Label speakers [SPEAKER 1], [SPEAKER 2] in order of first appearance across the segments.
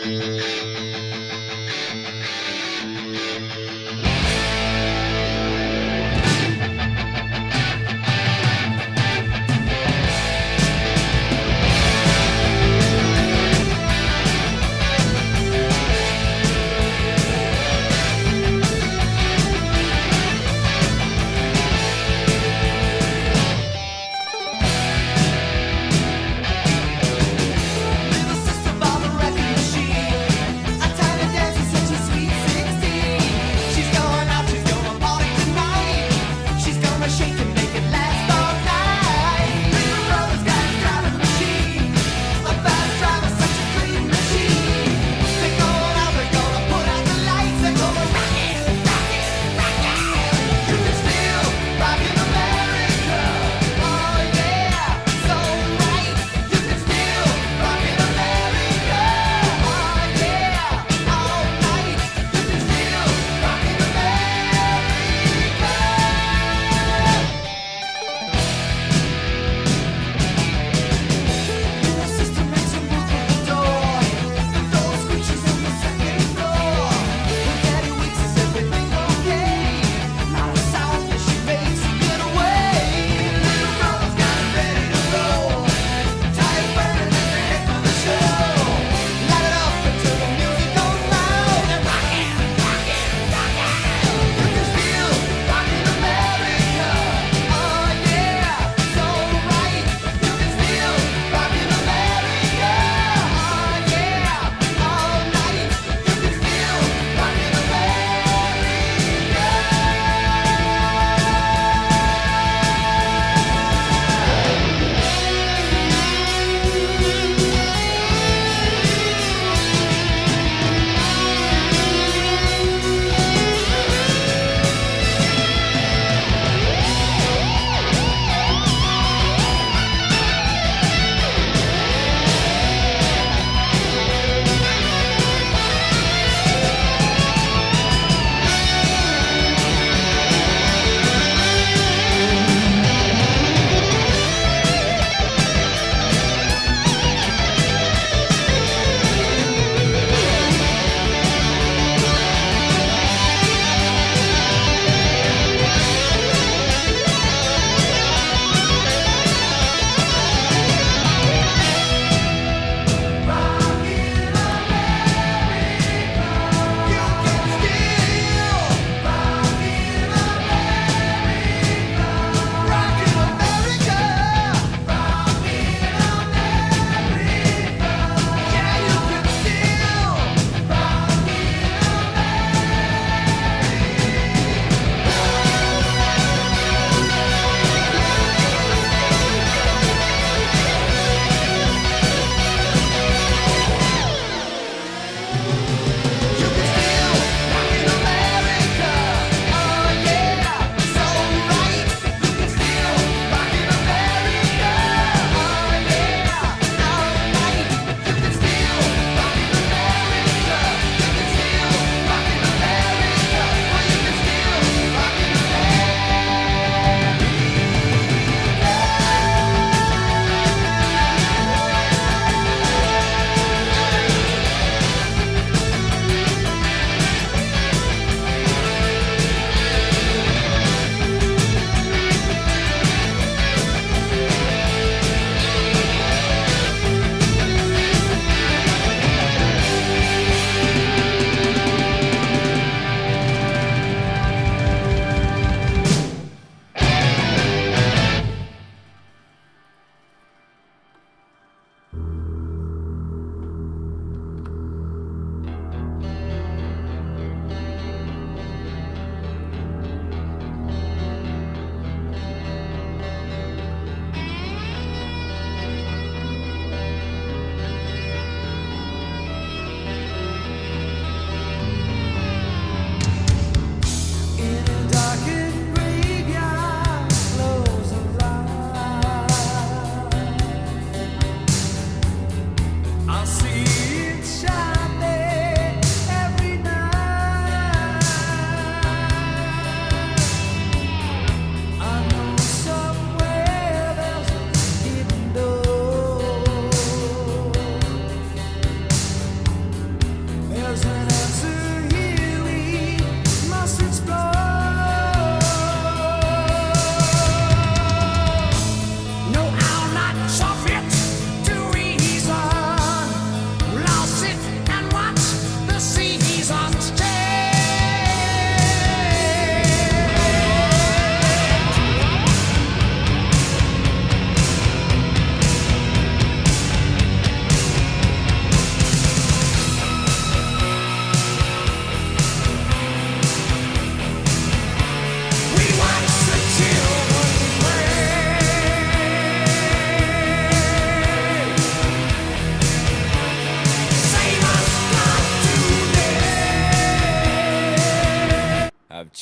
[SPEAKER 1] Little sister, Barbara, wrecking machine. I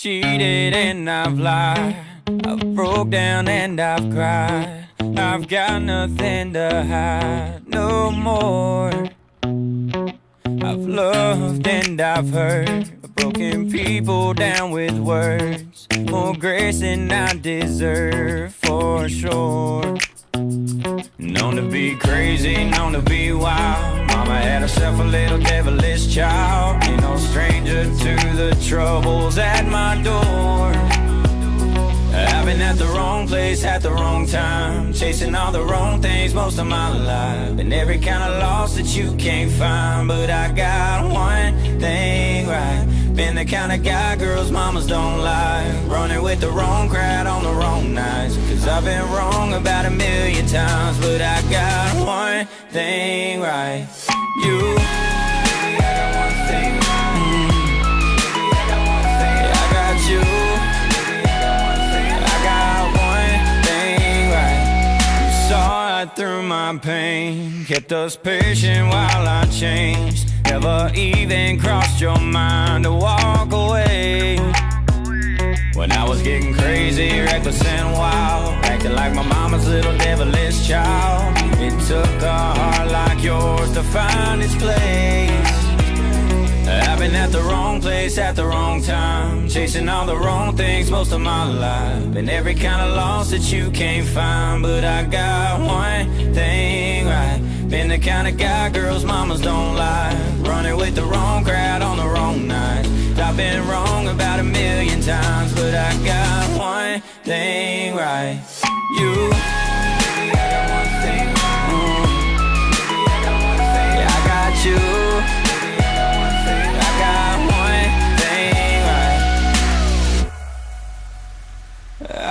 [SPEAKER 1] cheated and I've lied, I've broke down and I've cried. I've got nothing to hide no more. I've loved and I've hurt, broken people down with words, more grace than I deserve for sure. Known to be crazy, known to be wild. Mama had herself a little devilish child. Ain't no stranger to the troubles at my door. I've been at the wrong place at the wrong time, chasing all the wrong things most of my life. Been every kind of loss that you can't find, but I got one thing right. Been the kind of guy girls mamas don't like, running with the wrong crowd on the wrong nights. Cause I've been wrong about 1,000,000 times, but I got one thing right. You. Baby, I got one thing right. Baby, I got one thing right. I got you. Through my pain, kept us patient while I changed. Never even crossed your mind to walk away. When I was getting crazy, reckless and wild, acting like my mama's little devilish child. It took a heart like yours to find its place. I've been at the wrong place at the wrong time, chasing all the wrong things most of my life. Been every kind of loss that you can't find, but I got one thing right. Been the kind of guy girls mamas don't like, running with the wrong crowd on the wrong night. I've been wrong about 1,000,000 times, but I got one thing right. You. Baby, I got one thing right. Baby, I got one thing right. Yeah, I got you.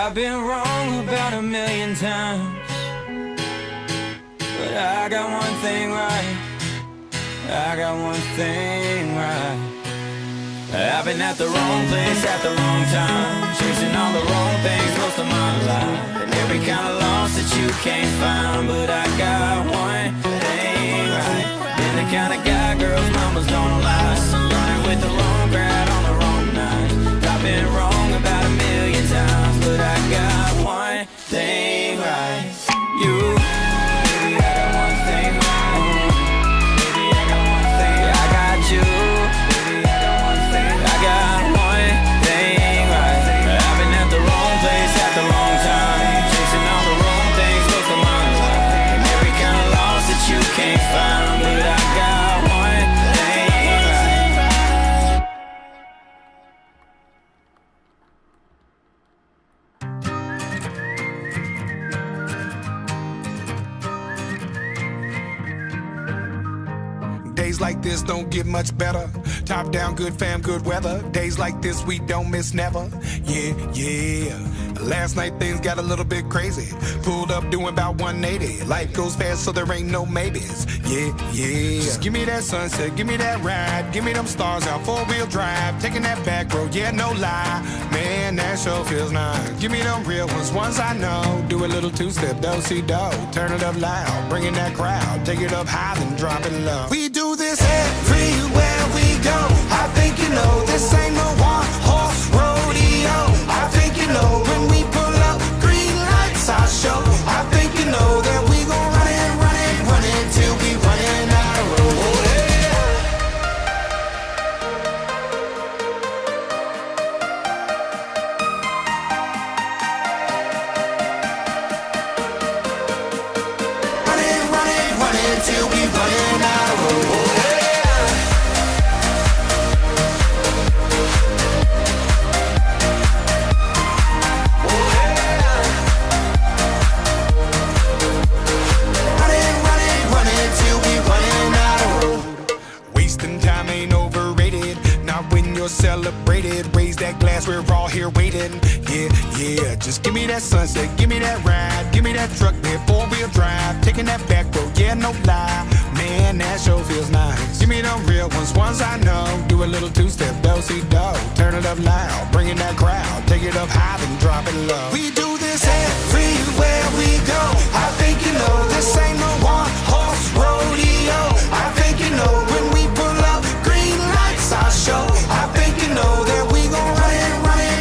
[SPEAKER 1] I've been wrong about 1,000,000 times, but I got one thing right. I got one thing right. I've been at the wrong place at the wrong time, chasing all the wrong things most of my life. And every kind of loss that you can't find, but I got one thing right. Been the kind of guy girls mamas don't like, running with the wrong crowd on the wrong night. I've been wrong about 1,000,000 times, but I got one thing right. You. Baby, I got one thing right. Baby, I got one thing. Yeah, I got you. Baby, I got one thing. I got one thing right. I've been at the wrong place at the wrong time, chasing all the wrong things most of my life. And every kind of loss that you can't find, but I got one thing right.
[SPEAKER 2] Days like this don't get much better. Top down, good fam, good weather. Days like this we don't miss never. Yeah, yeah. Last night things got a little bit crazy. Pulled up doing about 180. Life goes fast so there ain't no maybes. Yeah, yeah. Just give me that sunset, give me that ride. Give me them stars out, 4-wheel drive. Taking that back road, yeah, no lie. Man, that sure feels nice. Give me them real ones I know. Do a little two-step, do-si-do. Turn it up loud, bring in that crowd. Take it up high, then drop it low. We do this everywhere we go. I think you know this ain't no one-horse rodeo. I think you know when we pull up green lights, our show. I think you know that we gon' run it, run it, run it till we running out of road. Oh, yeah. Run it, run it, run it till we running out of road. Oh, yeah. Celebrated, raise that glass, we're all here waiting. Yeah, yeah, just give me that sunset, give me that ride, give me that truck, that 4-wheel drive, taking that back road, yeah, no lie. Man, that sure feels nice. Give me them real ones I know. Do a little two-step, do-si-do. Turn it up loud, bring in that crowd. Take it up high, then drop it low. We do this everywhere we go. I think you know this ain't no one-horse rodeo. I think you know when we pull up green lights, our show. I think you know that we gon' run it, run it.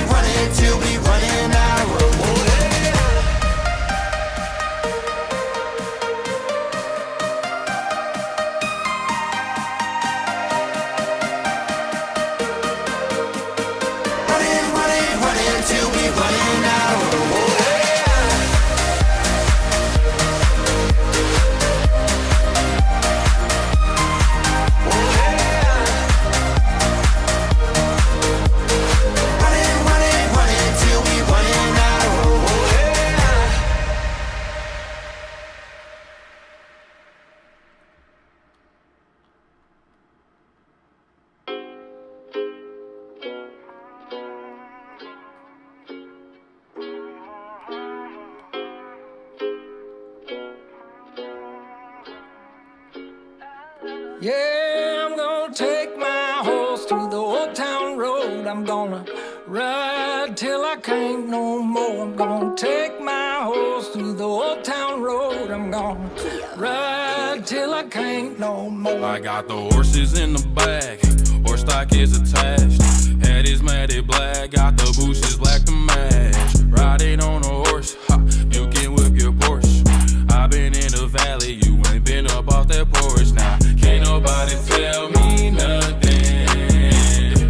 [SPEAKER 3] Yeah, I'm gonna take my horse to the old town road. I'm gonna ride till I can't no more. I'm gonna take my horse to the old town road. I'm gonna ride till I can't no more.
[SPEAKER 4] I got the horses in the bag, horse stock is attached. Head is matted black, got the bushes black to match. Riding on a horse, ha, you can whip your Porsche. I've been in the valley, you ain't been up off that porch. Now, can't nobody tell me nothing.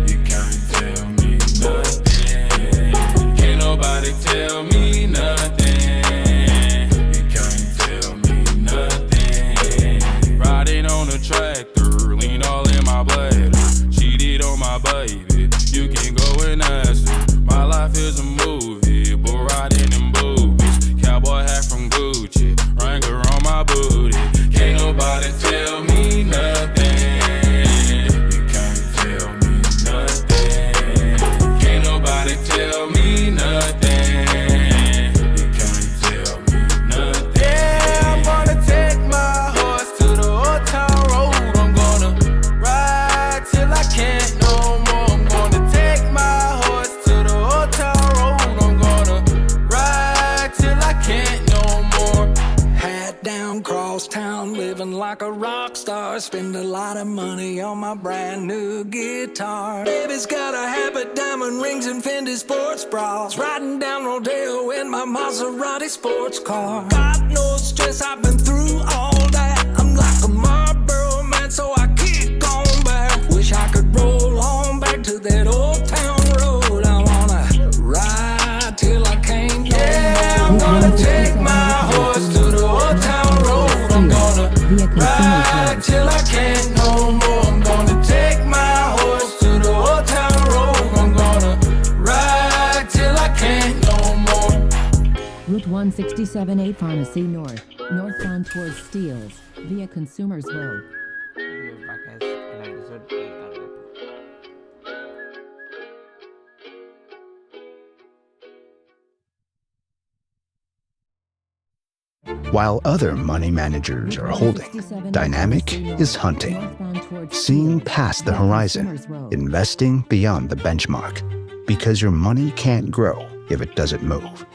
[SPEAKER 4] You can't tell me nothing. Can't nobody tell me nothing. You can't tell me nothing. Riding on a tractor, lean all in my bladder. Cheated on my baby, you can go and ask her. My life is a movie, but riding in boobies. Cowboy hat from Gucci, Wrangler on my booty. Can't nobody tell me nothing. You can't tell me nothing. Can't nobody tell me nothing. You can't tell me nothing. Yeah, I'm gonna take my horse to the old town road. I'm gonna ride till I can't no more. I'm gonna take my horse to the old town road. I'm gonna ride till I can't no more.
[SPEAKER 3] Hat down, cross town, living like a rock star. Spend a lot of money on my brand new guitar. Baby's got a habit, diamond rings and Fendi sports bras. Riding down Rodeo in my Maserati sports car. Got no stress, I've been through all that. I'm like a Marlboro man, so I kick on back. Wish I could roll on back to that old town road. I wanna ride till I can't no more. I'm gonna take my horse to the old town road. I'm gonna ride till I can't no more. I'm gonna take my horse to the old town road. I'm gonna ride till I can't no more.
[SPEAKER 5] Route 167A Pharmacy North, northbound towards Steeles, via Consumers Road.
[SPEAKER 6] While other money managers are holding, Dynamic is hunting, seeing past the horizon, investing beyond the benchmark, because your money can't grow if it doesn't move.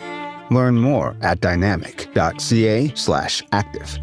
[SPEAKER 6] Learn more at dynamic.ca/active.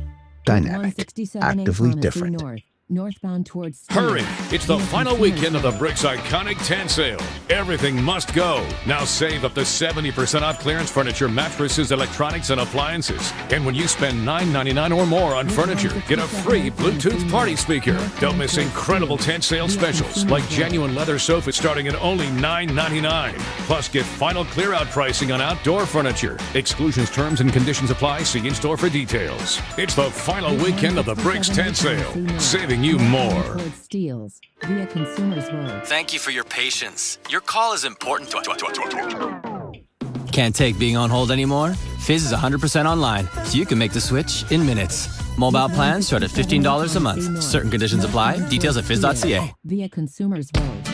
[SPEAKER 6] Dynamic, actively different.
[SPEAKER 5] Northbound towards
[SPEAKER 7] Hurry! It's the final weekend of the Bricks Iconic Tent Sale. Everything must go. Now save up to 70% off clearance furniture, mattresses, electronics, and appliances. And when you spend $9.99 or more on furniture, get a free Bluetooth party speaker. Don't miss incredible tent sale specials like genuine leather sofas starting at only $9.99. Plus, get final clear-out pricing on outdoor furniture. Exclusions, terms, and conditions apply. See in-store for details. It's the final weekend of the Bricks Tent Sale. Saving you more.
[SPEAKER 5] Steeles, via Consumers Road.
[SPEAKER 8] Thank you for your patience. Your call is important to us. Can't take being on hold anymore? Fizz is 100% online, so you can make the switch in minutes. Mobile plans start at $15 a month. Certain conditions apply. Details at fizz.ca.
[SPEAKER 5] Via Consumers Road.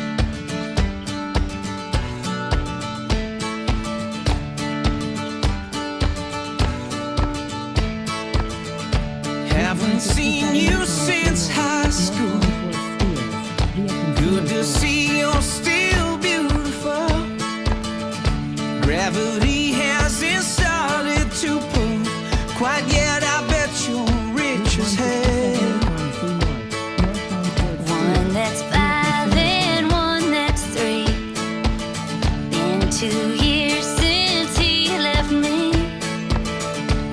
[SPEAKER 9] Haven't seen you since high school. Good to see you're still beautiful. Gravity hasn't started to pull quite yet. I bet you're rich as hell.
[SPEAKER 10] One that's 5 and one that's 3. Been 2 years since he left me.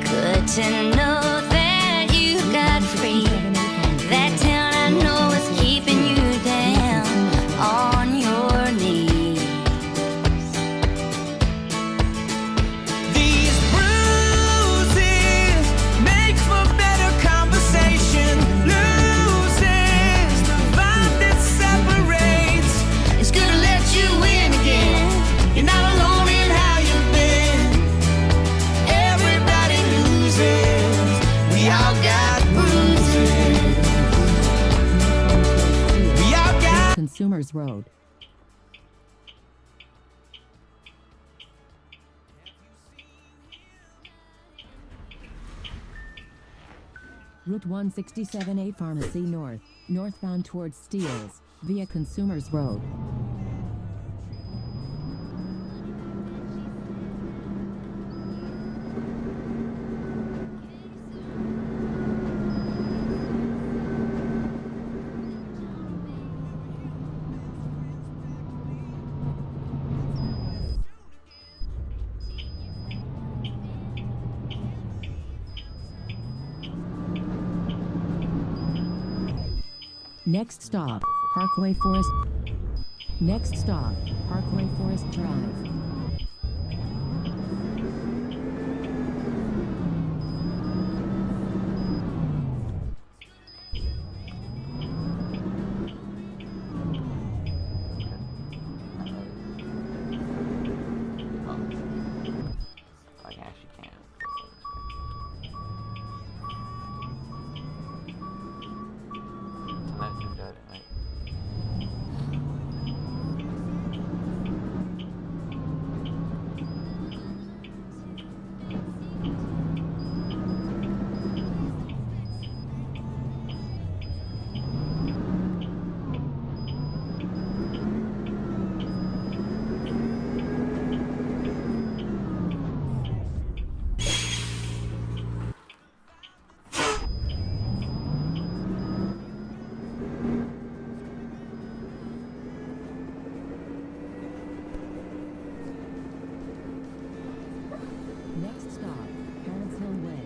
[SPEAKER 10] Good to know that you got free. That town I know is keeping you down on your knees.
[SPEAKER 9] These bruises make for better conversation. Loses the vibe that separates.
[SPEAKER 10] It's gonna let you in again.
[SPEAKER 9] You're not alone in how you've been. Everybody loses. We all got bruises. We all got
[SPEAKER 5] Consumers Road. Route 167A Pharmacy North, northbound towards Steeles, via Consumers Road. Next stop, Parkway Forest. Next stop, Parkway Forest Drive.
[SPEAKER 11] I actually can't. Unless you got it, right?
[SPEAKER 5] Next stop, Parents Hill Way.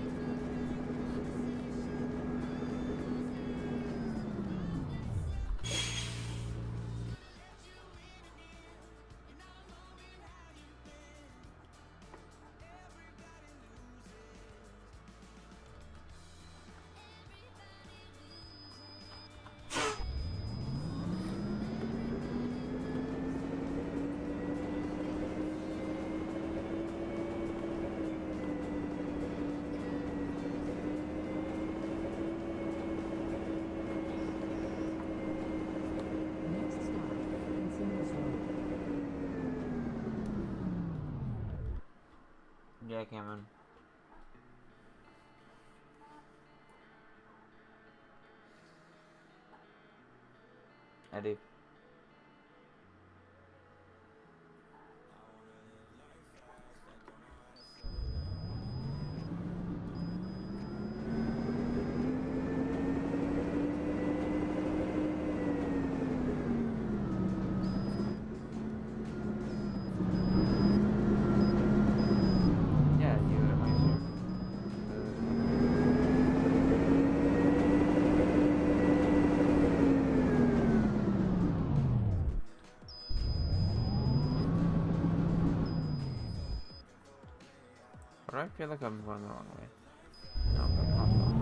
[SPEAKER 5] Next stop, Consumers Road.
[SPEAKER 11] Yeah, Cameron. Eddie. Yeah, you are my sir. Or I feel like I'm going the wrong way. No, but not wrong.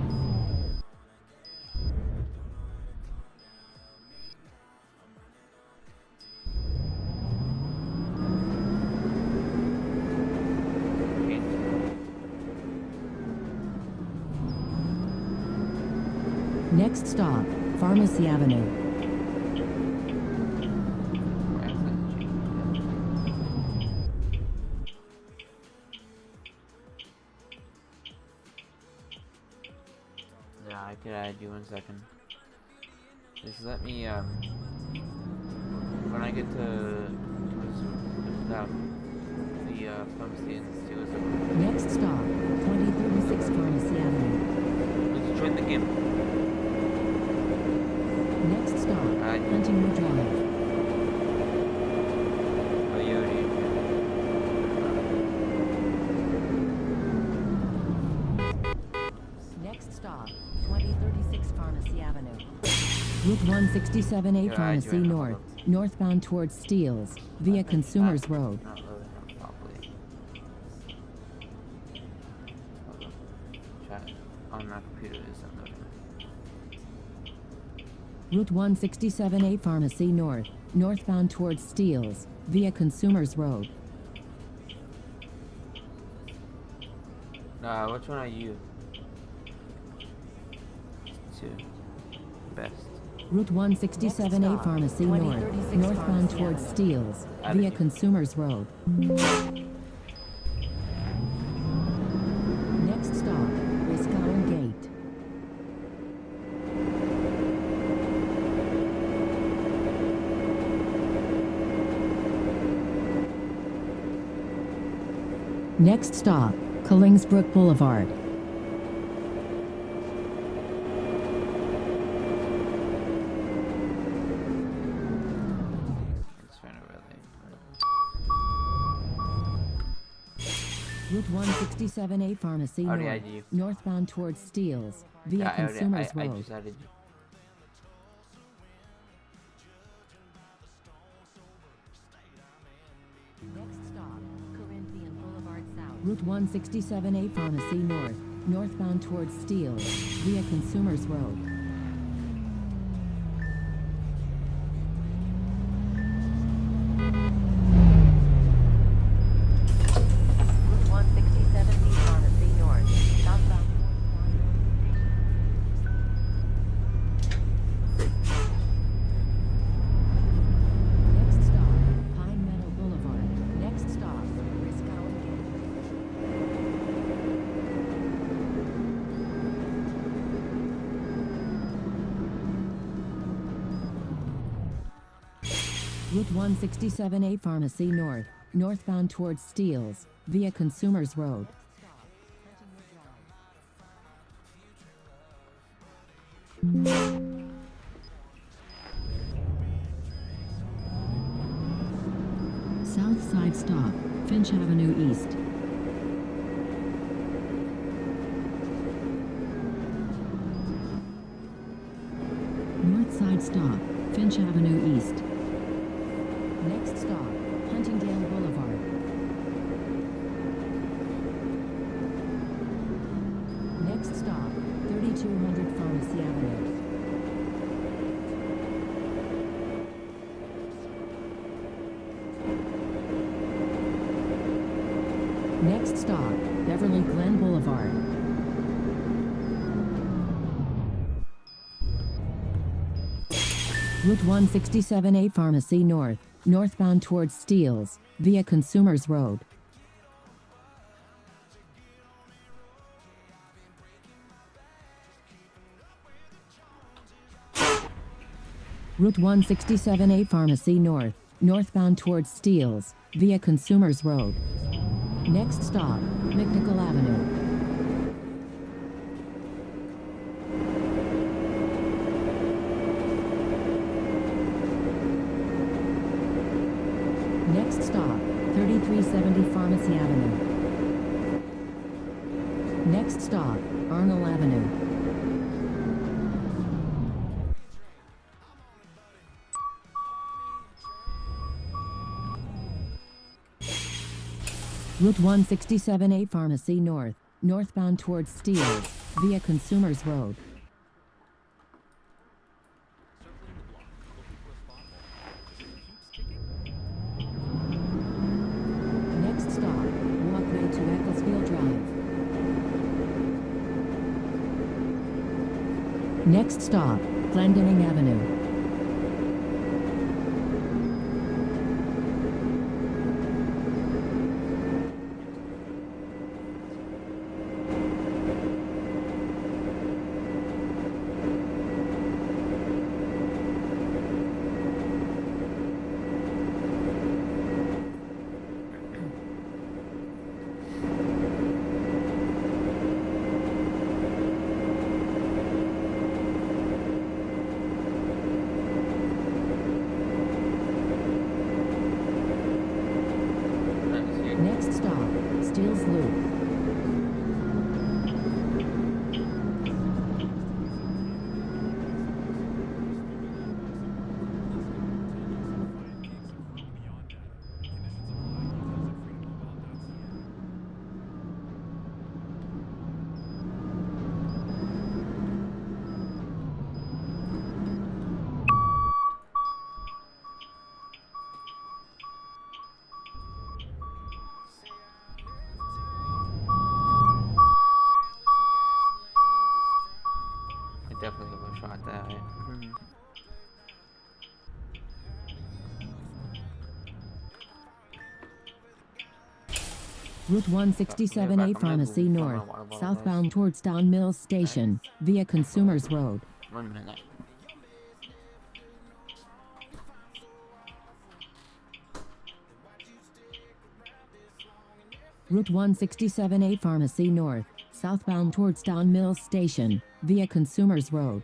[SPEAKER 5] Next stop, Pharmacy Avenue.
[SPEAKER 11] Yeah, I could add you 1 second. Just let me, when I get to the pharmacy and Steelers.
[SPEAKER 5] Next stop, 2036 Pharmacy Avenue.
[SPEAKER 11] Let's join the game.
[SPEAKER 5] Next stop, Huntingwood Drive.
[SPEAKER 11] Oh, you already.
[SPEAKER 5] Next stop, 2036 Pharmacy Avenue. Route 167A
[SPEAKER 11] Yeah,
[SPEAKER 5] Pharmacy
[SPEAKER 11] I
[SPEAKER 5] North, northbound towards Steeles, via Consumers Road.
[SPEAKER 11] Not loading up properly. Hold on. Chat on my computer isn't loading.
[SPEAKER 5] Route 167A Pharmacy North, northbound towards Steeles, via Consumers Road.
[SPEAKER 11] Which one are you? 2. Best.
[SPEAKER 5] Route 167A Pharmacy North, northbound towards Steeles, via Consumers Road. Next stop, Riscowen Gate. Next stop, Killingsbrook Boulevard. Route 167A Pharmacy
[SPEAKER 11] Already
[SPEAKER 5] North,
[SPEAKER 11] added you.
[SPEAKER 5] northbound towards Steeles, via
[SPEAKER 11] Yeah,
[SPEAKER 5] Consumers
[SPEAKER 11] I
[SPEAKER 5] Road.
[SPEAKER 11] just added you.
[SPEAKER 5] Next stop, Corinthian Boulevard South. Route 167A Pharmacy North, northbound towards Steeles, via Consumers Road. Route 167B Pharmacy North, southbound Next stop, Pine Meadow Boulevard. Next stop, Riscowen Gate. Route 167A Pharmacy North, northbound towards Steeles, via Consumers Road. South side stop, Finch Avenue East. North side stop, Finch Avenue East. Next stop, Huntingdale Boulevard. Next stop, 3200 Pharmacy Avenue. Next stop, Beverly Glen Boulevard. Route 167A Pharmacy North, northbound towards Steeles, via Consumers Road. Route 167A Pharmacy North, northbound towards Steeles, via Consumers Road. Next stop, McNichol Avenue. Next stop, 3370 Pharmacy Avenue. Next stop, Arnold Avenue. Route 167A Pharmacy North, northbound towards Steeles, via Consumers Road. Next stop, walkway to Ecclesfield Drive. Next stop, Glendinning Avenue. Next stop, Steeles Loop.
[SPEAKER 11] I definitely would have shot that.
[SPEAKER 5] Route 167A Pharmacy North, southbound towards Down Mills Station, via Consumers Road.
[SPEAKER 11] 1 minute.
[SPEAKER 5] Route 167A Pharmacy North, southbound towards Don Mills Station, via Consumers Road.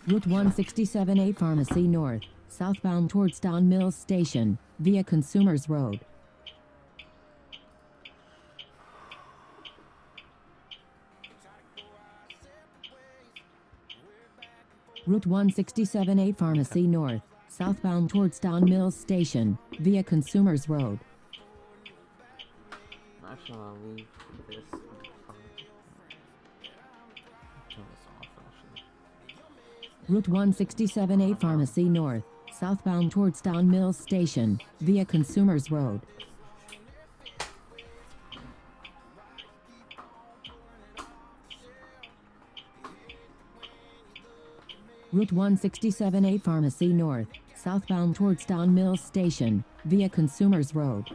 [SPEAKER 5] Route 167A Pharmacy North, southbound towards Don Mills Station, via Consumers Road. Route 167A Pharmacy North, southbound towards Don Mills Station, via Consumers Road.
[SPEAKER 11] Actually, I'll leave this. Turn this off, actually.
[SPEAKER 5] Route 167A Pharmacy North, southbound towards Don Mills Station, via Consumers Road. Route 167A Pharmacy North, southbound towards Don Mills Station, via Consumers Road.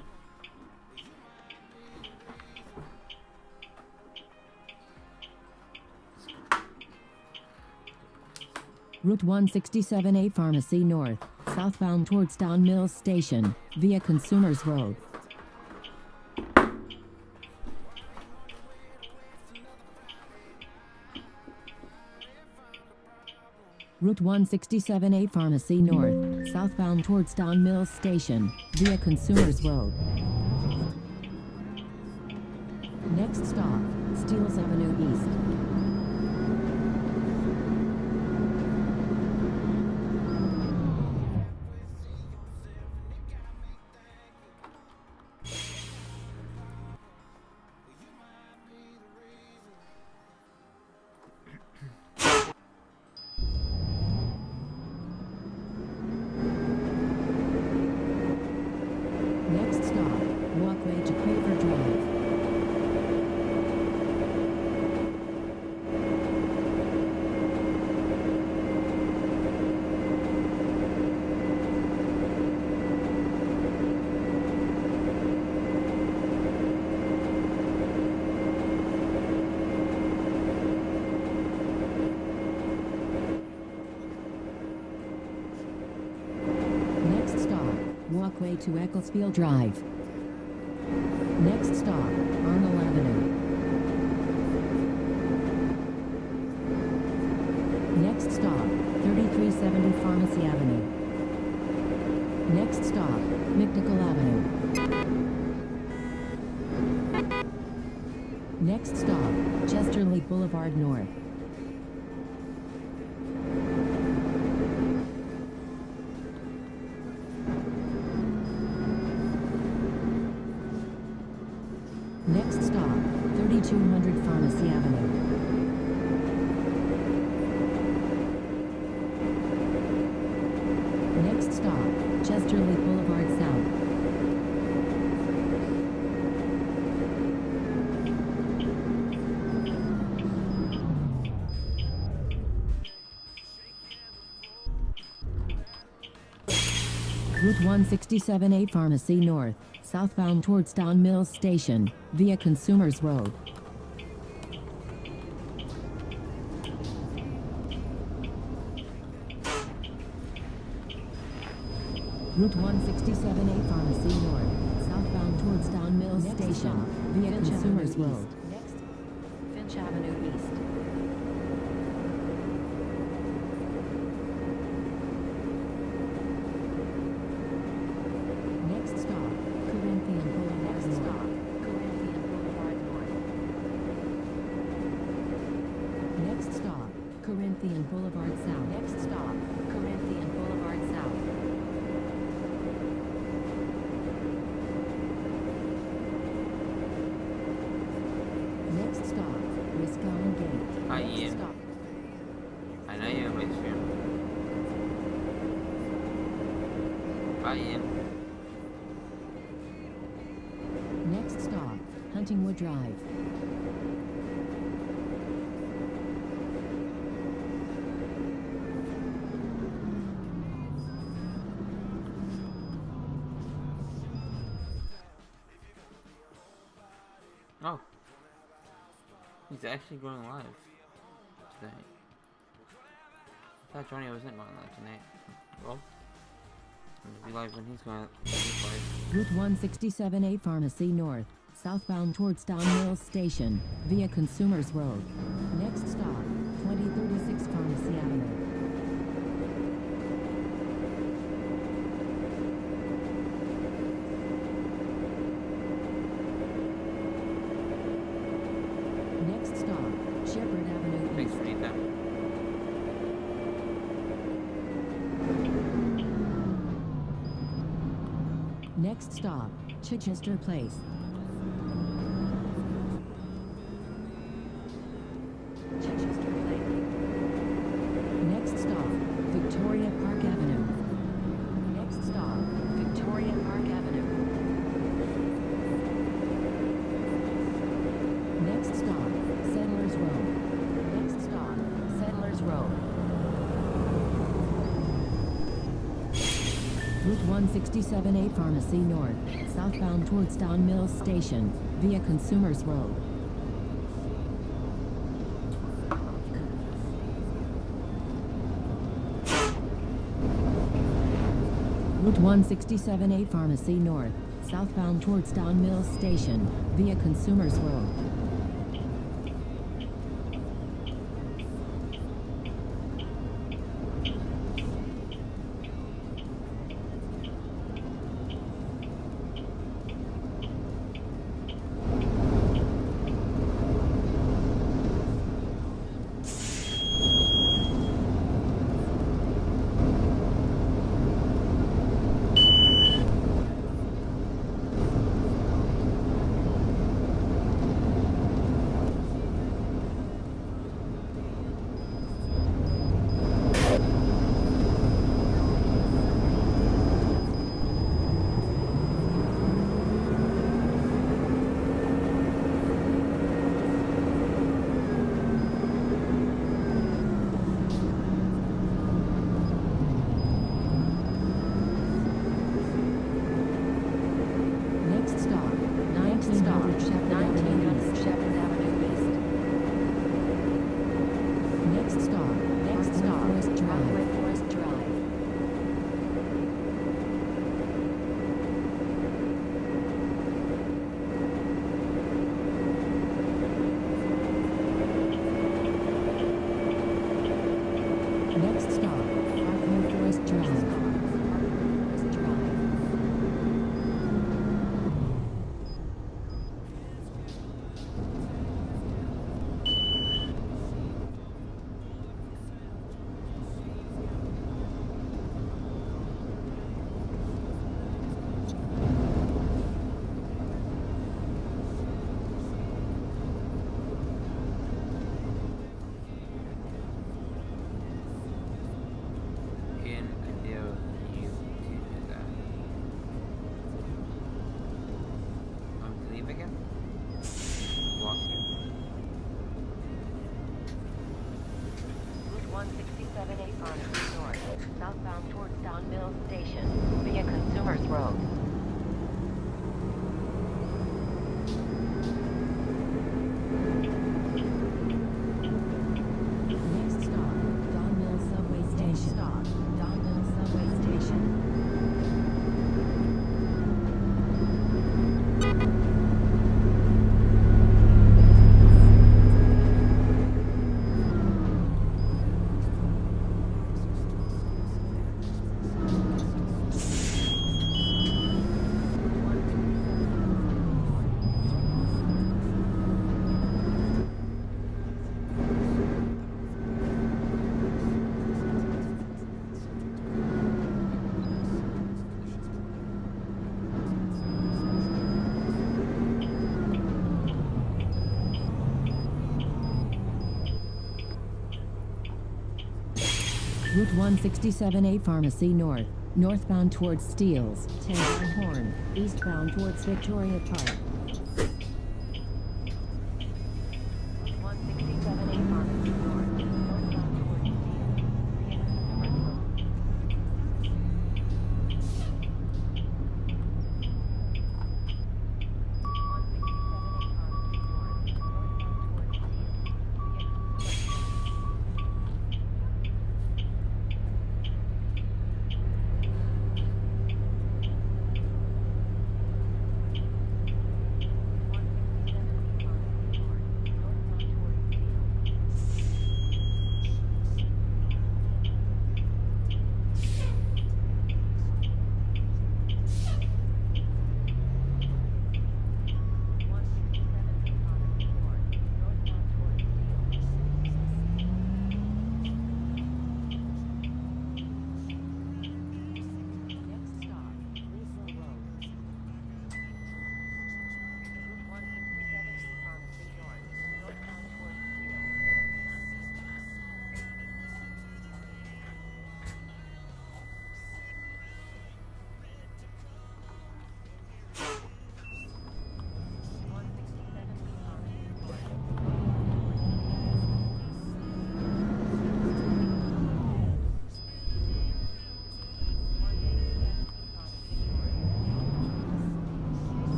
[SPEAKER 5] Route 167A Pharmacy North, southbound towards Don Mills Station, via Consumers Road. Route 167A Pharmacy North, southbound towards Don Mills Station, via Consumers Road. Next stop, Steeles Avenue East. Next stop, walkway to Craver Drive. Next stop, walkway to Ecclesfield Drive. Next stop, Arnold Avenue. Next stop, 3370 Pharmacy Avenue. Next stop, McNichol Avenue. Next stop, Chesterley Boulevard North. Next stop, 3200 Pharmacy Avenue. Next stop, Chesterley Boulevard South. Route 167A Pharmacy North, southbound towards Don Mills Station, via Consumers Road. Route 167A Pharmacy North, southbound towards Don Mills Station, via Consumers Road. Next, Finch Avenue East. Next stop, Corinthian Boulevard. Next stop, Corinthian Boulevard North. Next stop, Corinthian Boulevard South. Next stop, Corinthian Boulevard South. Next stop, Wisconsin Gate.
[SPEAKER 11] Hi,
[SPEAKER 5] Next
[SPEAKER 11] Ian.
[SPEAKER 5] stop.
[SPEAKER 11] I know you're in my stream. Hi, Ian.
[SPEAKER 5] Next stop, Huntingwood Drive.
[SPEAKER 11] Oh. He's actually going live today. thought Johnny wasn't going live tonight. Well, I'm gonna be live when he's going live.
[SPEAKER 5] Route 167A Pharmacy North, southbound towards Don Mills Station, via Consumers Road. Next stop, 2036 Pharmacy Avenue. Next stop, Shepherd Avenue.
[SPEAKER 11] Thanks for that.
[SPEAKER 5] Next stop, Chichester Place. Chichester Place. Next stop, Victoria Park Avenue. Next stop, Victoria Park Avenue. Next stop, Settlers Road. Next stop, Settlers Road. Route 167A Pharmacy North, southbound towards Don Mills Station, via Consumers Road. Route 167A Pharmacy North, southbound towards Don Mills Station, via Consumers Road. Route 167A Pharmacy North, northbound towards Steeles, 10 Van Horn, eastbound towards Victoria Park. 167A Pharmacy North, northbound towards Steeles.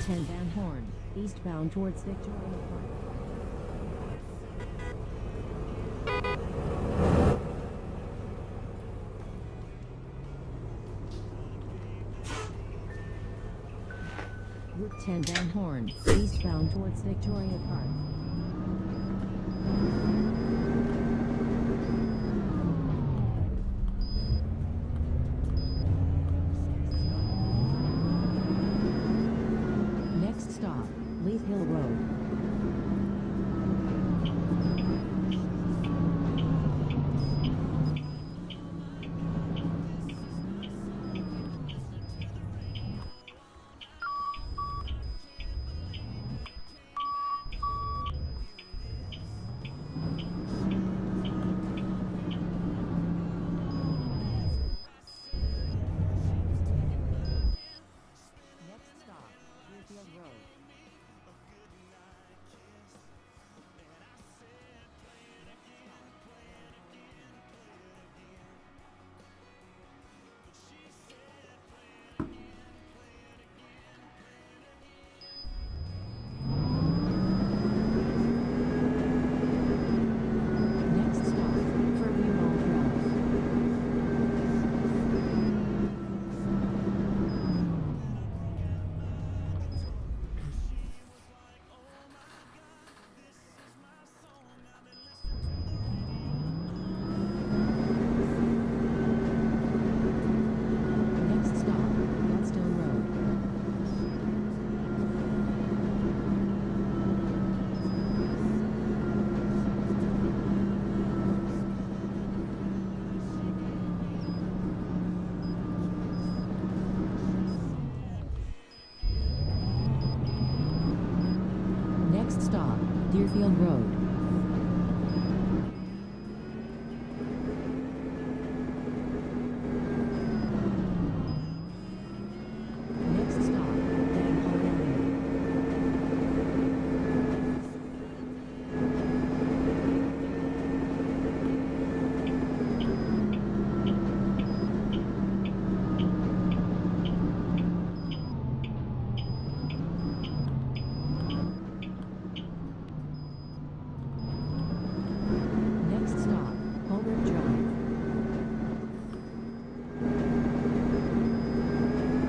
[SPEAKER 5] 10 Van Horn, eastbound towards Victoria Park. Route 10 Van Horn, eastbound towards Victoria Park. Next stop, Leith Hill Road. Next stop, Deerfield Road. Next stop, Fairview Mall Drive. Next stop, Gladstone Road. Next stop, Deerfield Road. Next stop, Danhall Avenue. Next stop, Holbrook Drive.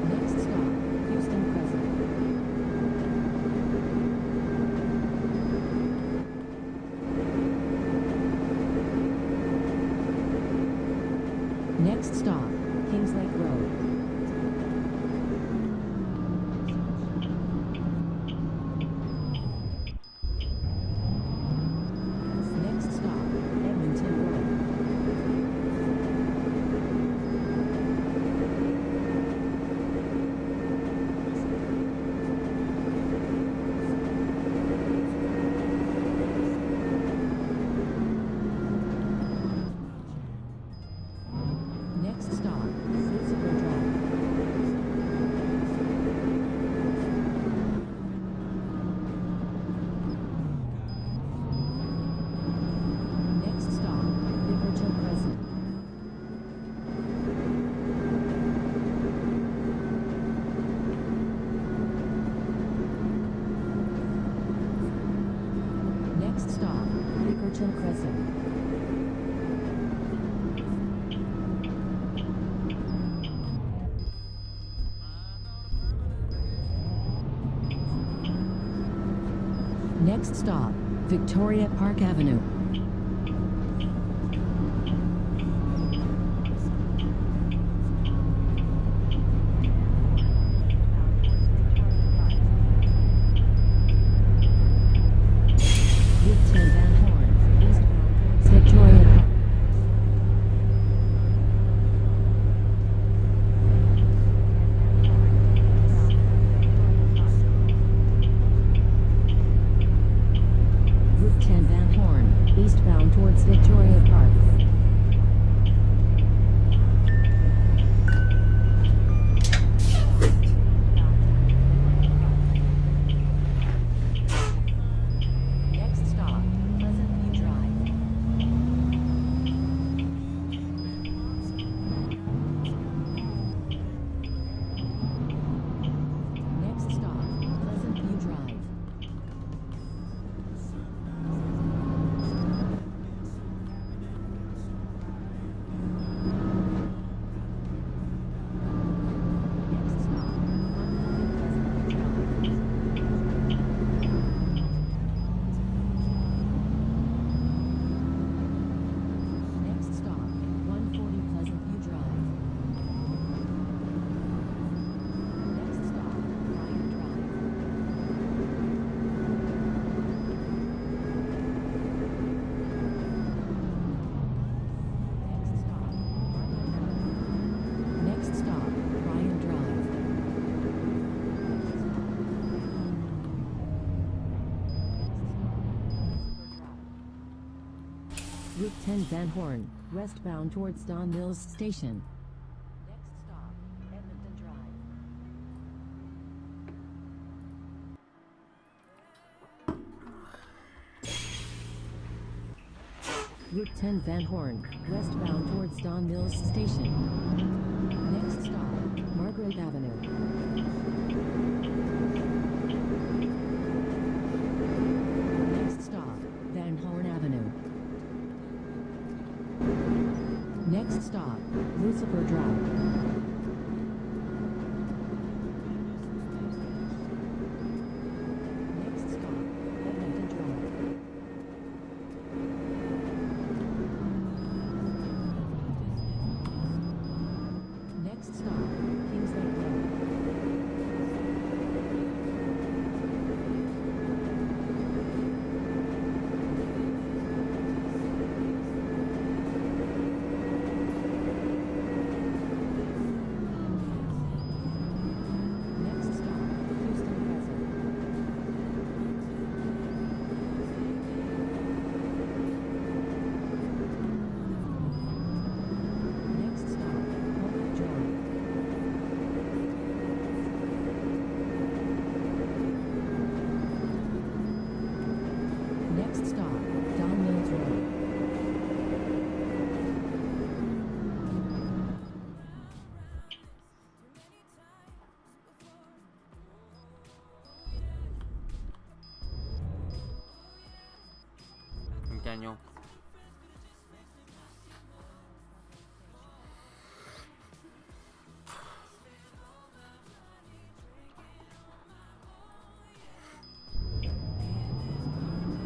[SPEAKER 5] Next stop, Houston Crescent. Next stop, Kings Lake Road. Next stop, Edmonton Road. Next stop, Lucifer Drive. Next stop, Bickerton Crescent. Next stop, Bickerton Crescent. Next stop, Victoria Park Avenue. Route 10 Van Horn, eastbound towards Victoria Park. Route 10 Van Horn, Route 10 Van Horn, westbound towards Don Mills Station. Next stop, Edmonton Drive. Route 10 Van Horn, westbound towards Don Mills Station. Next stop, Margaret Avenue. Next stop, Van Horn Avenue. Next stop, Lucifer Drive. Next stop, Edmonton Drive. Next stop, Kings Lake Road. Next stop, Houston Crescent. Next stop, Public Drive. Next stop, Don Mills Road.
[SPEAKER 11] Daniel.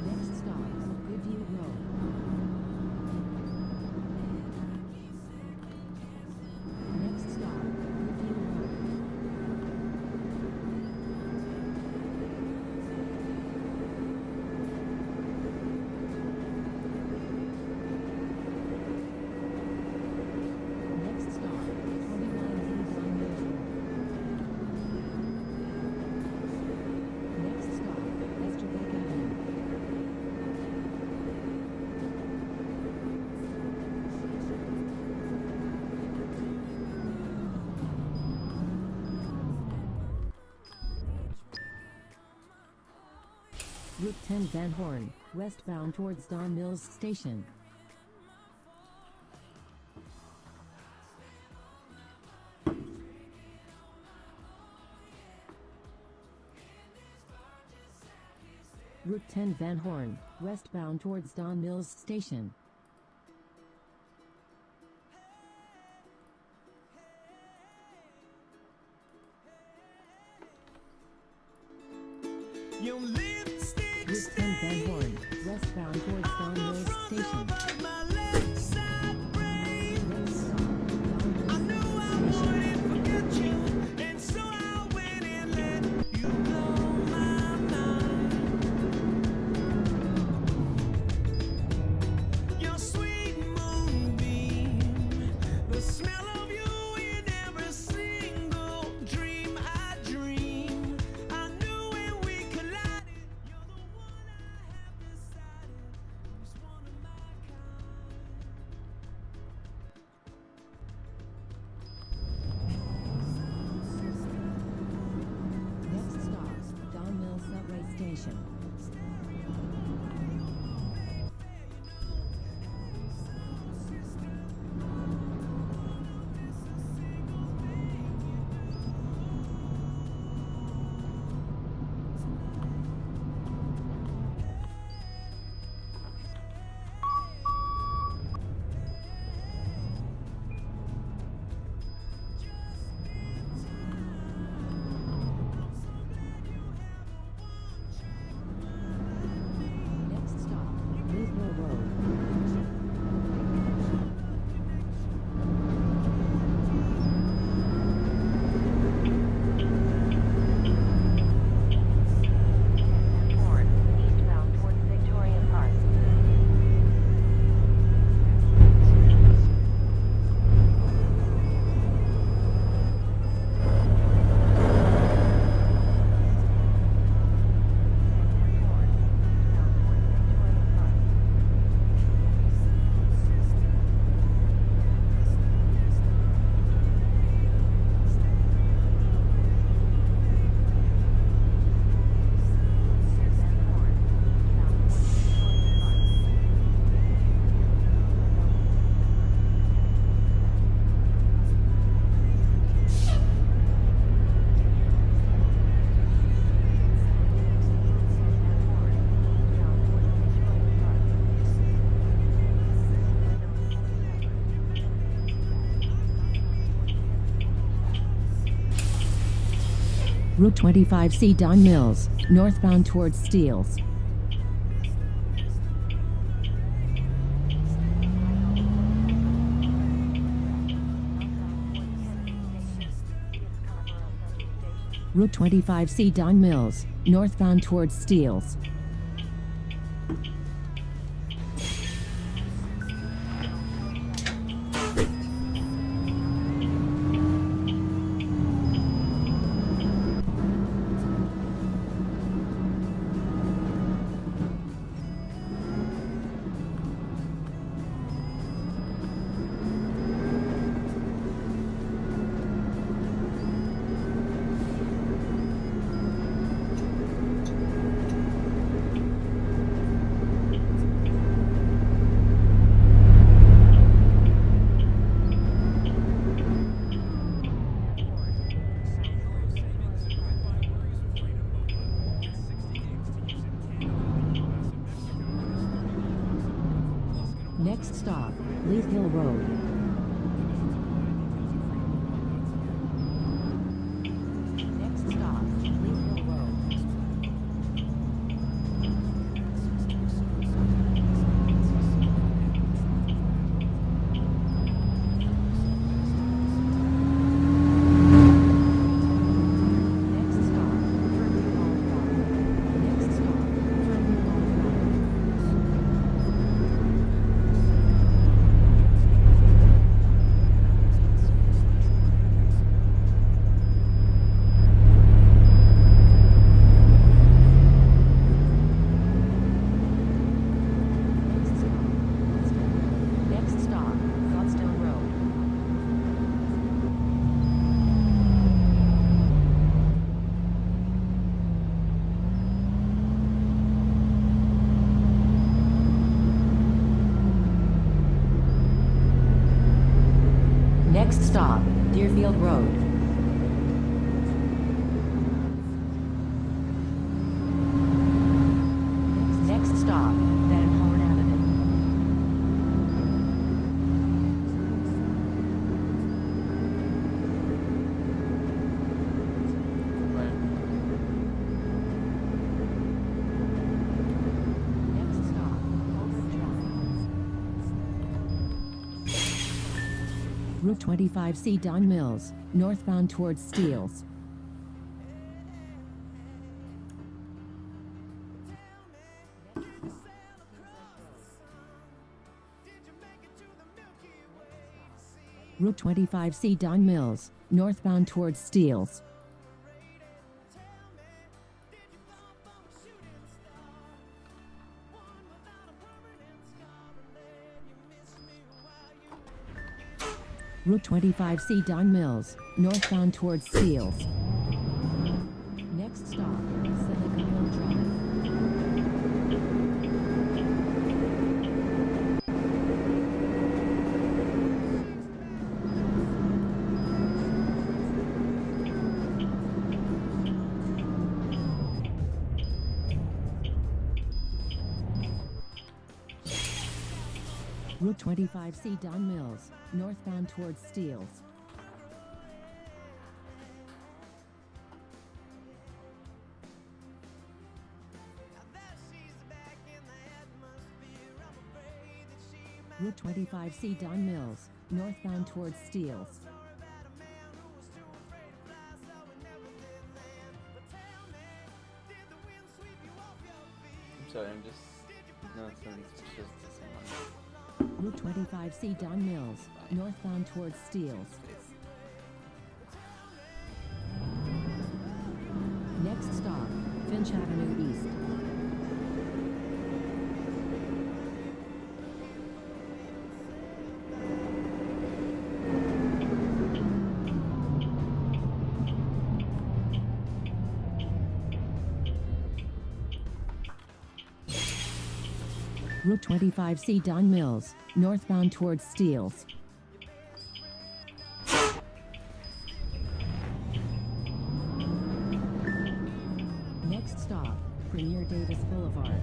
[SPEAKER 5] Next stop, Goodview Road. Next stop, Goodview Road. Next stop, 29D Don Mills Road. Next stop, Estabrook Avenue. Route 10 Van Horn, westbound towards Don Mills Station. Route 10 Van Horn, westbound towards Don Mills Station.
[SPEAKER 9] Your lipstick
[SPEAKER 5] Route 10 Van Horn, westbound towards Don Mills Station.
[SPEAKER 9] my left side brain.
[SPEAKER 5] Next stop, Don Mills
[SPEAKER 9] I knew I
[SPEAKER 5] Station.
[SPEAKER 9] wouldn't forget you, and so I went and let you blow my mind. Your sweet moonbeam, the smell of you in every single dream I dream. I knew when we collided, you're the one I have decided was one of my kind.
[SPEAKER 5] Next stop, Don Mills Subway Station. Route 25C Don Mills, northbound towards Steeles. Route 25C Don Mills, northbound towards Steeles. Next stop, Leith Hill Road. Next stop, Leith Hill Road. Next stop, Fernley Hall Drive. Next stop, Fernley Hall Drive. Next stop, Godstone Road. Next stop, Deerfield Road. Next stop, Van Horn Avenue. Next stop, Holbrook Drive. Route 25C Don Mills, northbound towards Steeles. Route 25C Don Mills, northbound towards Steeles. Route 25C Don Mills, northbound towards Steeles. Next stop, Seneca Hill Drive. Route 25C Don Mills, northbound towards Steeles. Route 25C Don Mills, northbound towards Steeles.
[SPEAKER 11] I'm sorry, I'm just. No, it's just the same one.
[SPEAKER 5] Route 25C Don Mills, northbound towards Steeles. Next stop, Finch Avenue East. Route 25C Don Mills, northbound towards Steeles. Next stop, Premier Davis Boulevard.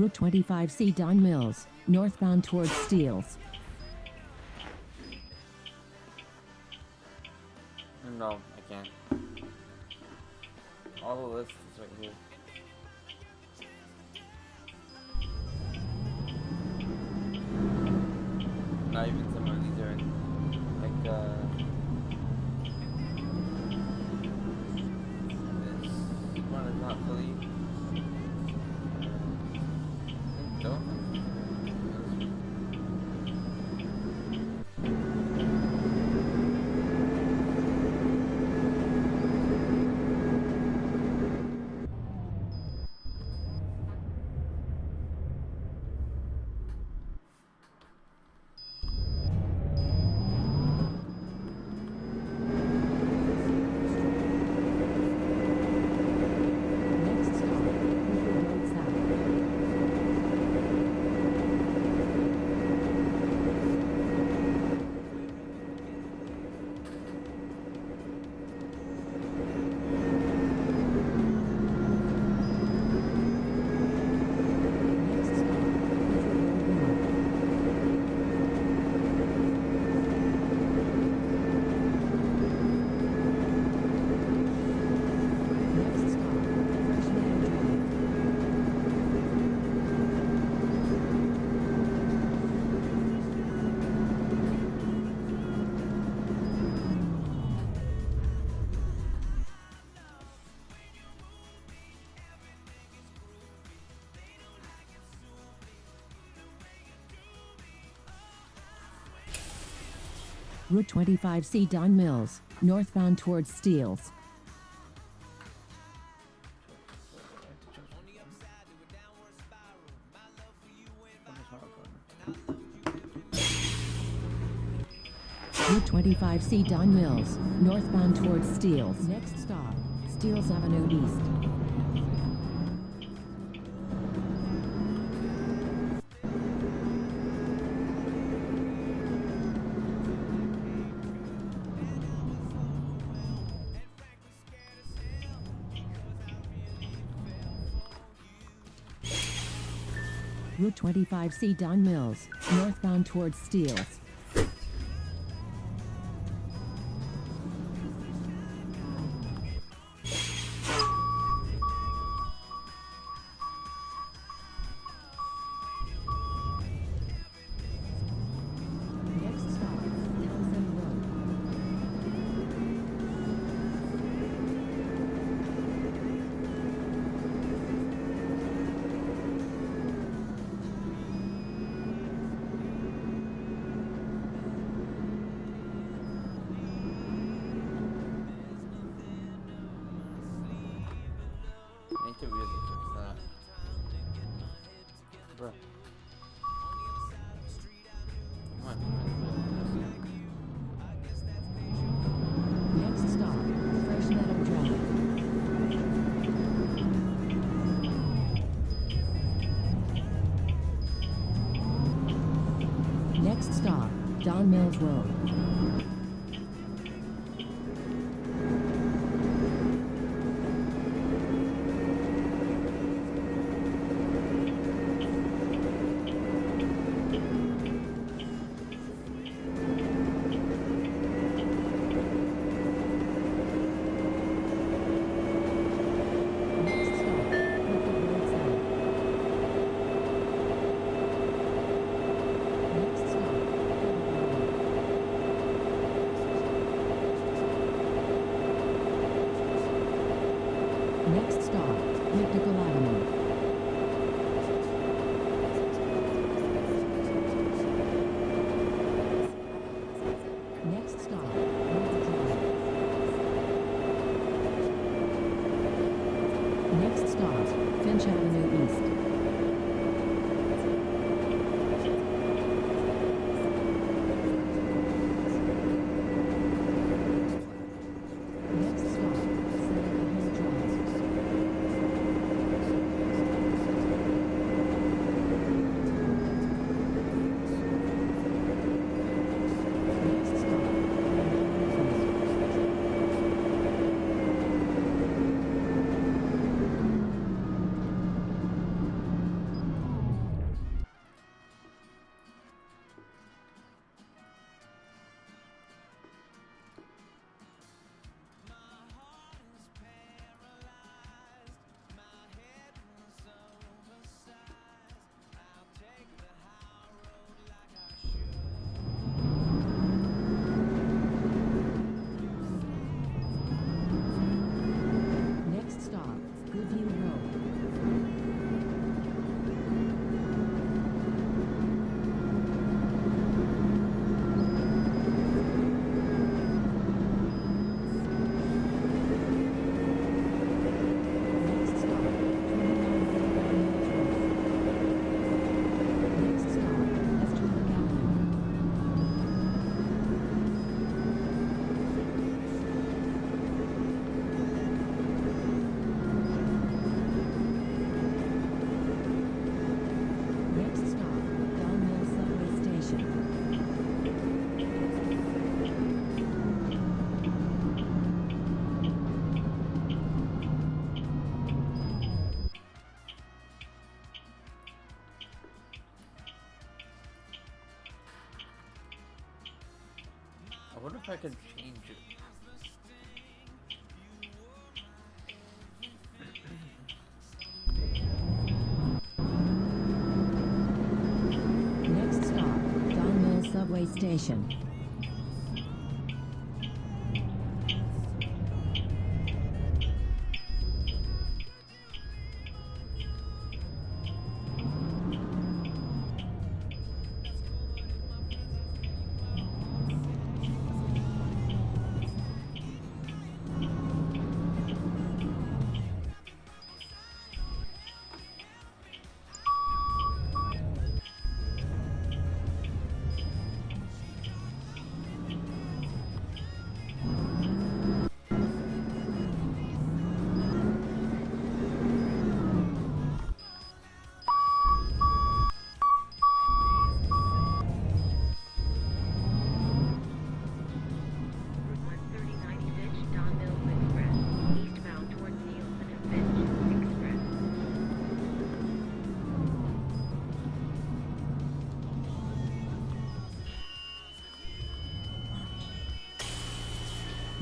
[SPEAKER 5] Route 25C Don Mills, northbound towards Steeles.
[SPEAKER 11] No, I can't. All the list is right here. Not even some of these are like this one is not fully. Don't.
[SPEAKER 5] Next stop, Clifford Road South. Next stop, Clifford Road North. Next stop, Fresh Meadow Drive. Route 25C Don Mills, northbound towards Steeles. Route 25C Don Mills, northbound towards Steeles. Next stop, Steeles Avenue East. Route 25C Don Mills, northbound towards Steeles. Next stop, Nelson Road.
[SPEAKER 11] I need to really fix that. Bruh. Come on.
[SPEAKER 5] Next stop, Fresh Meadow Drive. Next stop, Don Mills Road. Next stop, Clifford Road South. Next stop, Next stop, Mythical Avenue. Next stop, North Drive. Next stop, Finch Avenue East. Next stop, Seneca Hill Drive. Next stop, Glen Helen East.
[SPEAKER 11] I could change it.
[SPEAKER 5] Next stop, Don Mills subway station.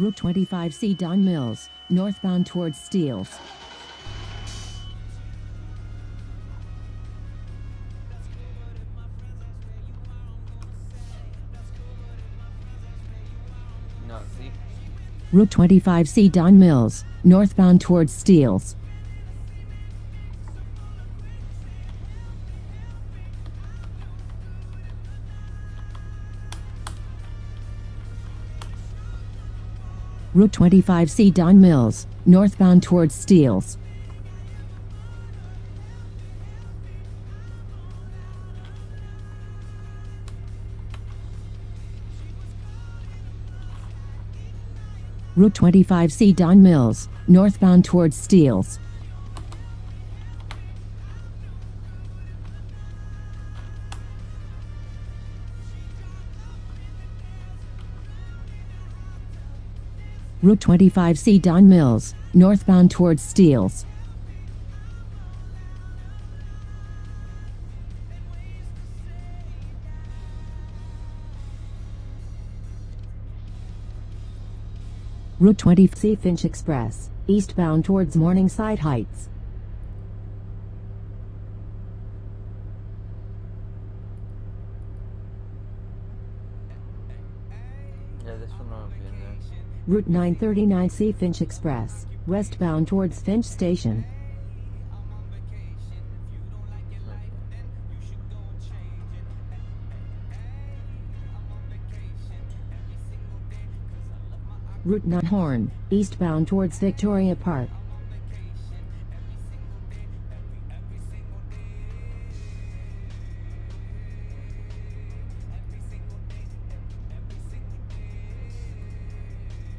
[SPEAKER 5] Route 25C Don Mills, northbound towards Steeles.
[SPEAKER 11] No, see?
[SPEAKER 5] Route 25C Don Mills, northbound towards Steeles. Route 25C Don Mills, northbound towards Steeles. Route 25C Don Mills, northbound towards Steeles. Route 25C Don Mills, northbound towards Steeles. Route 20C Finch Express, eastbound towards Morningside Heights.
[SPEAKER 11] Yeah, this one won't be in there.
[SPEAKER 5] Route 939C Finch Express, westbound towards Finch Station. Route 9 Horn, eastbound towards Victoria Park.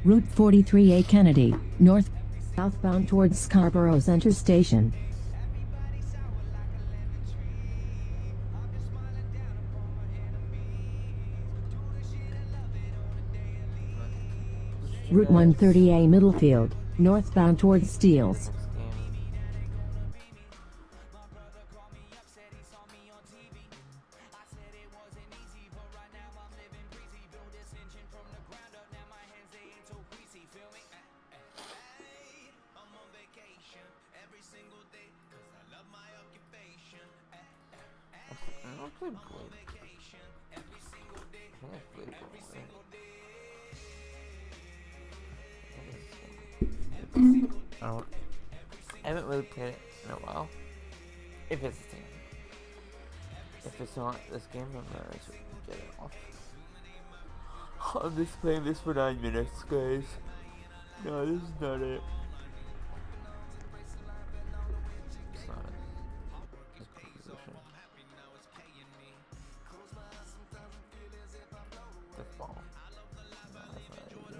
[SPEAKER 5] Route 43A Kennedy, southbound towards Scarborough Center Station. Route 130A Middlefield, northbound towards Steeles.
[SPEAKER 11] I haven't really played it in a while. If it's a thing. If it's not this game, I'm gonna get it off. I'm just playing this for 9 minutes, guys. No, this is not it. It's not it. It's position. Fifth ball. No, that's not easy.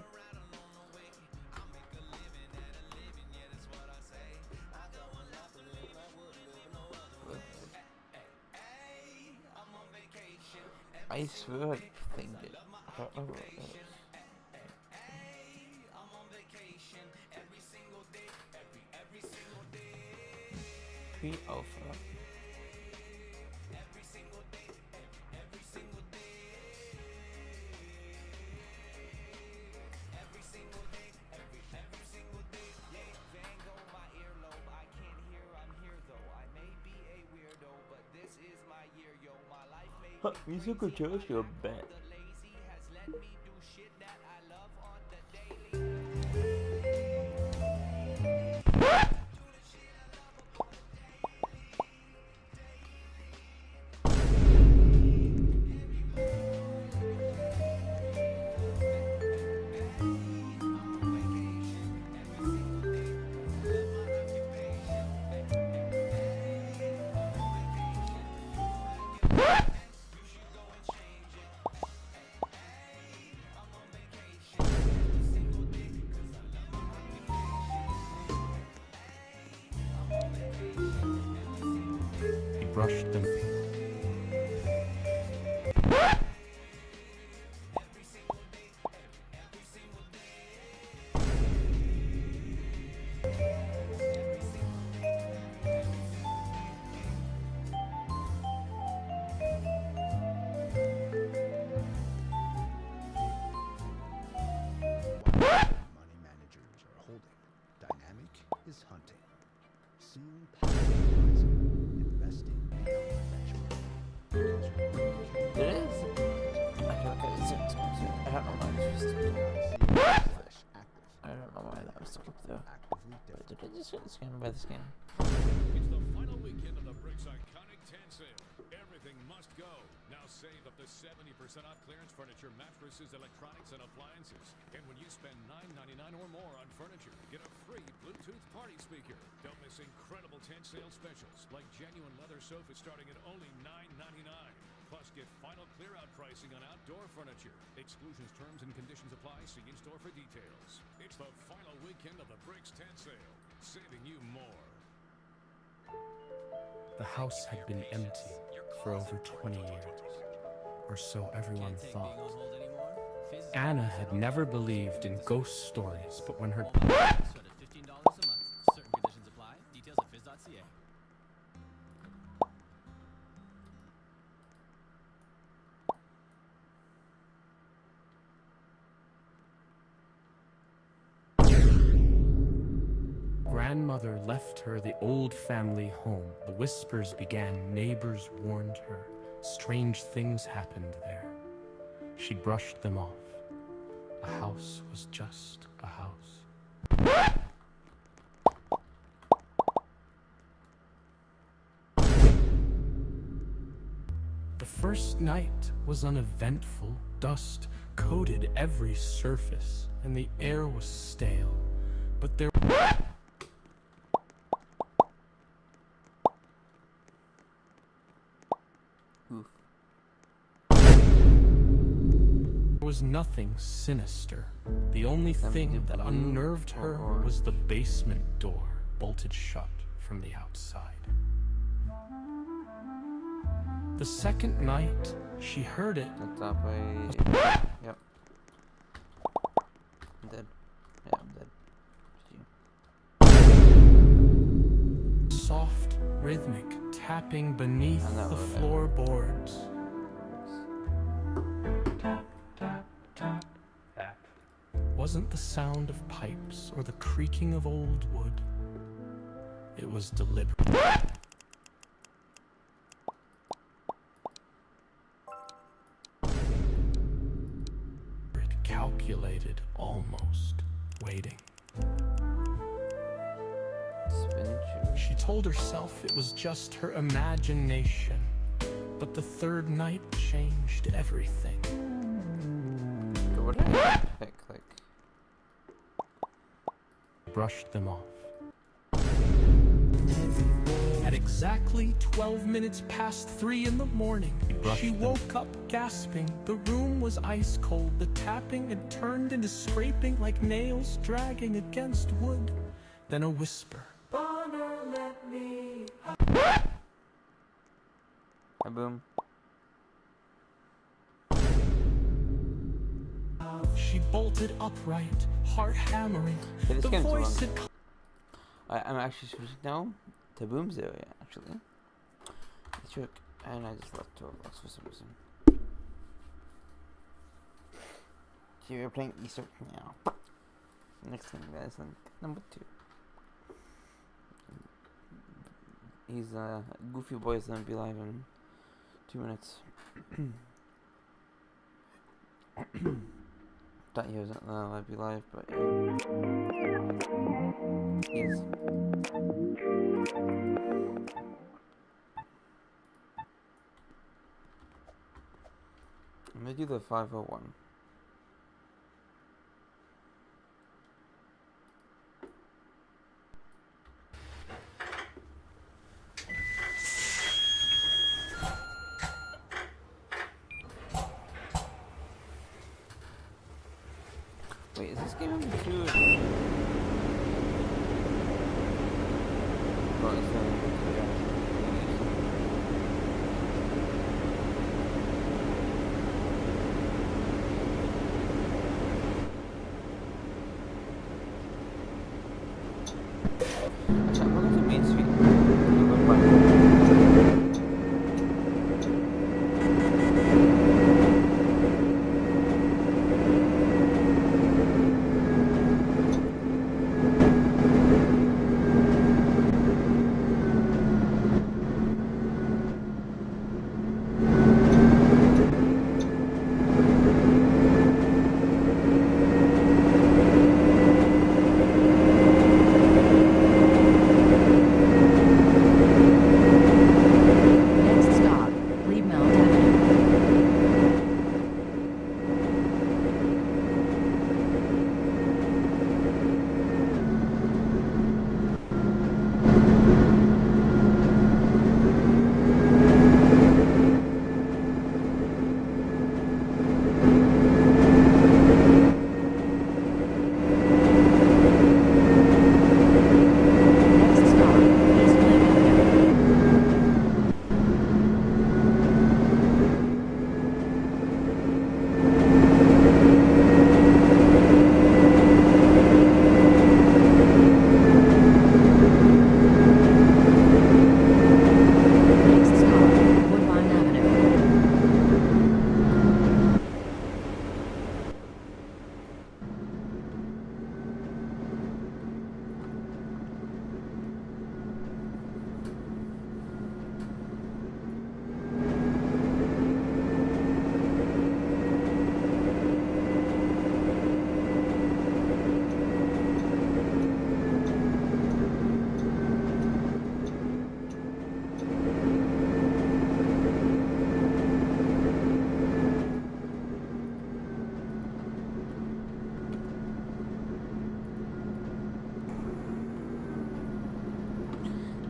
[SPEAKER 11] I swear I pinged it. I don't know what it is. Pre-alpha. Musical chose your bet.
[SPEAKER 12] He brushed them.
[SPEAKER 6] Money managers are holding. Dynamic is hunting. Seeing past the horizon. Investing beyond the benchmark. Because
[SPEAKER 11] It is. I feel like it's I don't know why it's just. I don't know why that was skipped though. But did I just get scammed by the scam?
[SPEAKER 7] It's the final weekend of the Bricks Iconic 10 sale. Everything must go. Now save up to 70% off clearance furniture, mattresses, electronics, and appliances. And when you spend $9.99 or more on furniture, get a free Bluetooth party speaker. Don't miss incredible 10 sale specials like genuine leather sofas starting at only $9.99. Plus, get final clear-out pricing on outdoor furniture. Exclusions, terms, and conditions apply. See in-store for details. It's the final weekend of the Bricks 10 sale, saving you more.
[SPEAKER 12] The house had been empty for over 20 years, or so everyone thought. Anna had never believed in ghost stories, but when her
[SPEAKER 8] $15 a month. Certain conditions apply. Details at fizz.ca.
[SPEAKER 12] grandmother left her the old family home, the whispers began, neighbors warned her. Strange things happened there. She brushed them off. A house was just a house. The first night was uneventful. Dust coated every surface, and the air was stale. But there was nothing sinister. The only thing that unnerved her was the basement door, bolted shut from the outside. The second night, she heard it.
[SPEAKER 11] Yep. I'm dead. Yeah, I'm dead.
[SPEAKER 12] Soft, rhythmic tapping beneath the floorboards. That wasn't the sound of pipes or the creaking of old wood. It was deliberate. Calculated, almost waiting. She told herself it was just her imagination, but the third night changed everything.
[SPEAKER 11] What did I pick? Like,
[SPEAKER 12] brushed them off. At exactly 12 minutes past 3 in the morning, she woke up gasping. The room was ice cold. The tapping had turned into scraping like nails dragging against wood. Then a whisper.
[SPEAKER 11] Boom.
[SPEAKER 12] She bolted upright, heart hammering.
[SPEAKER 11] Okay, this
[SPEAKER 12] the
[SPEAKER 11] game's
[SPEAKER 12] voice
[SPEAKER 11] wrong.
[SPEAKER 12] had
[SPEAKER 11] I'm actually switching now to Boom Zero, yeah, actually. It's shook, and I just left Roblox for some reason. So we're playing Easter now. Next thing, guys, like number 2. He's Goofy Boy is gonna be live in 2 minutes. Thought he wasn't allowed to be live, but yeah. He's. I'm gonna do the 501. Wait, is this game on 2? Oh, it's not. Actually, I'm going to Main Street.
[SPEAKER 5] Next stop, Greenmount Avenue. Next stop, East Lynn Avenue. Next stop, Woodbine Avenue.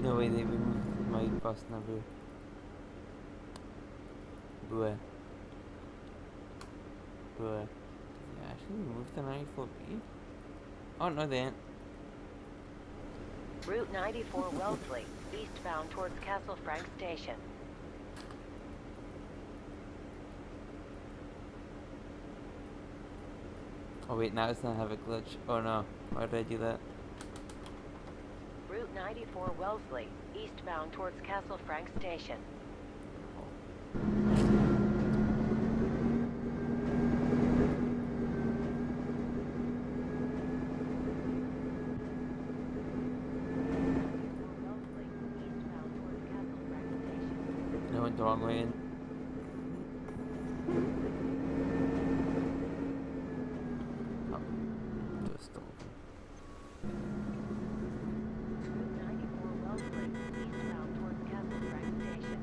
[SPEAKER 11] No way, they removed my bus number. Bleh. Bleh. Did they actually remove the 94B? Oh, no, they ain't.
[SPEAKER 13] Route 94 Wellesley, eastbound towards Castle Frank Station.
[SPEAKER 11] Oh, wait, now it's not have a glitch. Oh, no. Why did I do that?
[SPEAKER 13] Route 94 Wellesley, eastbound towards Castle Frank Station. Wellesley, eastbound towards Castle Frank Station.
[SPEAKER 11] I went the wrong way in. Oh, just open.
[SPEAKER 13] Route 94 Wellesley, eastbound towards Castle Frank Station.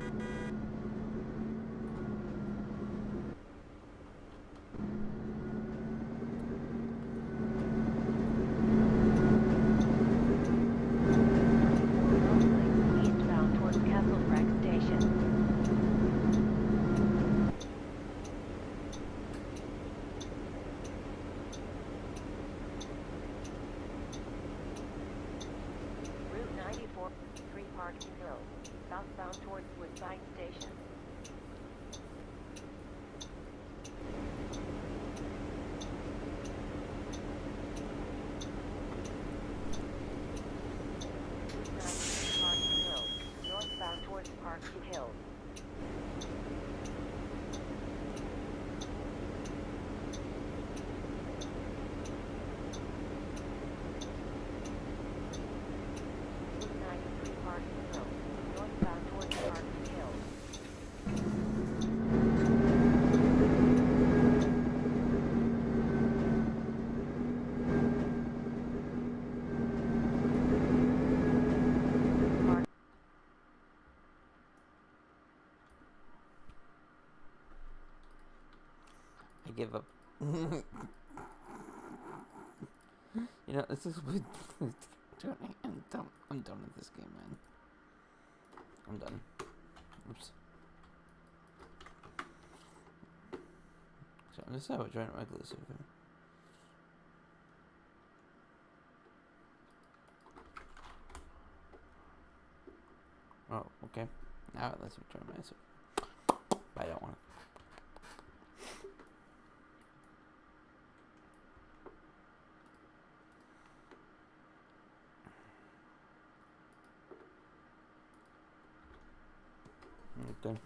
[SPEAKER 13] Wellesley, eastbound towards Castle Frank Station. Route 94, 3 Parking Hill, southbound towards Woodside Station. Route 93 Parking Hill, northbound towards Parking Hill. Route 93 Parking Hill, northbound towards Parking Hill.
[SPEAKER 11] give up. You know, this is what I'm done with this game, man. I'm done. Oops. So I'm just have a giant regular server. Oh, okay. Now let's return my server. I don't want to. Okay.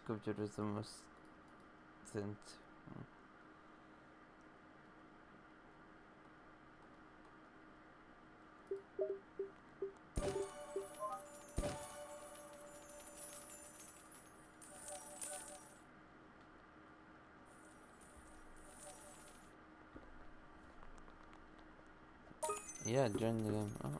[SPEAKER 11] Computer is the most sent. Yeah, join the game. Oh.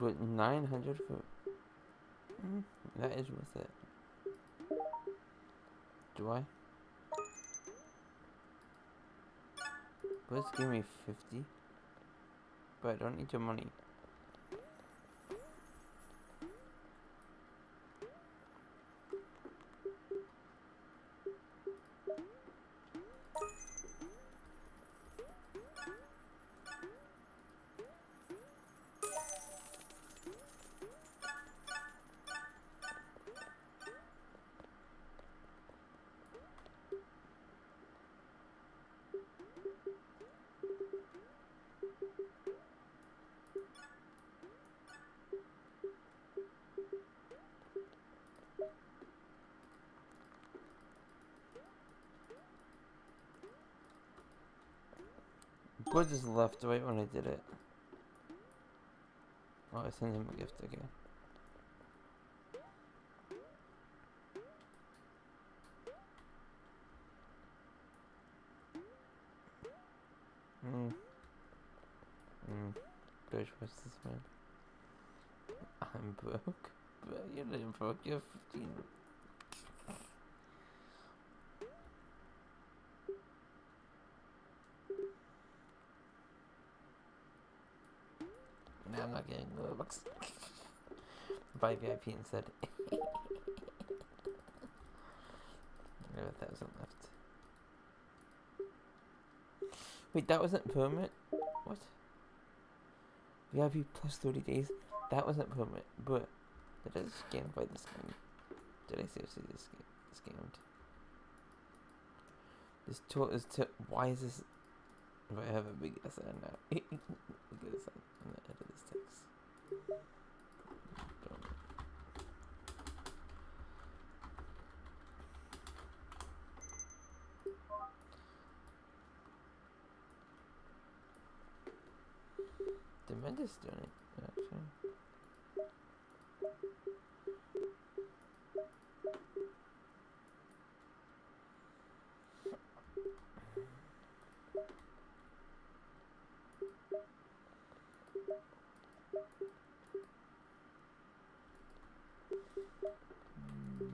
[SPEAKER 11] But 900 for... that is worth it. Do I? But it's giving me 50. But I don't need your money. Boy just left right when I did it. Oh, I sent him a gift again. Do I trust this man? I'm broke. But you're not broke, you're 15. Nah, I'm not getting Robux. Buy VIP instead. I have 1,000 left. Wait, that wasn't permanent? What? VIP plus 30 days? That wasn't permanent, but did I just scam by this game? Did I seriously just get scammed? This tool is why is this? If I have a big SN now. Look at this on the end of this text. Demenda's doing it, actually.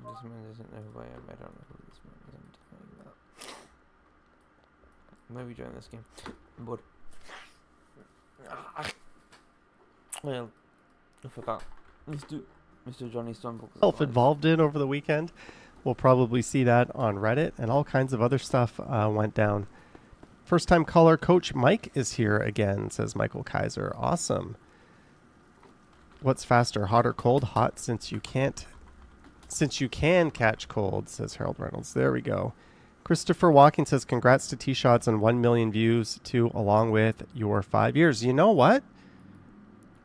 [SPEAKER 11] This man doesn't know who I am. I don't know who this man is I'm talking about. Maybe join this game. I'm bored. Well, I forgot. Let's do Mr. Johnny Stumble.
[SPEAKER 14] Involved in over the weekend. We'll probably see that on Reddit, and all kinds of other stuff went down. First time caller Coach Mike is here again, says Michael Kaiser. Awesome. What's faster, hot or cold? Hot, since you can catch cold, says Harold Reynolds. There we go. Christopher Walking says, congrats to T-Shots on 1 million views too, along with your 5 years. You know what?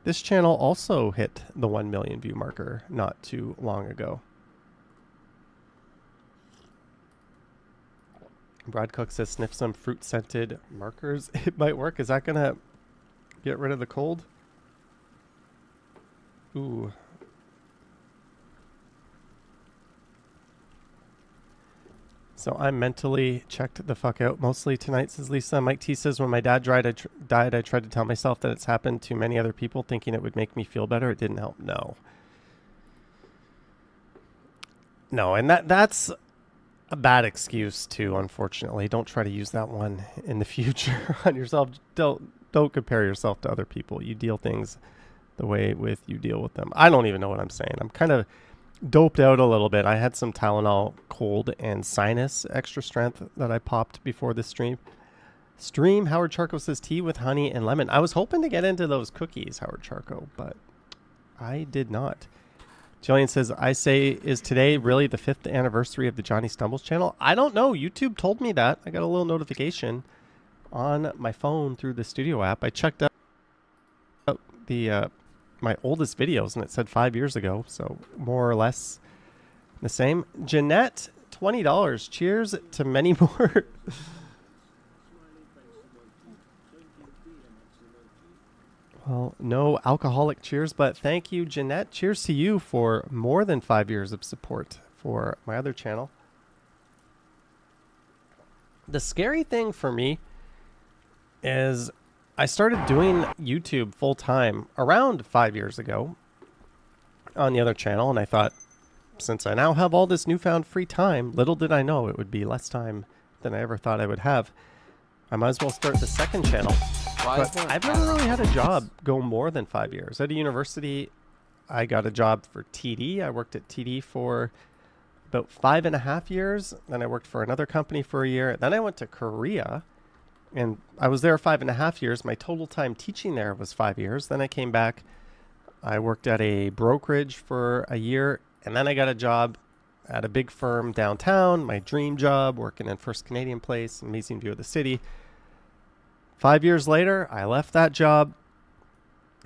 [SPEAKER 14] This channel also hit the 1 million view marker not too long ago. Brad Cook says, sniff some fruit-scented markers. It might work. Is that going to get rid of the cold? Ooh. So I'm mentally checked the fuck out mostly tonight, says Lisa. Mike T says, when my dad died, I tried to tell myself that it's happened to many other people, thinking it would make me feel better. It didn't help. No. No, and that's a bad excuse too, unfortunately. Don't try to use that one in the future on yourself. Don't compare yourself to other people. You deal things the way you deal with them. I don't even know what I'm saying. I'm kind of doped out a little bit. I had some Tylenol cold and sinus extra strength that I popped before this stream. Howard Charco says tea with honey and lemon. I was hoping to get into those cookies, Howard Charco, but I did not. Jillian says, I say, is today really the 5th anniversary of the Johnny Stumbles channel? I don't know. YouTube told me that. I got a little notification on my phone through the studio app. I checked out the my oldest videos, and it said 5 years ago, so more or less the same. Jeanette, $20. Cheers to many more. Well, no alcoholic cheers, but thank you, Jeanette. Cheers to you for more than 5 years of support for my other channel. The scary thing for me is I started doing YouTube full time around 5 years ago on the other channel, and I thought, since I now have all this newfound free time, little did I know it would be less time than I ever thought I would have. I might as well start the second channel. But I've never really had a job go more than 5 years. At a university, I got a job for TD. I worked at TD for about 5.5 years. Then I worked for another company for a year. Then I went to Korea, and I was there 5.5 years. My total time teaching there was 5 years. Then I came back. I worked at a brokerage for a year, and then I got a job at a big firm downtown, my dream job, working in First Canadian Place, amazing view of the city. 5 years later, I left that job,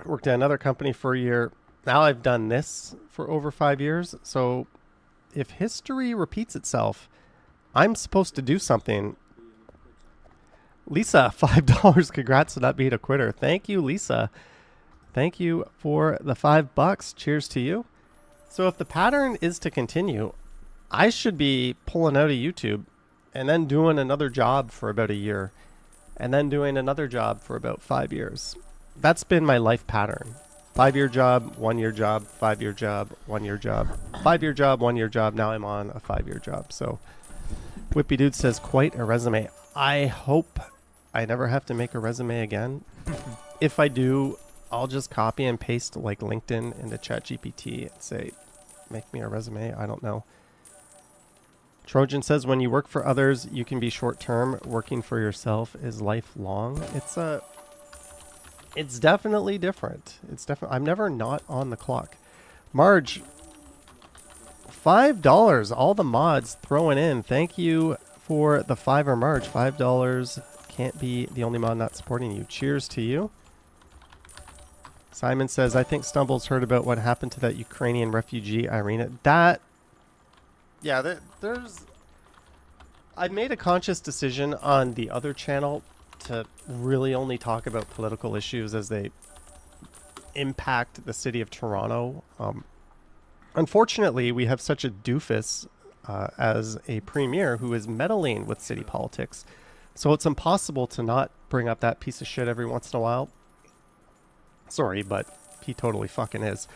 [SPEAKER 14] worked at another company for a year. Now I've done this for over 5 years. So if history repeats itself, I'm supposed to do something. Lisa, $5. Congrats on not being a quitter. Thank you, Lisa. Thank you for the $5. Cheers to you. So if the pattern is to continue, I should be pulling out of YouTube and then doing another job for about a year, and then doing another job for about 5 years. That's been my life pattern. 5 year job, 1 year job, 5 year job, 1 year job, 5 year job, 1 year job. Now I'm on a 5 year job. So Whippy Dude says, quite a resume. I hope I never have to make a resume again. If I do, I'll just copy and paste like LinkedIn into ChatGPT and say, make me a resume. I don't know. Trojan says, when you work for others, you can be short-term. Working for yourself is lifelong. It's definitely different. I'm never not on the clock. Marge, $5. All the mods throwing in. Thank you for the $5 Marge. $5 can't be the only mod not supporting you. Cheers to you. Simon says, I think Stumbles heard about what happened to that Ukrainian refugee, Irina. I made a conscious decision on the other channel to really only talk about political issues as they impact the city of Toronto. Unfortunately, we have such a doofus as a premier who is meddling with city politics. So it's impossible to not bring up that piece of shit every once in a while. Sorry, but he totally fucking is.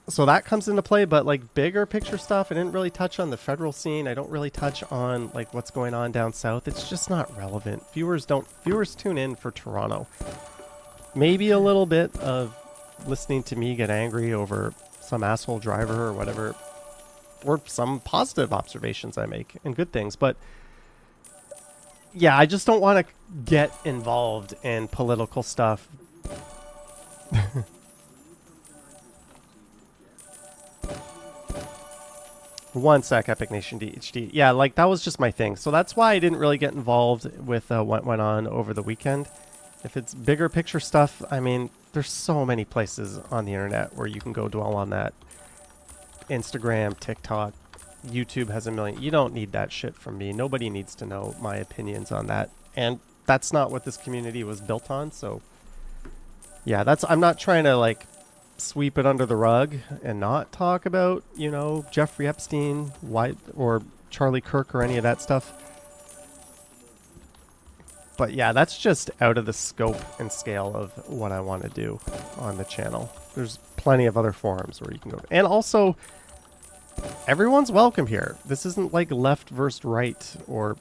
[SPEAKER 14] So that comes into play, but like bigger picture stuff, I didn't really touch on the federal scene. I don't really touch on like what's going on down south. It's just not relevant. Viewers tune in for Toronto. Maybe a little bit of listening to me get angry over some asshole driver or whatever, or some positive observations I make and good things, but yeah, I just don't want to get involved in political stuff. One sec, Epic Nation DHD. Yeah, like that was just my thing. So that's why I didn't really get involved with what went on over the weekend. If it's bigger picture stuff, I mean, there's so many places on the internet where you can go dwell on that. Instagram, TikTok, YouTube has a million. You don't need that shit from me. Nobody needs to know my opinions on that. And that's not what this community was built on. So yeah, I'm not trying to like sweep it under the rug and not talk about, you know, Jeffrey Epstein, or Charlie Kirk or any of that stuff. But yeah, that's just out of the scope and scale of what I want to do on the channel. There's plenty of other forums where you can go. And also, everyone's welcome here. This isn't like left versus right or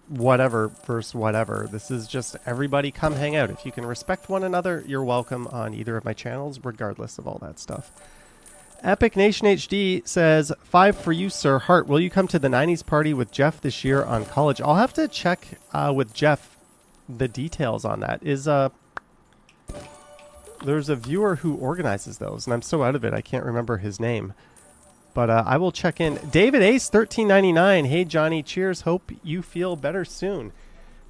[SPEAKER 14] whatever versus whatever. This is just everybody come hang out. If you can respect one another, you're welcome on either of my channels, regardless of all that stuff. Epic Nation HD says, 5 for you, sir. Hart, will you come to the 90s party with Jeff this year on college? I'll have to check with Jeff the details on that. There's a viewer who organizes those, and I'm so out of it I can't remember his name. But I will check in. David Ace, $13.99. Hey, Johnny. Cheers. Hope you feel better soon.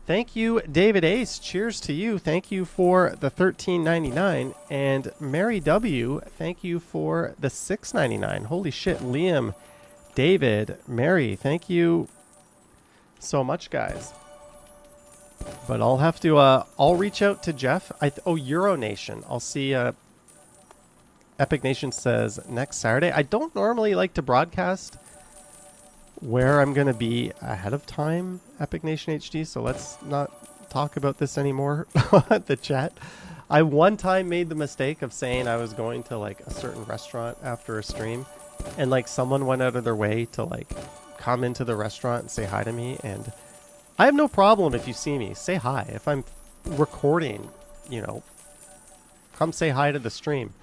[SPEAKER 14] Thank you, David Ace. Cheers to you. Thank you for the $13.99. And Mary W., thank you for the $6.99. Holy shit. Liam, David, Mary, thank you so much, guys. But I'll have to, I'll reach out to Jeff. Euro Nation. I'll see, Epic Nation says next Saturday. I don't normally like to broadcast where I'm going to be ahead of time, Epic Nation HD, so let's not talk about this anymore at the chat. I one time made the mistake of saying I was going to like a certain restaurant after a stream, and like someone went out of their way to like come into the restaurant and say hi to me, and I have no problem if you see me. Say hi. If I'm recording, you know, come say hi to the stream.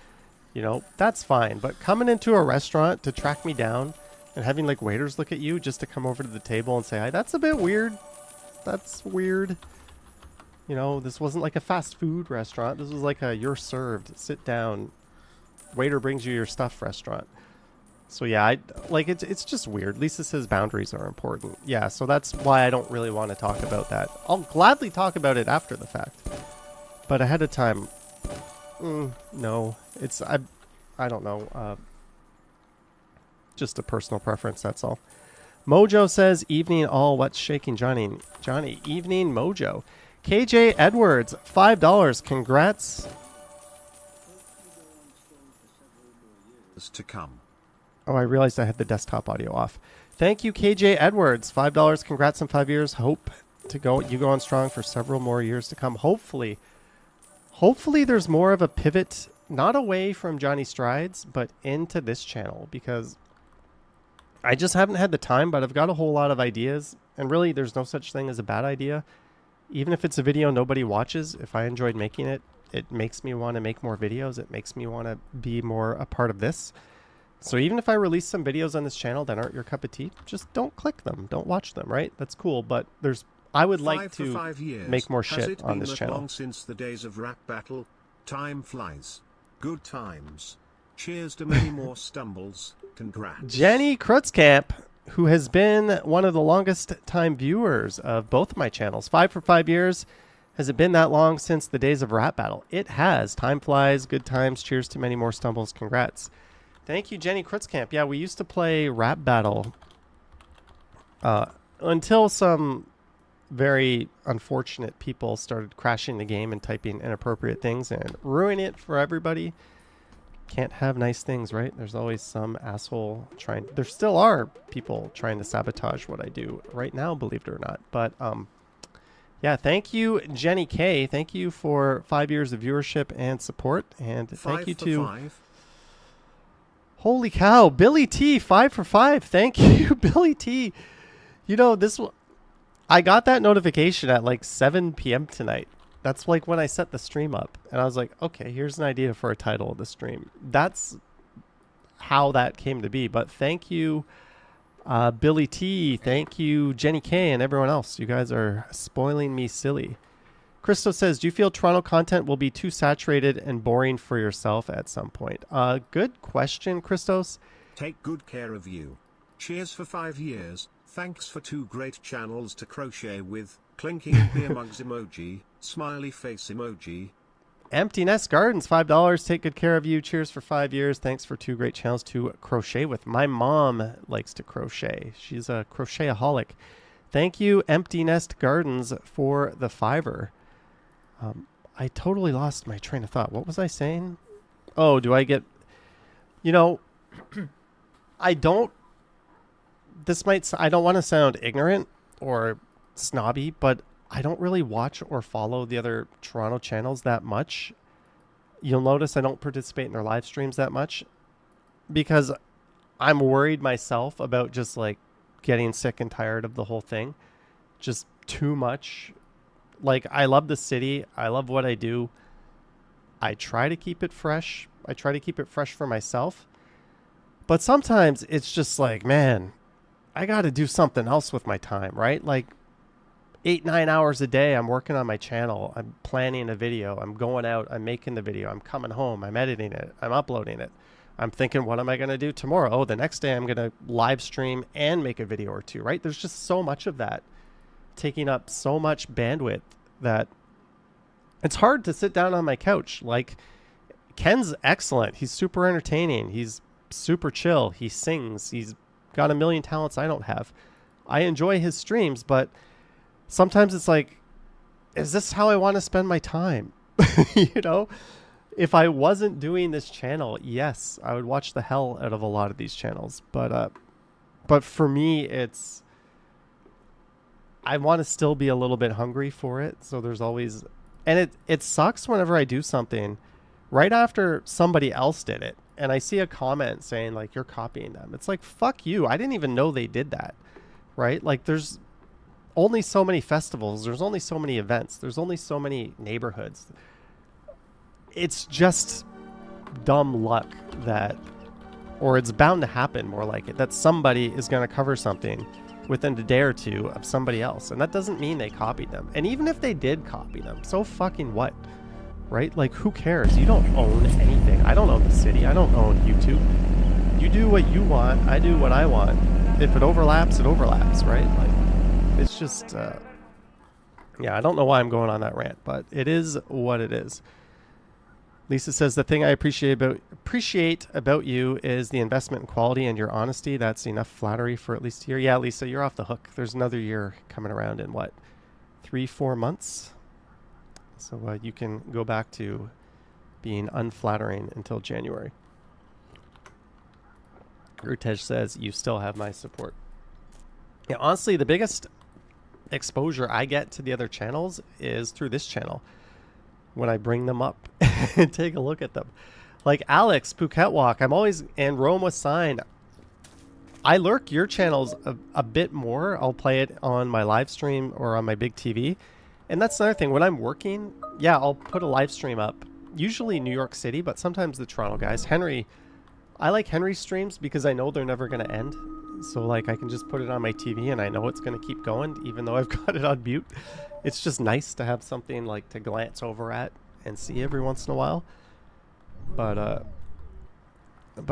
[SPEAKER 14] You know, that's fine. But coming into a restaurant to track me down and having like waiters look at you just to come over to the table and say hi, that's a bit weird. That's weird. You know, this wasn't like a fast food restaurant. This was like a you're served, sit down, waiter brings you your stuff restaurant. So yeah, it's just weird. Lisa says boundaries are important. Yeah, so that's why I don't really want to talk about that. I'll gladly talk about it after the fact. But ahead of time, no. It's, I don't know. Just a personal preference, that's all. Mojo says, evening all, what's shaking Johnny? Johnny, evening Mojo. KJ Edwards, $5. Congrats.
[SPEAKER 15] To come.
[SPEAKER 14] Oh, I realized I had the desktop audio off. Thank you, KJ Edwards. $5. Congrats on 5 years. Hope you go on strong for several more years to come. Hopefully there's more of a pivot, not away from Johnny Strides, but into this channel, because I just haven't had the time, but I've got a whole lot of ideas, and really there's no such thing as a bad idea. Even if it's a video nobody watches, if I enjoyed making it, it makes me want to make more videos. It makes me want to be more a part of this. So even if I release some videos on this channel that aren't your cup of tea, just don't click them. Don't watch them, right? That's cool. But I would like to make more shit on this channel.
[SPEAKER 15] Long since the days of rap battle? Time flies. Good times. Cheers to many more stumbles. Congrats.
[SPEAKER 14] Jenny Krutzkamp, who has been one of the longest time viewers of both of my channels. 5 for 5 years. Has it been that long since the days of rap battle? It has. Time flies. Good times. Cheers to many more stumbles. Congrats. Thank you, Jenny Krutzkamp. Yeah, we used to play rap battle until some very unfortunate people started crashing the game and typing inappropriate things and ruining it for everybody. Can't have nice things, right? There's always some asshole trying. There still are people trying to sabotage what I do right now, believe it or not. But yeah, thank you, Jenny K. Thank you for 5 years of viewership and support, and thank you to. Holy cow, Billy T, 5 for 5. Thank you, Billy T. You know, I got that notification at like 7 p.m. tonight. That's like when I set the stream up. And I was like, okay, here's an idea for a title of the stream. That's how that came to be. But thank you, Billy T. Thank you, Jenny K. and everyone else. You guys are spoiling me silly. Christo says, do you feel Toronto content will be too saturated and boring for yourself at some point? Good question, Christos.
[SPEAKER 15] Take good care of you. Cheers for 5 years. Thanks for 2 great channels to crochet with. Clinking beer mugs emoji. Smiley face emoji.
[SPEAKER 14] Empty Nest Gardens, $5. Take good care of you. Cheers for 5 years. Thanks for 2 great channels to crochet with. My mom likes to crochet. She's a crochetaholic. Thank you, Empty Nest Gardens, for the $5. I totally lost my train of thought. What was I saying? Oh, do I get... You know, I don't want to sound ignorant or snobby, but I don't really watch or follow the other Toronto channels that much. You'll notice I don't participate in their live streams that much because I'm worried myself about just like getting sick and tired of the whole thing. Just too much. Like, I love the city. I love what I do. I try to keep it fresh. I try to keep it fresh for myself. But sometimes it's just like, man, I got to do something else with my time, right? Like 8-9 hours a day, I'm working on my channel. I'm planning a video. I'm going out. I'm making the video. I'm coming home. I'm editing it. I'm uploading it. I'm thinking, what am I going to do tomorrow? Oh, the next day I'm going to live stream and make a video or two, right? There's just so much of that taking up so much bandwidth that it's hard to sit down on my couch. Like, Ken's excellent. He's super entertaining. He's super chill. He sings. He's got a million talents I don't have. I enjoy his streams, but sometimes it's like, is this how I want to spend my time? You know, if I wasn't doing this channel, yes, I would watch the hell out of a lot of these channels. But for me, it's, I want to still be a little bit hungry for it. So there's always, and it sucks whenever I do something right after somebody else did it. And I see a comment saying like, you're copying them. It's like, fuck you. I didn't even know they did that. Right? Like, there's only so many festivals. There's only so many events. There's only so many neighborhoods. It's just dumb luck that, or it's bound to happen more like it, that somebody is going to cover something within a day or two of somebody else. And that doesn't mean they copied them. And even if they did copy them, so fucking what? Right? Like, who cares? You don't own anything. I don't own the city. I don't own YouTube. You do what you want. I do what I want. If it overlaps, it overlaps, right? Like, it's just, yeah, I don't know why I'm going on that rant, but it is what it is. Lisa says, the thing I appreciate about you is the investment in quality and your honesty. That's enough flattery for at least a year. Yeah, Lisa, you're off the hook. There's another year coming around in what, 3-4 months? So you can go back to being unflattering until January. Urtej says, you still have my support. Yeah, honestly, the biggest exposure I get to the other channels is through this channel. When I bring them up and take a look at them. Like Alex, Phuket Walk, I'm always, and Rome with Sign. I lurk your channels a bit more. I'll play it on my live stream or on my big TV. And that's another thing. When I'm working, yeah, I'll put a live stream up. Usually New York City, but sometimes the Toronto guys. Henry, I like Henry streams because I know they're never going to end. So like I can just put it on my TV and I know it's going to keep going even though I've got it on mute. It's just nice to have something like to glance over at and see every once in a while. But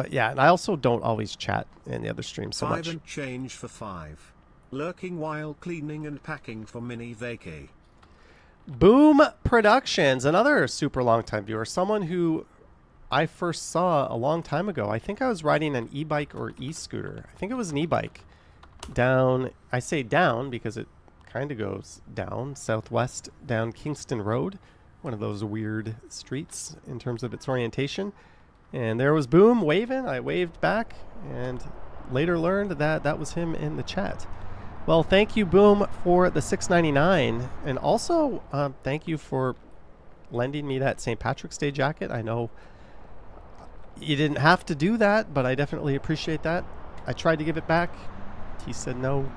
[SPEAKER 14] yeah, and I also don't always chat in the other streams so
[SPEAKER 15] 5
[SPEAKER 14] much.
[SPEAKER 15] and change for 5. Lurking while cleaning and packing for mini vacay.
[SPEAKER 14] Boom Productions, another super long time viewer, someone who I first saw a long time ago. I think I was riding an e-bike or e-scooter. I think it was an e-bike down, I say down because it kind of goes down, southwest, down Kingston Road, one of those weird streets in terms of its orientation. And there was Boom waving. I waved back and later learned that that was him in the chat. Well, thank you, Boom, for the $6.99. And also, thank you for lending me that St. Patrick's Day jacket. I know you didn't have to do that, but I definitely appreciate that. I tried to give it back. He said no.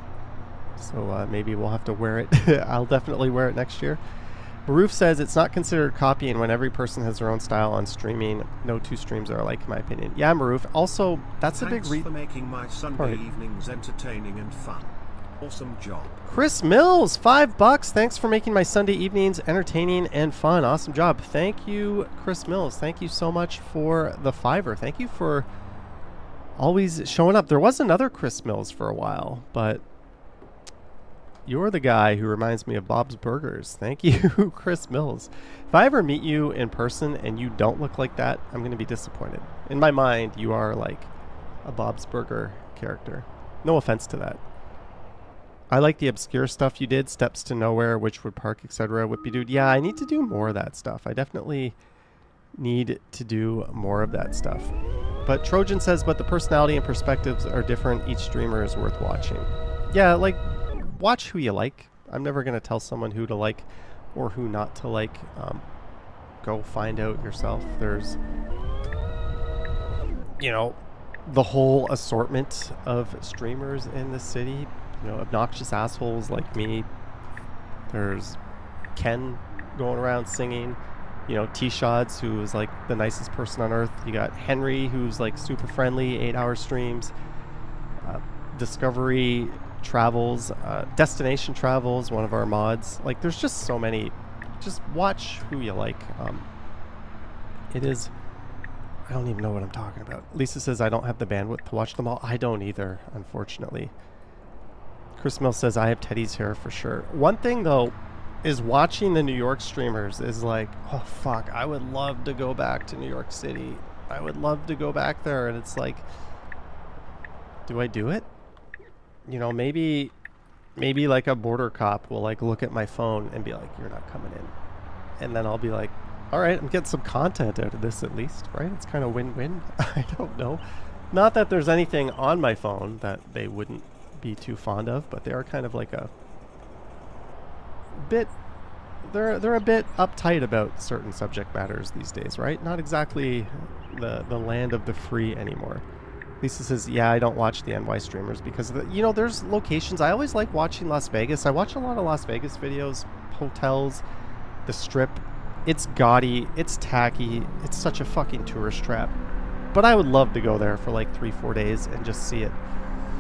[SPEAKER 14] So maybe we'll have to wear it. I'll definitely wear it next year. Maroof says it's not considered copying when every person has their own style on streaming. No two streams are alike, in my opinion. Yeah, Maroof. Also, that's a big
[SPEAKER 15] Thanks for making my Sunday evenings entertaining and fun. Awesome job.
[SPEAKER 14] Chris Mills, $5. Thanks for making my Sunday evenings entertaining and fun. Awesome job. Thank you, Chris Mills. Thank you so much for the $5. Thank you for always showing up. There was another Chris Mills for a while, but you're the guy who reminds me of Bob's Burgers. Thank you, Chris Mills. If I ever meet you in person and you don't look like that, I'm going to be disappointed. In my mind, you are like a Bob's Burger character. No offense to that. I like the obscure stuff you did, Steps to Nowhere, Witchwood Park, etc. Whippy Dude. Yeah, I need to do more of that stuff. I definitely need to do more of that stuff. But Trojan says, but the personality and perspectives are different. Each streamer is worth watching. Yeah, like, watch who you like. I'm never going to tell someone who to like or who not to like. Go find out yourself. There's, you know, the whole assortment of streamers in the city. You know, obnoxious assholes like me. There's Ken going around singing. You know, T-Shods, who is like the nicest person on earth. You got Henry, who's like super friendly, 8-hour streams. Discovery Travels, Destination Travels, one of our mods. Like, there's just so many. Just watch who you like. It is... I don't even know what I'm talking about. Lisa says I don't have the bandwidth to watch them all. I don't either, unfortunately. Chris Mill says, I have Teddy's hair for sure. One thing, though, is watching the New York streamers is like, oh, fuck, I would love to go back to New York City. I would love to go back there. And it's like, do I do it? You know, maybe like a border cop will like look at my phone and be like, you're not coming in. And then I'll be like, all right, I'm getting some content out of this at least, right? It's kind of win-win. I don't know. Not that there's anything on my phone that they wouldn't be too fond of, but they are kind of like a bit, they're a bit uptight about certain subject matters these days, right? Not exactly the land of the free anymore. Lisa says, yeah, I don't watch the NY streamers because of the, you know, there's locations. I always like watching Las Vegas. I watch a lot of Las Vegas videos, hotels, the Strip. It's gaudy, it's tacky, it's such a fucking tourist trap. But I would love to go there for like 3-4 days and just see it.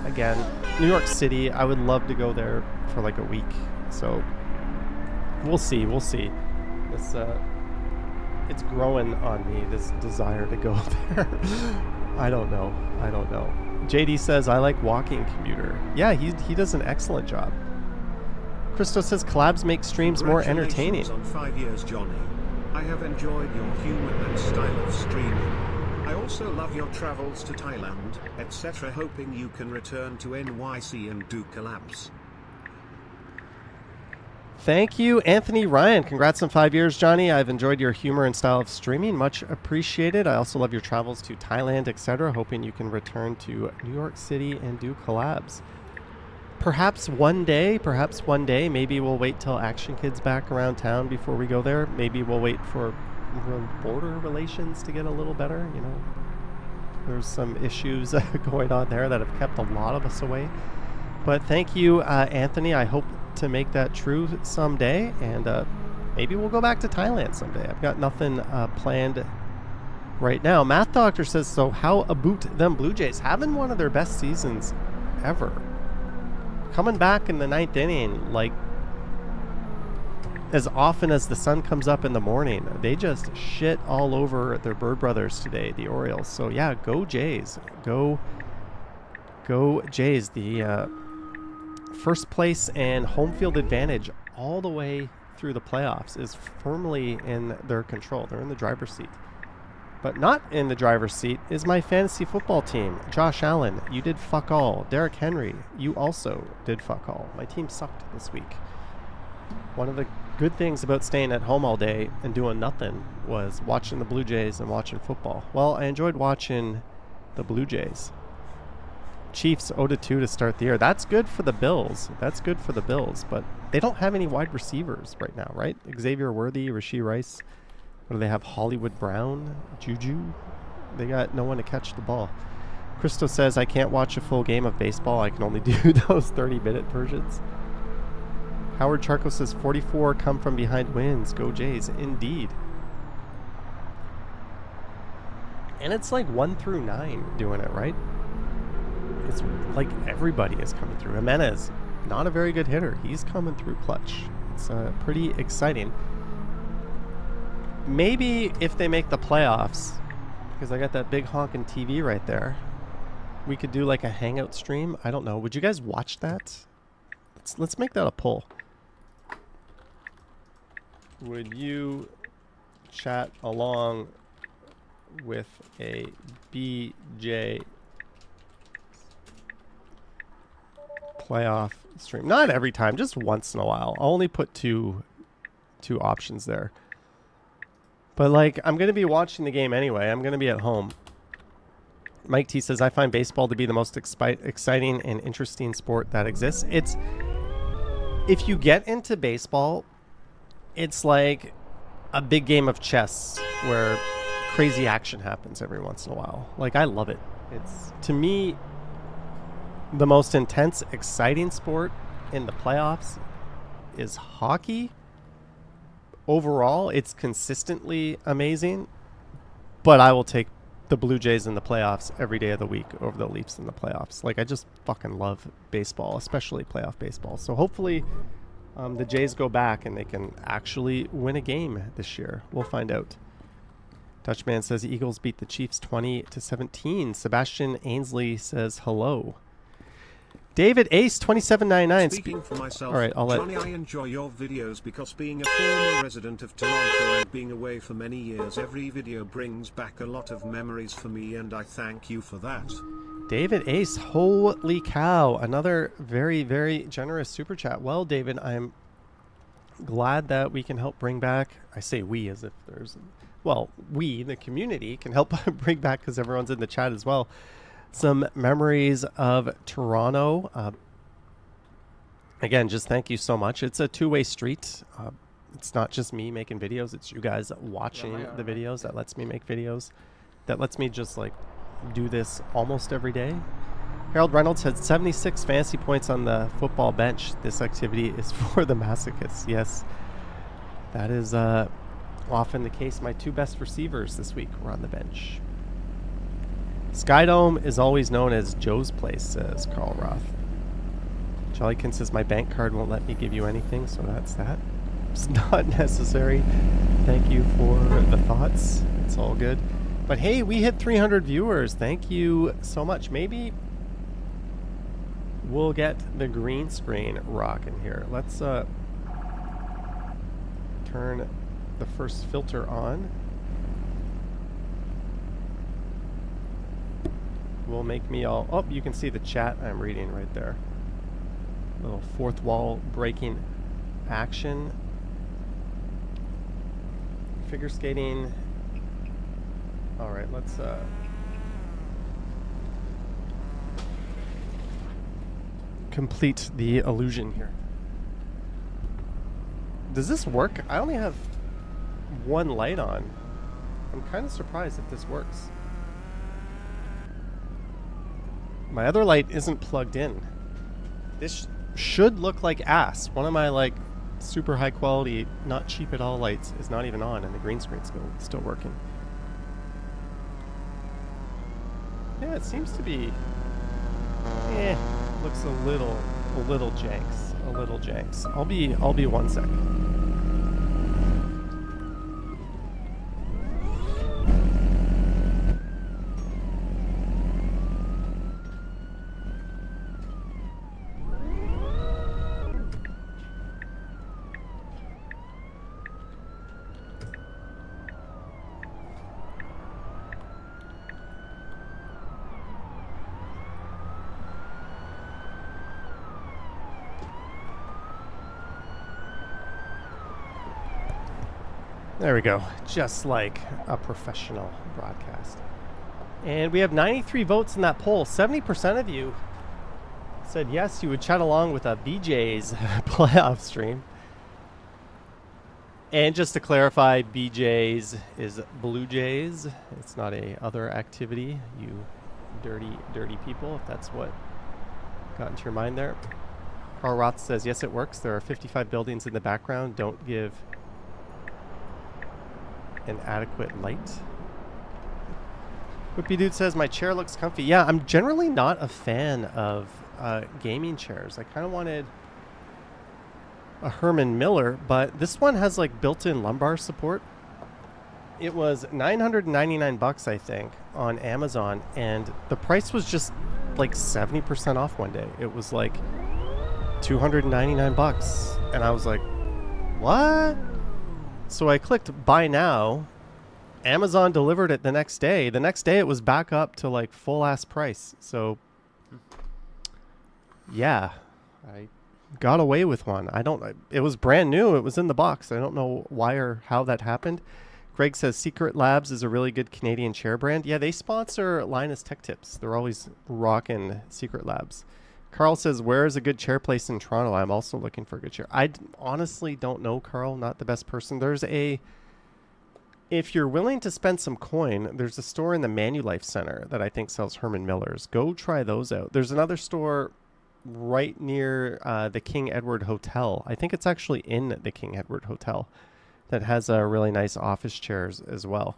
[SPEAKER 14] Again, New York City, I would love to go there for like a week. So we'll see. This it's growing on me, this desire to go there. I don't know. JD says I like walking commuter. Yeah, he does an excellent job. Christo says collabs make streams more entertaining.
[SPEAKER 15] On 5 years, Johnny. I have enjoyed your humor and style of streaming. I also love your travels to Thailand, etc. Hoping you can return to NYC and do collabs.
[SPEAKER 14] Thank you, Anthony Ryan. Congrats on 5 years, Johnny. I've enjoyed your humor and style of streaming. Much appreciated. I also love your travels to Thailand, etc. Hoping you can return to New York City and do collabs. Perhaps one day, maybe we'll wait till Action Kid's back around town before we go there. Maybe we'll wait for border relations to get a little better, you know. There's some issues going on there that have kept a lot of us away. But thank you, Anthony. I hope to make that true someday, and maybe we'll go back to Thailand someday. I've got nothing planned right now. Math Doctor says, so how about them Blue Jays? Having one of their best seasons ever. Coming back in the 9th inning, like, as often as the sun comes up in the morning. They just shit all over their Bird Brothers today, the Orioles. So yeah, go Jays. Go Jays. The first place and home field advantage all the way through the playoffs is firmly in their control. They're in the driver's seat. But not in the driver's seat is my fantasy football team. Josh Allen, you did fuck all. Derrick Henry, you also did fuck all. My team sucked this week. One of the good things about staying at home all day and doing nothing was watching the Blue Jays and watching football. Well, I enjoyed watching the Blue Jays. Chiefs 0-2 to start the year. That's good for the Bills. That's good for the Bills, but they don't have any wide receivers right now, right? Xavier Worthy, Rashee Rice. What do they have? Hollywood Brown, Juju. They got no one to catch the ball. Christo says, I can't watch a full game of baseball. I can only do those 30-minute versions. Howard Charco says 44 come from behind wins. Go Jays. Indeed. And it's like 1 through 9 doing it, right? It's like everybody is coming through. Jimenez, not a very good hitter. He's coming through clutch. It's pretty exciting. Maybe if they make the playoffs, because I got that big honking TV right there, we could do like a hangout stream. I don't know. Would you guys watch that? Let's make that a poll. Would you chat along with a BJ playoff stream? Not every time, just once in a while. I'll only put two options there. But like, I'm going to be watching the game anyway. I'm going to be at home. Mike T says, I find baseball to be the most exciting and interesting sport that exists. It's, if you get into baseball, it's like a big game of chess where crazy action happens every once in a while. Like, I love it. It's, to me, the most intense, exciting sport in the playoffs is hockey. Overall, it's consistently amazing, but I will take the Blue Jays in the playoffs every day of the week over the Leafs in the playoffs. Like, I just fucking love baseball, especially playoff baseball. So hopefully the Jays go back and they can actually win a game this year. We'll find out. Dutchman says Eagles beat the Chiefs 20-17. Sebastian Ainsley says hello. David Ace 2799.
[SPEAKER 15] Speaking for myself,
[SPEAKER 14] all right, I'll
[SPEAKER 15] Johnny, I enjoy your videos because being a former resident of Toronto and being away for many years, every video brings back a lot of memories for me, and I thank you for that.
[SPEAKER 14] David Ace, holy cow. Another very, very generous super chat. Well, David, I'm glad that we can help bring back, I say we as if there's, well, we, the community, can help bring back, because everyone's in the chat as well, some memories of Toronto. Again, just thank you so much. It's a two-way street. It's not just me making videos. It's you guys watching the videos that lets me make videos. That lets me just like do this almost every day. Harold Reynolds had 76 fantasy points on the football bench. This activity is for the masochists. Yes, that is often the case. My two best receivers this week were on the bench. Skydome is always known as Joe's place, says Carl Roth. Jollykin says, my bank card won't let me give you anything, so that's that. It's not necessary. Thank you for the thoughts. It's all good. But hey, we hit 300 viewers. Thank you so much. Maybe we'll get the green screen rocking here. Let's turn the first filter on. Will make me all... Oh, you can see the chat I'm reading right there. Little fourth wall breaking action. Figure skating. All right, let's complete the illusion here. Does this work? I only have one light on. I'm kind of surprised if this works. My other light isn't plugged in. This should look like ass. One of my like super high quality, not cheap at all lights is not even on, and the green screen's still working. Yeah, it seems to be. Looks a little janks. A little janks. I'll be 1 sec. There we go. Just like a professional broadcast. And we have 93 votes in that poll. 70% of you said yes, you would chat along with a BJ's playoff stream. And just to clarify, BJ's is Blue Jays. It's not a other activity, you dirty people, if that's what got into your mind there. Carl Roth says, yes, it works. There are 55 buildings in the background. Don't give an adequate light. Whippy Dude says, my chair looks comfy. Yeah, I'm generally not a fan of gaming chairs. I kind of wanted a Herman Miller, but this one has like built-in lumbar support. It was $999, I think, on Amazon, and the price was just like 70% off one day. It was like $299, and I was like, what? So I clicked buy now. Amazon delivered it the next day. The next day it was back up to like full ass price. So yeah, I got away with one. It was brand new. It was in the box. I don't know why or how that happened. Greg says Secret Labs is a really good Canadian chair brand. Yeah, they sponsor Linus Tech Tips. They're always rocking Secret Labs. Carl says, where is a good chair place in Toronto? I'm also looking for a good chair. I honestly don't know, Carl. Not the best person. If you're willing to spend some coin, there's a store in the Manulife Center that I think sells Herman Millers. Go try those out. There's another store right near the King Edward Hotel. I think it's actually in the King Edward Hotel that has really nice office chairs as well.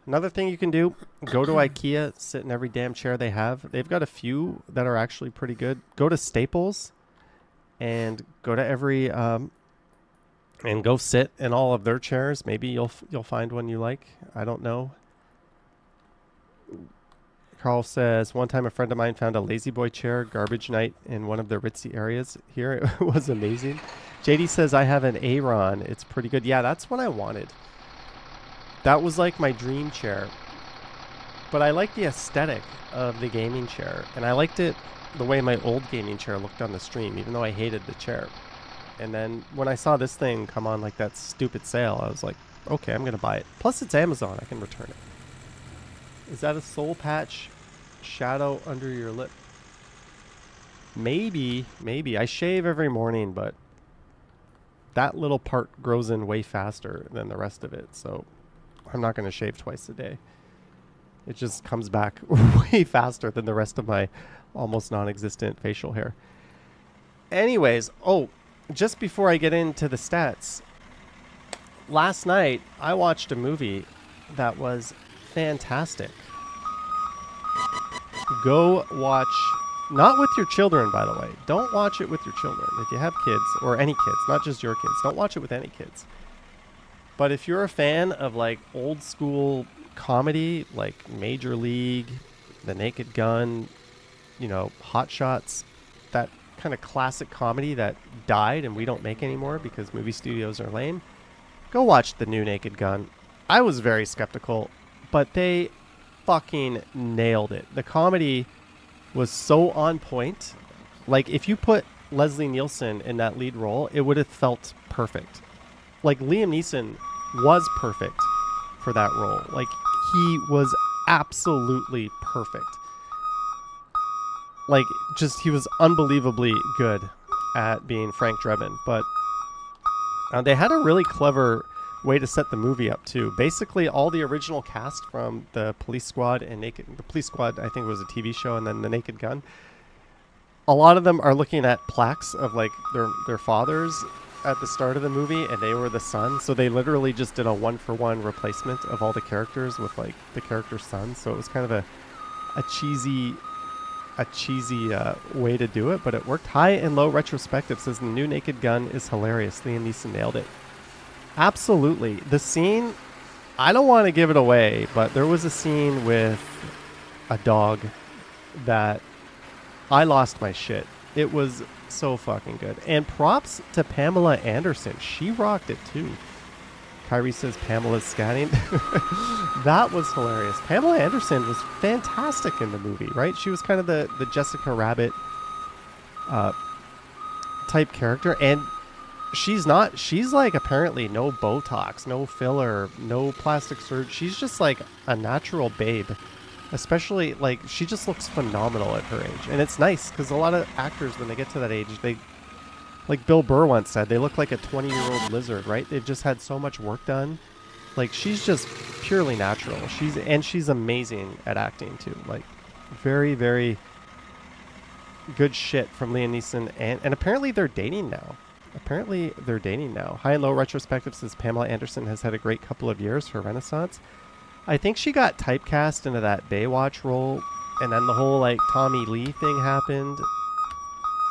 [SPEAKER 14] Another thing you can do, go to IKEA, sit in every damn chair they have. They've got a few that are actually pretty good. Go to Staples and go to every and go sit in all of their chairs. Maybe you'll find one you like. I don't know. Carl says, one time a friend of mine found a Lazy Boy chair, garbage night, in one of the ritzy areas here. It was amazing. JD says, I have an Aeron. It's pretty good. Yeah, that's what I wanted. That was like my dream chair. But I like the aesthetic of the gaming chair. And I liked it the way my old gaming chair looked on the stream, even though I hated the chair. And then when I saw this thing come on like that stupid sale, I was like, okay, I'm going to buy it. Plus it's Amazon. I can return it. Is that a soul patch shadow under your lip? Maybe. I shave every morning, but that little part grows in way faster than the rest of it. So I'm not going to shave twice a day. It just comes back way faster than the rest of my almost non-existent facial hair. Anyways, just before I get into the stats, last night I watched a movie that was fantastic. Go watch, not with your children, by the way. Don't watch it with your children. If you have kids, or any kids, not just your kids, don't watch it with any kids. But if you're a fan of like old school comedy, like Major League, The Naked Gun, Hot Shots, that kind of classic comedy that died and we don't make anymore because movie studios are lame, go watch the new Naked Gun. I was very skeptical, but they fucking nailed it. The comedy was so on point. Like, if you put Leslie Nielsen in that lead role, it would have felt perfect. Like, Liam Neeson was perfect for that role. Like, he was absolutely perfect. Like, just, he was unbelievably good at being Frank Drebin. But they had a really clever way to set the movie up too. Basically, all the original cast from the Police Squad and the Police Squad, I think, was a TV show, and then the Naked Gun. A lot of them are looking at plaques of like their fathers at the start of the movie, and they were the son. So they literally just did a 1-for-1 replacement of all the characters with like the character's sons. So it was kind of a a cheesy way to do it, but it worked. High and low retrospective says the new Naked Gun is hilarious. Liam Neeson nailed it. Absolutely. The scene, I don't want to give it away, but there was a scene with a dog that I lost my shit. It was so fucking good. And props to Pamela Anderson. She rocked it too. Kyrie says Pamela's scanning. That was hilarious. Pamela Anderson was fantastic in the movie, right? She was kind of the Jessica Rabbit type character. And she's like apparently no Botox, no filler, no plastic surgery. She's just like a natural babe. Especially, like, she just looks phenomenal at her age. And it's nice, because a lot of actors, when they get to that age, they, like Bill Burr once said, they look like a 20-year-old lizard, right? They've just had so much work done. Like, she's just purely natural. She's amazing at acting, too. Like, very, very good shit from Liam Neeson. And apparently they're dating now. High and low retrospective says Pamela Anderson has had a great couple of years for Renaissance. I think she got typecast into that Baywatch role, and then the whole, like, Tommy Lee thing happened.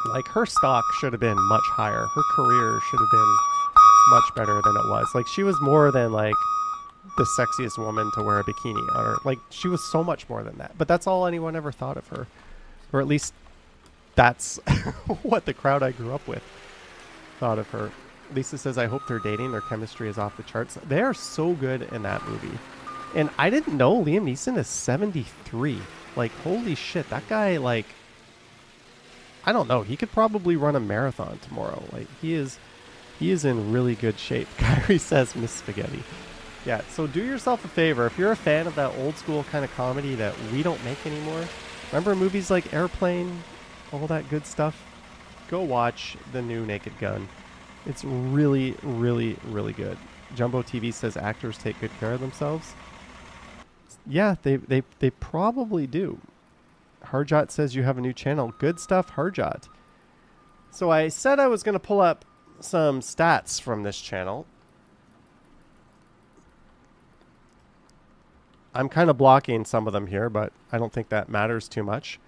[SPEAKER 14] Like, her stock should have been much higher. Her career should have been much better than it was. Like, she was more than, like, the sexiest woman to wear a bikini on her. Like, she was so much more than that. But that's all anyone ever thought of her. Or at least that's what the crowd I grew up with thought of her. Lisa says, I hope they're dating. Their chemistry is off the charts. They are so good in that movie. And I didn't know Liam Neeson is 73. Like, holy shit, that guy, like, I don't know. He could probably run a marathon tomorrow. Like, he is in really good shape. Kyrie says, Miss Spaghetti. Yeah, so do yourself a favor. If you're a fan of that old school kind of comedy that we don't make anymore, remember movies like Airplane, all that good stuff? Go watch the new Naked Gun. It's really, really, really good. Jumbo TV says actors take good care of themselves. Yeah, they probably do. Harjot says you have a new channel. Good stuff, Harjot. So I said I was going to pull up some stats from this channel. I'm kind of blocking some of them here, but I don't think that matters too much.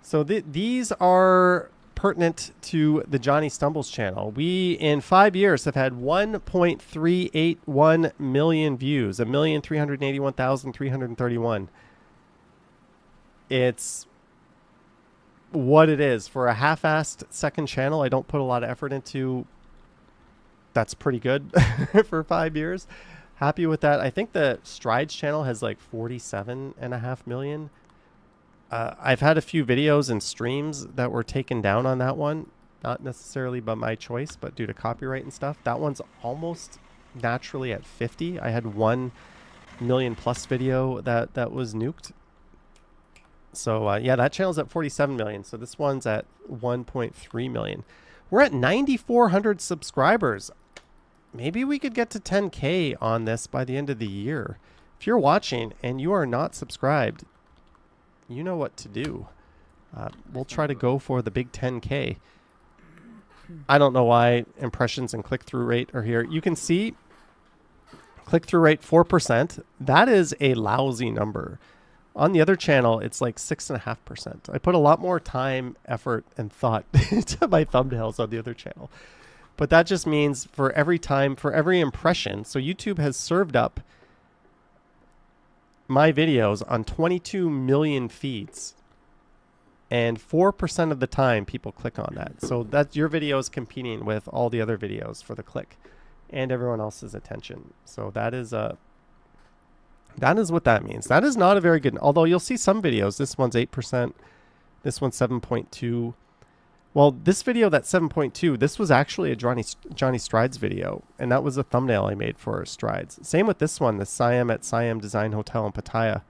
[SPEAKER 14] So these are pertinent to the Johnny Stumbles channel. We, in 5 years, have had 1.381 million views, 1,381,331. It's what it is. For a half-assed second channel I don't put a lot of effort into, that's pretty good for 5 years. Happy with that. I think the Strides channel has like 47.5 million. I've had a few videos and streams that were taken down on that one. Not necessarily by my choice, but due to copyright and stuff. That one's almost naturally at 50. I had 1 million plus video that was nuked. So yeah, that channel's at 47 million. So this one's at 1.3 million. We're at 9,400 subscribers. Maybe we could get to 10K on this by the end of the year. If you're watching and you are not subscribed, you know what to do. We'll try to go for the big 10K. I don't know why impressions and click-through rate are here. You can see click-through rate 4%. That is a lousy number. On the other channel, it's like 6.5%. I put a lot more time, effort, and thought into my thumbnails on the other channel. But that just means for every time, for every impression, so YouTube has served up my videos on 22 million feeds, and 4% of the time people click on that. So that your video is competing with all the other videos for the click and everyone else's attention. So that is what that means. That is not a very good, although you'll see some videos. This one's 8%. This one's 7.2. Well, this video, that's 7.2, this was actually a Johnny Strides video, and that was a thumbnail I made for Strides. Same with this one, the Siam at Siam Design Hotel in Pattaya.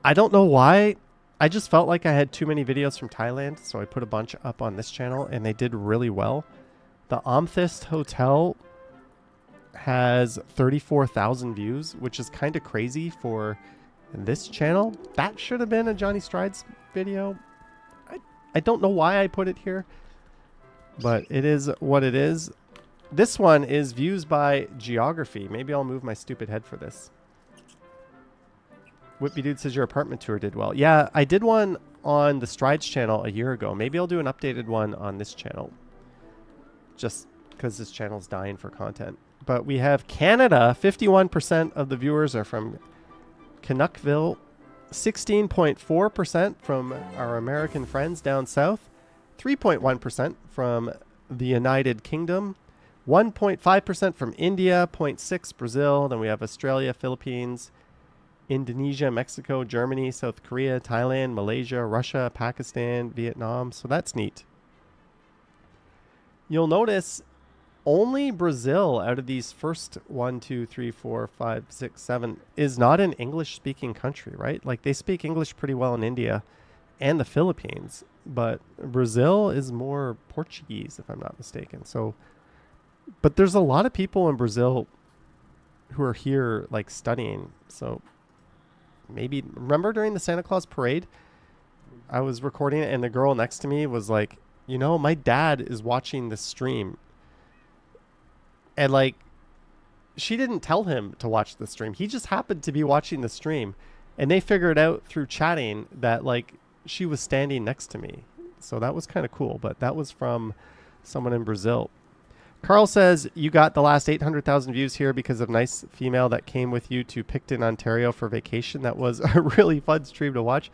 [SPEAKER 14] I don't know why. I just felt like I had too many videos from Thailand, so I put a bunch up on this channel, and they did really well. The Amethyst Hotel has 34,000 views, which is kind of crazy for this channel. That should have been a Johnny Strides video. I don't know why I put it here, but it is what it is. This one is views by geography. Maybe I'll move my stupid head for this. Whippy Dude says your apartment tour did well. Yeah, I did one on the Strides channel a year ago. Maybe I'll do an updated one on this channel. Just because this channel's dying for content. But we have Canada. 51% of the viewers are from Canuckville. 16.4% from our American friends down south. 3.1% from the United Kingdom. 1.5% from India. 0.6% Brazil. Then we have Australia, Philippines, Indonesia, Mexico, Germany, South Korea, Thailand, Malaysia, Russia, Pakistan, Vietnam. So that's neat. You'll notice only Brazil out of these first 1, 2, 3, 4, 5, 6, 7 is not an English-speaking country, right? Like they speak English pretty well in India and the Philippines, but Brazil is more Portuguese, if I'm not mistaken. So, but there's a lot of people in Brazil who are here like studying. So maybe, remember during the Santa Claus parade, I was recording it and the girl next to me was like, you know, my dad is watching this stream. And like, she didn't tell him to watch the stream. He just happened to be watching the stream. And they figured out through chatting that like she was standing next to me. So that was kind of cool. But that was from someone in Brazil. Carl says, you got the last 800,000 views here because of nice female that came with you to Picton, Ontario for vacation. That was a really fun stream to watch.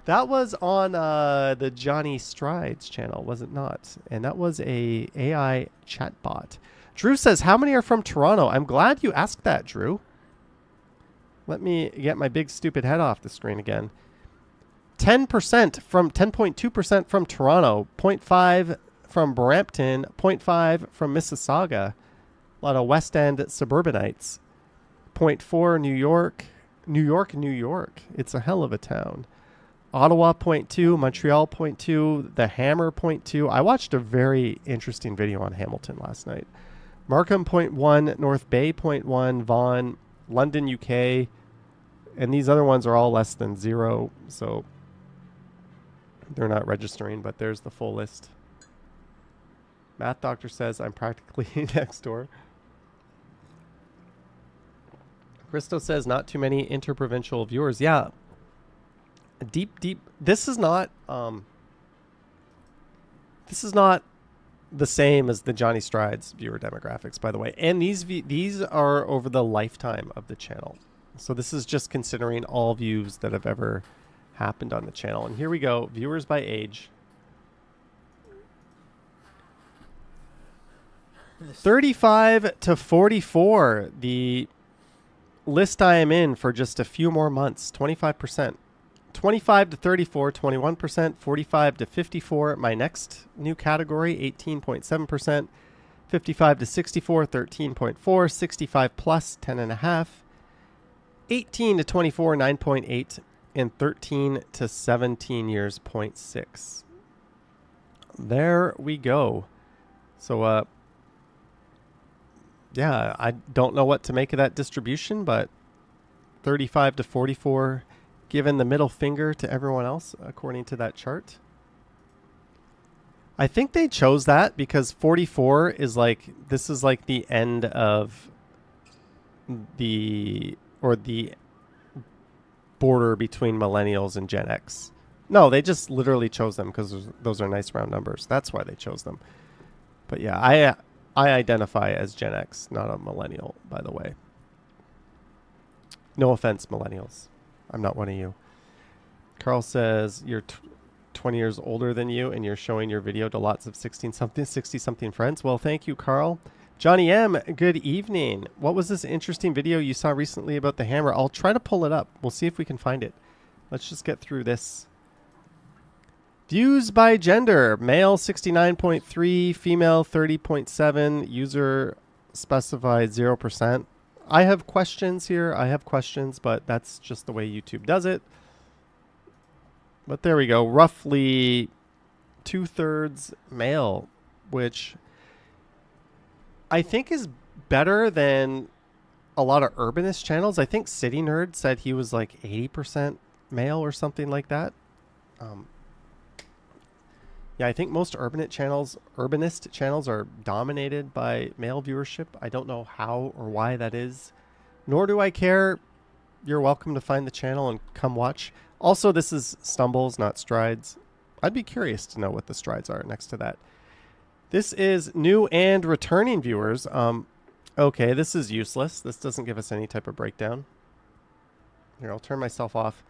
[SPEAKER 14] That was on the Johnny Strides channel, was it not? And that was a AI chatbot. Drew says, how many are from Toronto? I'm glad you asked that, Drew. Let me get my big stupid head off the screen again. 10% from 10.2% from Toronto, 0.5 from Brampton, 0.5 from Mississauga. A lot of West End suburbanites. 0.4 New York. New York. It's a hell of a town. Ottawa 0.2, Montreal 0.2, The Hammer 0.2. I watched a very interesting video on Hamilton last night. Markham 0.1, North Bay 0.1, Vaughan, London, UK, and these other ones are all less than 0, so they're not registering, but there's the full list. Math Doctor says I'm practically next door. Christo says not too many interprovincial viewers. Yeah. Deep. This is not the same as the Johnny Strides viewer demographics, by the way. And these are over the lifetime of the channel. So this is just considering all views that have ever happened on the channel. And here we go. Viewers by age. 35 to 44. The list I am in for just a few more months. 25%. 25 to 34, 21%, 45 to 54, my next new category, 18.7%, 55 to 64, 13.4, 65 plus, 10.5, 18 to 24, 9.8, and 13 to 17 years, 0.6. There we go. So, yeah, I don't know what to make of that distribution, but 35 to 44 given the middle finger to everyone else, according to that chart. I think they chose that because 44 is like, this is like the end of the border between millennials and Gen X. No, they just literally chose them because those are nice round numbers. That's why they chose them. But yeah, I identify as Gen X, not a millennial, by the way. No offense, millennials. I'm not one of you. Carl says you're 20 years older than you and you're showing your video to lots of 60-something friends. Well, thank you, Carl. Johnny M, good evening. What was this interesting video you saw recently about the hammer? I'll try to pull it up. We'll see if we can find it. Let's just get through this. Views by gender. Male 69.3, female 30.7, user specified 0%. I have questions here. But that's just the way YouTube does it. But there we go. Roughly 2/3 male, which I think is better than a lot of urbanist channels. I think City Nerd said he was like 80% male or something like that. Yeah, I think most urbanist channels are dominated by male viewership. I don't know how or why that is, nor do I care. you're welcome to find the channel and come watch. Also, this is stumbles, not strides. I'd be curious to know what the strides are next to that. This is new and returning viewers. Okay, this is useless. This doesn't give us any type of breakdown. Here, I'll turn myself off.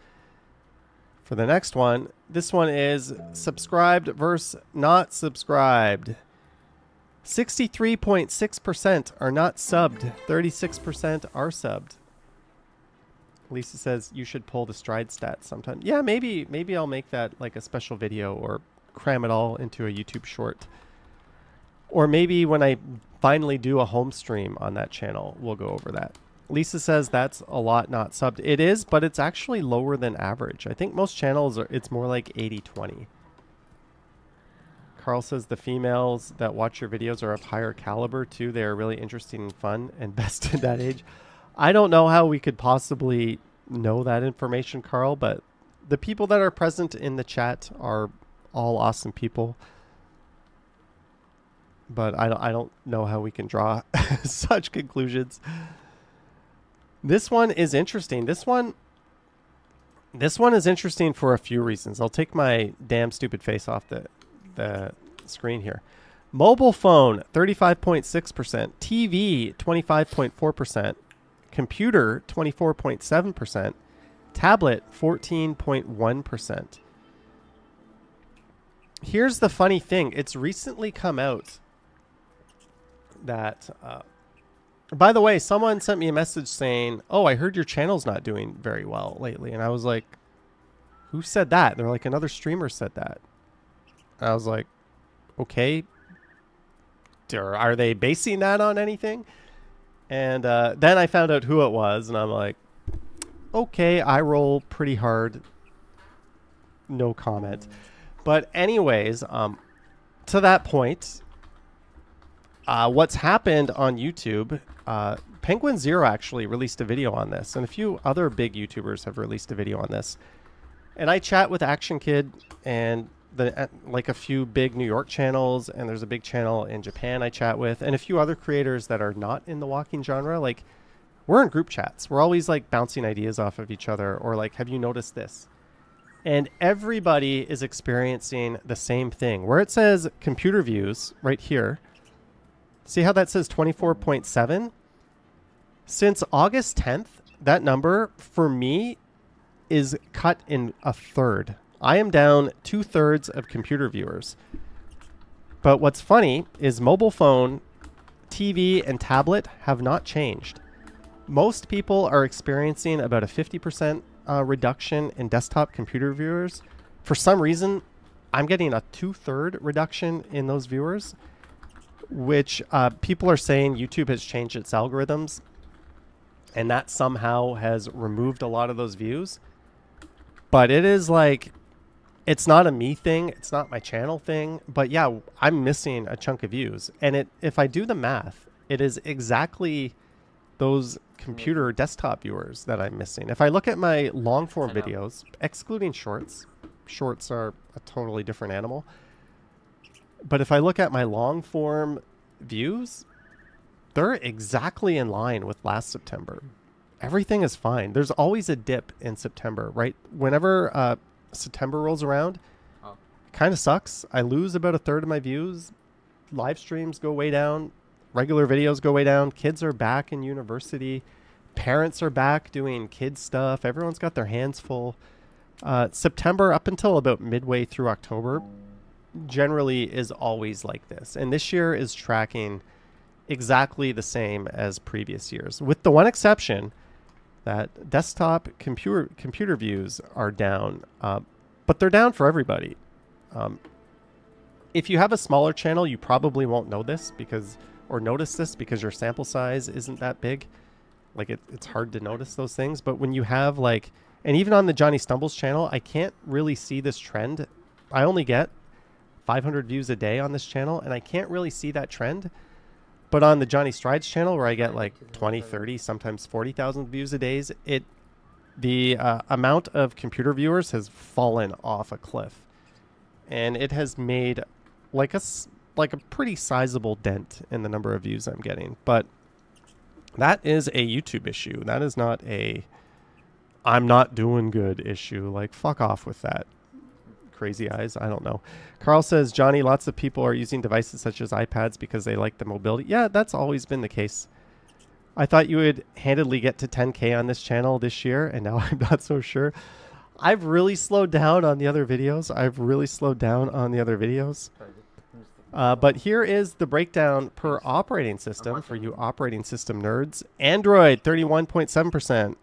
[SPEAKER 14] For the next one, this one is subscribed versus not subscribed. 63.6% are not subbed. 36% are subbed. Lisa says you should pull the stride stats sometime. Yeah, maybe I'll make that like a special video or cram it all into a YouTube short. Or maybe when I finally do a home stream on that channel, we'll go over that. Lisa says that's a lot not subbed. It is, but it's actually lower than average. I think most channels it's more like 80-20. Carl says the females that watch your videos are of higher caliber too. They are really interesting and fun and best in that age. I don't know how we could possibly know that information, Carl, but the people that are present in the chat are all awesome people. But I don't know how we can draw such conclusions. This one is interesting. This one is interesting for a few reasons. I'll take my damn stupid face off the screen here. Mobile phone, 35.6%. TV, 25.4%. Computer, 24.7%. Tablet, 14.1%. Here's the funny thing. It's recently come out that... by the way, someone sent me a message saying, oh, I heard your channel's not doing very well lately. And I was like, who said that? They're like, another streamer said that. And I was like, okay. Are they basing that on anything? And then I found out who it was. And I'm like, okay, I roll pretty hard. No comment. But anyways, to that point... what's happened on YouTube, Penguin Zero actually released a video on this, and a few other big YouTubers have released a video on this. And I chat with Action Kid and like a few big New York channels, and there's a big channel in Japan I chat with, and a few other creators that are not in the walking genre. Like, we're in group chats. We're always like bouncing ideas off of each other, or like, have you noticed this? And everybody is experiencing the same thing. Where it says computer views right here, see how that says 24.7? Since August 10th, that number for me is cut in a third. I am down 2/3 of computer viewers. But what's funny is mobile phone, TV, and tablet have not changed. Most people are experiencing about a 50% reduction in desktop computer viewers. For some reason, I'm getting a 2/3 reduction in those viewers, which people are saying YouTube has changed its algorithms, and that somehow has removed a lot of those views. But it is like, it's not a me thing, it's not my channel thing, but yeah, I'm missing a chunk of views. And if I do the math, it is exactly those computer desktop viewers that I'm missing. If I look at my long form videos, excluding shorts are a totally different animal. But if I look at my long form views, they're exactly in line with last September. Everything is fine. There's always a dip in September, right? Whenever September rolls around, it kind of sucks. I lose about 1/3 of my views. Live streams go way down. Regular videos go way down. Kids are back in university. Parents are back doing kid stuff. Everyone's got their hands full. September up until about midway through October generally is always like this. And this year is tracking exactly the same as previous years, with the one exception that desktop computer views are down, but they're down for everybody. If you have a smaller channel, you probably won't know this notice this because your sample size isn't that big. Like it's hard to notice those things. But when you have like, and even on the Johnny Stumbles channel, I can't really see this trend. I only get 500 views a day on this channel, and I can't really see that trend. But on the Johnny Strides channel, where I get like 20, 30, sometimes 40,000 views a day, the amount of computer viewers has fallen off a cliff. And it has made like a pretty sizable dent in the number of views I'm getting. But that is a YouTube issue. That is not a I'm not doing good issue. Like, fuck off with that. Crazy eyes. I don't know. Carl says, Johnny, lots of people are using devices such as iPads because they like the mobility. Yeah, that's always been the case. I thought you would handedly get to 10K on this channel this year, and now I'm not so sure. I've really slowed down on the other videos. But here is the breakdown per operating system for you operating system nerds. Android, 31.7%.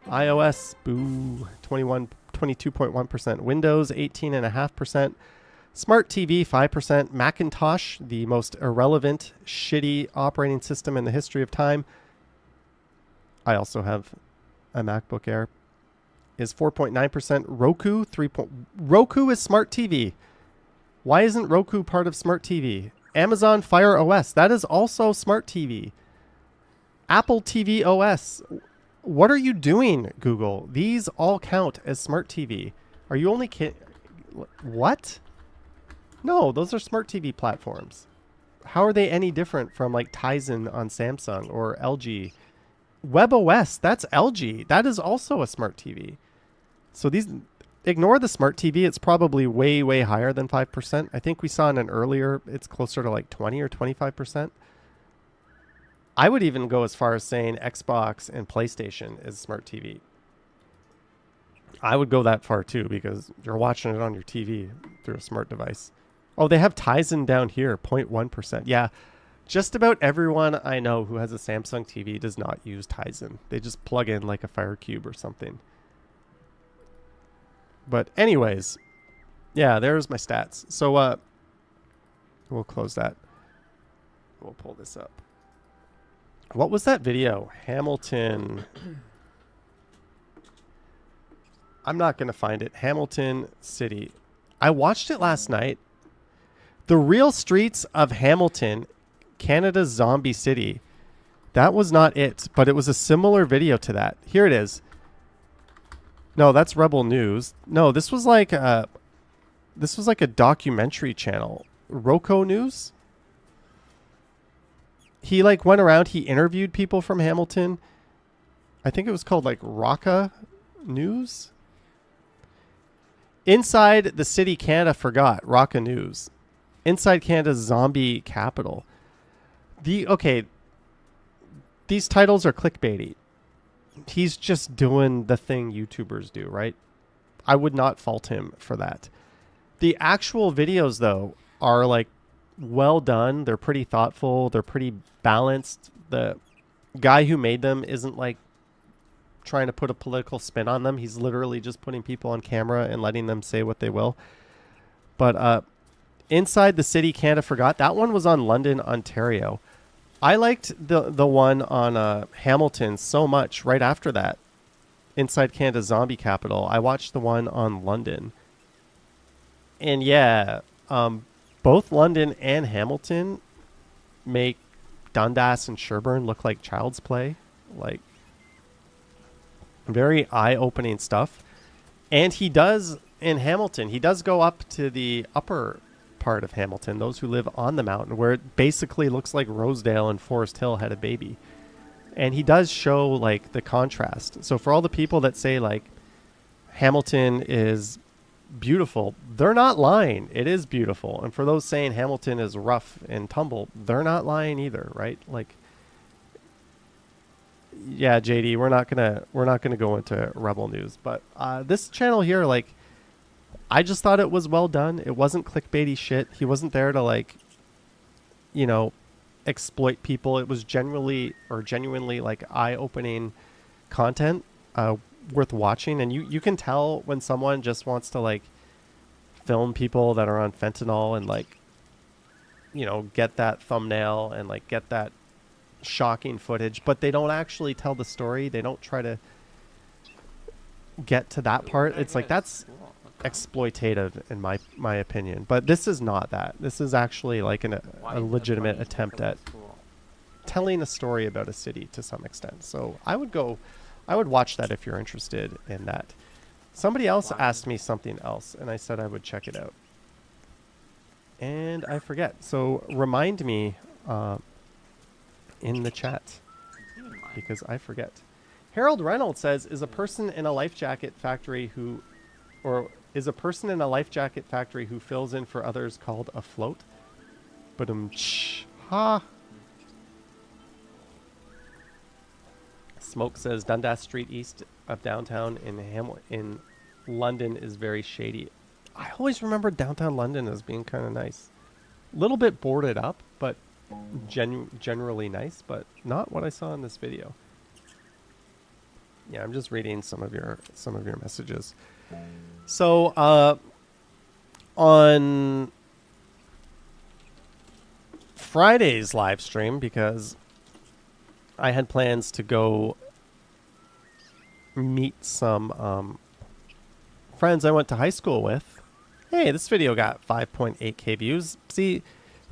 [SPEAKER 14] iOS, boo, 22.1%. Windows, 18.5%. Smart TV, 5%. Macintosh, the most irrelevant, shitty operating system in the history of time. I also have a MacBook Air. Is 4.9%. Roku, Roku is smart TV. Why isn't Roku part of smart TV? Amazon Fire OS, that is also smart TV. Apple TV OS. What are you doing, Google? These all count as smart TV. Are you only what? No, those are smart TV platforms. How are they any different from like Tizen on Samsung or LG? WebOS, that's LG. That is also a smart TV. So these, ignore the smart TV. It's probably way, way higher than 5%. I think we saw in an earlier, it's closer to like 20 or 25%. I would even go as far as saying Xbox and PlayStation is smart TV. I would go that far too because you're watching it on your TV through a smart device. Oh, they have Tizen down here, 0.1%. Yeah, just about everyone I know who has a Samsung TV does not use Tizen. They just plug in like a Fire Cube or something. But anyways, yeah, there's my stats. So we'll close that. We'll pull this up. What was that video? Hamilton. I'm not going to find it. Hamilton City. I watched it last night. The Real Streets of Hamilton, Canada's Zombie City. That was not it, but it was a similar video to that. Here it is. No, that's Rebel News. No, this was like a documentary channel. Roco News. He like went around, he interviewed people from Hamilton. I think it was called like Rocka News. Inside the City Canada Forgot, Rocka News. Inside Canada's Zombie Capital. Okay, these titles are clickbaity. He's just doing the thing YouTubers do, right? I would not fault him for that. The actual videos, though, are like well done. They're pretty thoughtful. They're pretty balanced. The guy who made them isn't like trying to put a political spin on them. He's literally just putting people on camera and letting them say what they will. But Inside the City Canada Forgot, that one was on London, Ontario. I liked the one on Hamilton so much right after that. Inside Canada's Zombie Capital. I watched the one on London. And yeah, both London and Hamilton make Dundas and Sherburne look like child's play. Like, very eye-opening stuff. And he does, in Hamilton, he does go up to the upper part of Hamilton, those who live on the mountain, where it basically looks like Rosedale and Forest Hill had a baby. And he does show like the contrast. So for all the people that say like Hamilton is beautiful, they're not lying. It is beautiful. And for those saying Hamilton is rough and tumble, they're not lying either, right? Like, yeah, JD, we're not gonna go into Rebel News, but this channel here, like, I just thought it was well done. It wasn't clickbaity shit. He wasn't there to like, you know, exploit people. It was genuinely like eye-opening content worth watching. And you can tell when someone just wants to like film people that are on fentanyl and like, you know, get that thumbnail and like get that shocking footage, but they don't actually tell the story. They don't try to get to that part. It's like that's exploitative in my opinion, but this is not that. This is actually like a legitimate attempt at telling a story about a city to some extent. So I would watch that if you're interested in that. Somebody else asked me something else and I said I would check it out and I forget, so remind me in the chat because I forget. Harold Reynolds says, is a person in a life jacket factory who fills in for others called a float? But ha. Smoke says Dundas Street east of downtown in London is very shady. I always remember downtown London as being kind of nice. A little bit boarded up, but generally nice, but not what I saw in this video. Yeah, I'm just reading some of your messages. So on Friday's live stream, because I had plans to go meet some friends I went to high school with. Hey, this video got 5.8k views. See,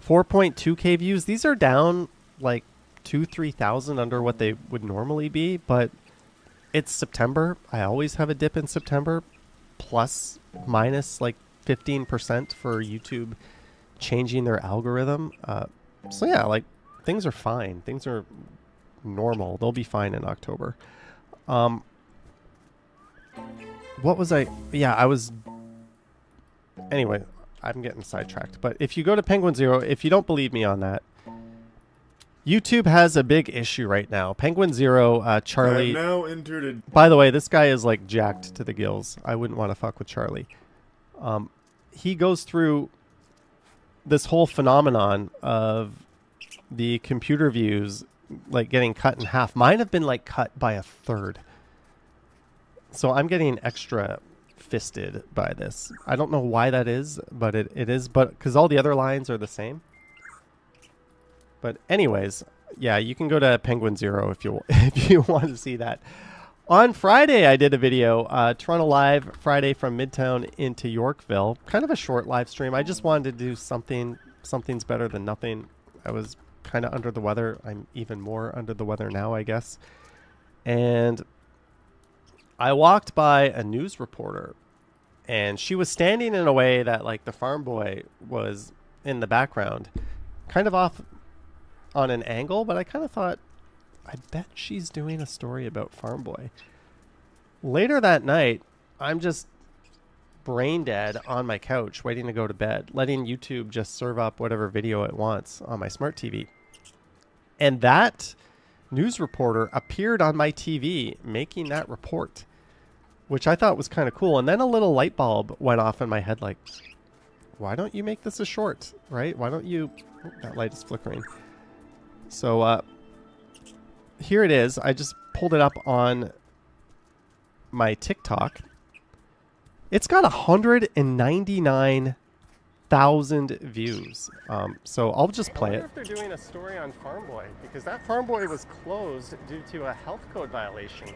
[SPEAKER 14] 4.2k views. These are down like 2,000-3,000 under what they would normally be, but it's September. I always have a dip in September, plus minus like 15% for YouTube changing their algorithm. So yeah, like things are fine. Things are normal. They'll be fine in October. What was I? Yeah, I was. Anyway, I'm getting sidetracked. But if you go to Penguin Zero, if you don't believe me on that, YouTube has a big issue right now. Penguin Zero, Charlie.
[SPEAKER 16] Now entered
[SPEAKER 14] By the way, this guy is like jacked to the gills. I wouldn't want to fuck with Charlie. He goes through this whole phenomenon of the computer views like getting cut in half. Mine have been like cut by a third. So I'm getting extra fisted by this. I don't know why that is, but it is. But because all the other lines are the same. But anyways, yeah, you can go to Penguin Zero if you want to see that. On Friday, I did a video, Toronto Live, Friday from Midtown into Yorkville. Kind of a short live stream. I just wanted to do something. Something's better than nothing. I was kind of under the weather. I'm even more under the weather now, I guess. And I walked by a news reporter, and she was standing in a way that like the farm boy was in the background, kind of off on an angle, but I kind of thought, I bet she's doing a story about Farm Boy. Later that night, I'm just brain dead on my couch, waiting to go to bed, letting YouTube just serve up whatever video it wants on my smart TV. And that news reporter appeared on my TV making that report, which I thought was kind of cool. And then a little light bulb went off in my head like, why don't you make this a short, right? Why don't you... Oh, that light is flickering. So, here it is. I just pulled it up on my TikTok. It's got 199,000 views. So I'll just play it. I wonder if they're doing a story on Farm Boy, because that Farm Boy was closed due to a health code violation,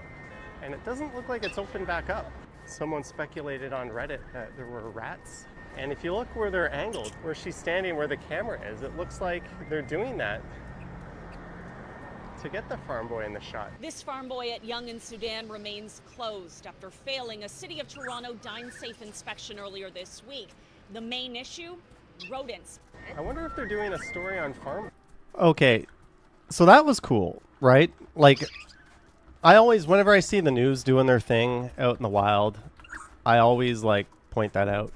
[SPEAKER 14] and it doesn't look like it's opened back up. Someone speculated on Reddit that there were rats, and if you look where they're angled, where she's standing, where the camera is, it looks like they're doing that to get the Farm Boy in the shot.
[SPEAKER 17] This Farm Boy at Yonge in Sudan remains closed after failing a City of Toronto Dine Safe inspection earlier this week. The main issue? Rodents.
[SPEAKER 14] I wonder if they're doing a story on Farm... Okay, so that was cool, right? Like, I always, whenever I see the news doing their thing out in the wild, I always, like, point that out.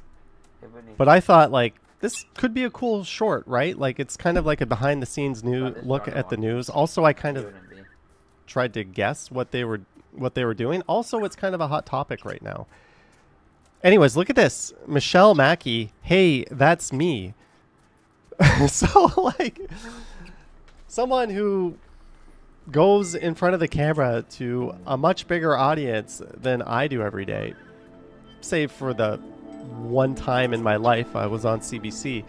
[SPEAKER 14] But I thought, like, this could be a cool short, right? Like, it's kind of like a behind-the-scenes look at the news. Also, I kind of tried to guess what they were doing. Also, it's kind of a hot topic right now. Anyways, look at this. Michelle Mackey, hey, that's me. So, like, someone who goes in front of the camera to a much bigger audience than I do every day, save for the one time in my life I was on CBC,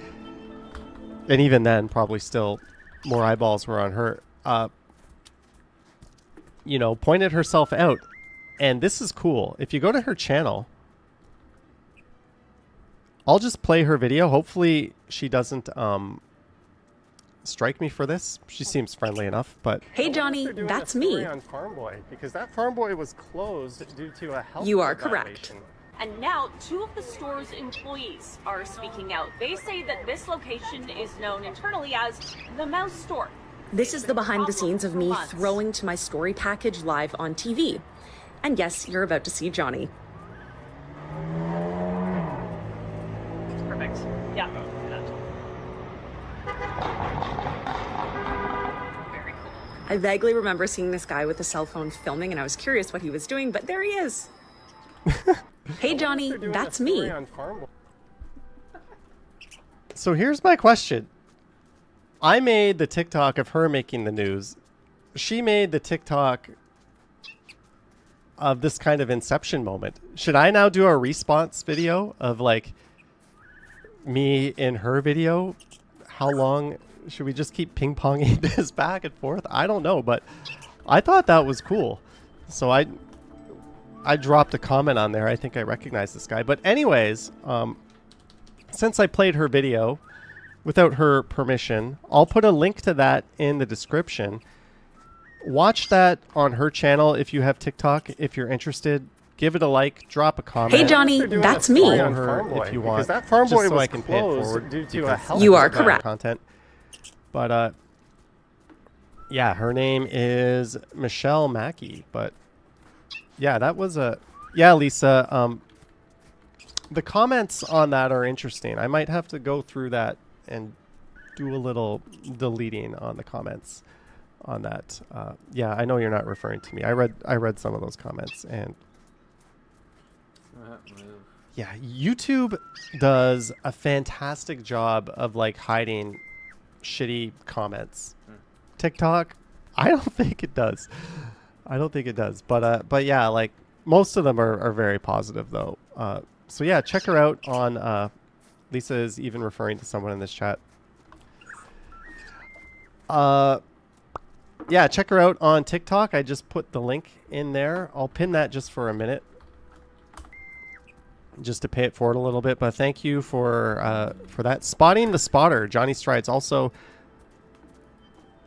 [SPEAKER 14] and even then probably still more eyeballs were on her, you know, pointed herself out. And this is cool. If you go to her channel, I'll just play her video. Hopefully she doesn't strike me for this. She seems friendly enough, but
[SPEAKER 17] Hey Johnny, that's me.
[SPEAKER 14] On Farm Boy, because that Farm Boy was closed due to a health
[SPEAKER 17] You are
[SPEAKER 14] code
[SPEAKER 17] correct.
[SPEAKER 14] violation.
[SPEAKER 17] And now, two of the store's employees are speaking out. They say that this location is known internally as the Mouse Store.
[SPEAKER 16] This is the behind the scenes of me throwing to my story package live on TV. And yes, you're about to see Johnny.
[SPEAKER 18] Perfect. Yeah.
[SPEAKER 16] I vaguely remember seeing this guy with a cell phone filming, and I was curious what he was doing, but there he is. Hey Johnny, that's me.
[SPEAKER 14] So here's my question. I made the TikTok of her making the news. She made the TikTok of this kind of inception moment. Should I now do a response video of like me in her video? How long should we just keep ping-ponging this back and forth? I don't know, but I thought that was cool. So I dropped a comment on there. I think I recognize this guy. But anyways, since I played her video without her permission, I'll put a link to that in the description. Watch that on her channel if you have TikTok. If you're interested, give it a like, drop a comment.
[SPEAKER 16] Hey Johnny, that's me.
[SPEAKER 14] Follow her if you want,
[SPEAKER 19] that farm boy
[SPEAKER 14] just so
[SPEAKER 19] was
[SPEAKER 14] I can pay it
[SPEAKER 19] closed
[SPEAKER 14] forward
[SPEAKER 19] due to a
[SPEAKER 14] because
[SPEAKER 19] health
[SPEAKER 16] You are
[SPEAKER 14] it's better
[SPEAKER 16] correct.
[SPEAKER 14] content. But yeah, her name is Michelle Mackey. But yeah, that was a Lisa. The comments on that are interesting. I might have to go through that and do a little deleting on the comments on that. Yeah, I know you're not referring to me. I read some of those comments, and yeah, YouTube does a fantastic job of like hiding shitty comments. TikTok, I don't think it does. I don't think it does. But yeah, like most of them are very positive though. So yeah, check her out on Lisa is even referring to someone in this chat. Yeah, check her out on TikTok. I just put the link in there. I'll pin that just for a minute, just to pay it forward a little bit. But thank you for that. Spotting the Spotter, Johnny Strides. Also,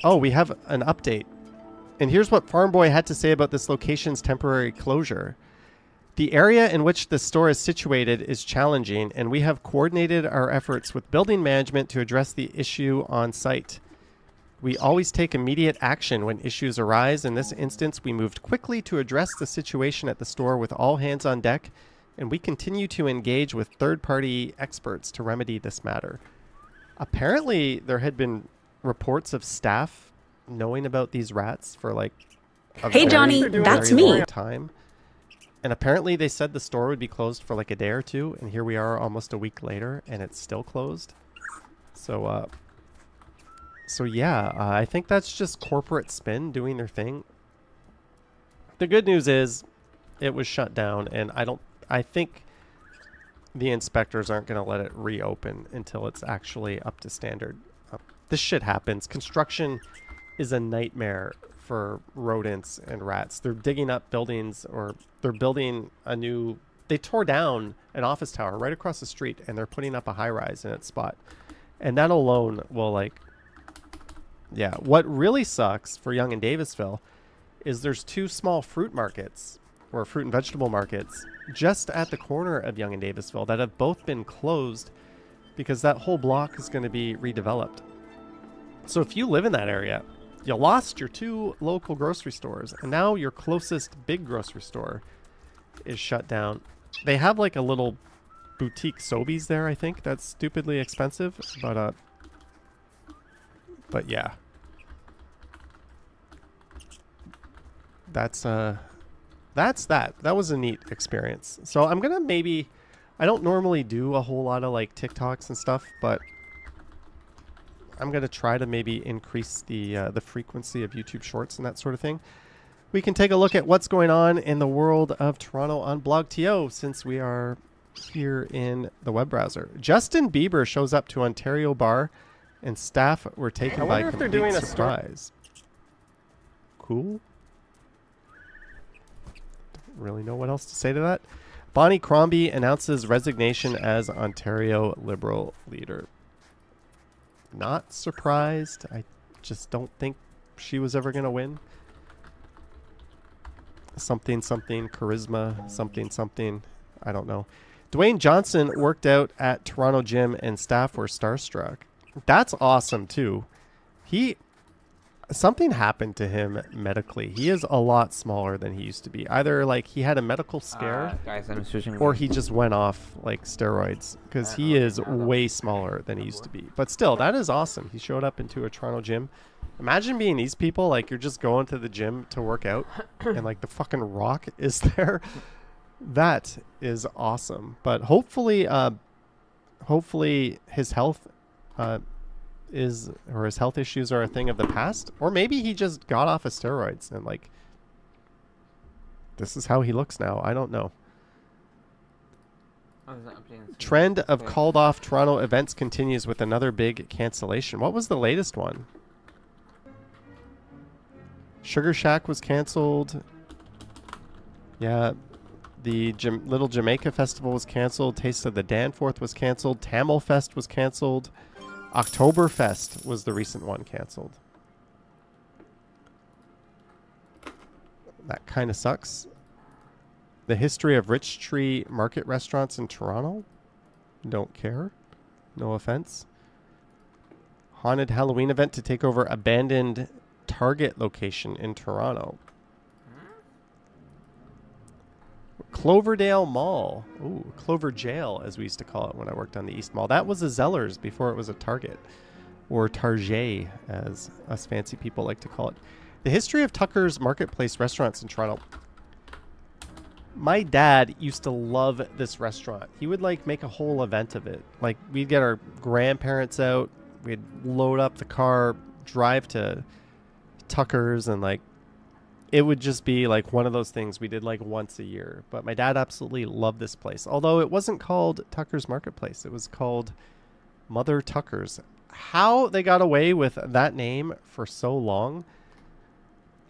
[SPEAKER 14] oh, we have an update. And here's what Farm Boy had to say about this location's temporary closure. The area in which the store is situated is challenging, and we have coordinated our efforts with building management to address the issue on site. We always take immediate action when issues arise. In this instance, we moved quickly to address the situation at the store with all hands on deck, and we continue to engage with third-party experts to remedy this matter. Apparently, there had been reports of staff knowing about these rats for like a
[SPEAKER 16] Hey Johnny, that's
[SPEAKER 14] very
[SPEAKER 16] me.
[SPEAKER 14] long time. And apparently they said the store would be closed for like a day or two, and here we are almost a week later, and it's still closed. So, yeah, I think that's just corporate spin doing their thing. The good news is it was shut down, and I think the inspectors aren't going to let it reopen until it's actually up to standard. This shit happens. Construction is a nightmare for rodents and rats. They're digging up buildings, or they're building a new... They tore down an office tower right across the street, and they're putting up a high-rise in its spot. And that alone will, like... Yeah, what really sucks for Yonge and Davisville is there's two small fruit markets, or fruit and vegetable markets, just at the corner of Yonge and Davisville that have both been closed because that whole block is going to be redeveloped. So if you live in that area, you lost your two local grocery stores, and now your closest big grocery store is shut down. They have like a little boutique Sobeys there, I think. That's stupidly expensive, but yeah. That's that. That was a neat experience. So I'm gonna maybe... I don't normally do a whole lot of like TikToks and stuff, but I'm going to try to maybe increase the frequency of YouTube Shorts and that sort of thing. We can take a look at what's going on in the world of Toronto on BlogTO since we are here in the web browser. Justin Bieber shows up to Ontario bar, and staff were taken by complete surprise. Cool. Don't really know what else to say to that. Bonnie Crombie announces resignation as Ontario Liberal leader. Not surprised. I just don't think she was ever going to win. Something, charisma, something. I don't know. Dwayne Johnson worked out at Toronto Gym and staff were starstruck. That's awesome, too. something happened to him medically. He is a lot smaller than he used to be. Either like he had a medical scare,
[SPEAKER 11] guys, I'm switching
[SPEAKER 14] or he just went off like steroids, because he is way smaller than he used to be. But still, that is awesome. He showed up into a Toronto gym. Imagine being these people, like you're just going to the gym to work out and like the fucking Rock is there. That is awesome. But hopefully his health his health issues are a thing of the past, or maybe he just got off of steroids and like this is how he looks now. I don't know. Trend of called off Toronto events continues with another big cancellation. What was the latest one? Sugar Shack was canceled. Yeah, the Little Jamaica Festival was canceled. Taste of the Danforth was canceled. Tamil Fest was canceled. Oktoberfest was the recent one canceled. That kind of sucks. The history of Rich Tree Market restaurants in Toronto. Don't care. No offense. Haunted Halloween event to take over abandoned Target location in Toronto. Cloverdale Mall. Ooh, Clover Jail, as we used to call it when I worked on the East Mall. That was a Zellers before it was a Target. Or Target, as us fancy people like to call it. The history of Tucker's Marketplace restaurants in Toronto. My dad used to love this restaurant. He would like make a whole event of it. Like we'd get our grandparents out. We'd load up the car, drive to Tucker's, and like it would just be like one of those things we did like once a year. But my dad absolutely loved this place. Although it wasn't called Tucker's Marketplace. It was called Mother Tucker's. How they got away with that name for so long,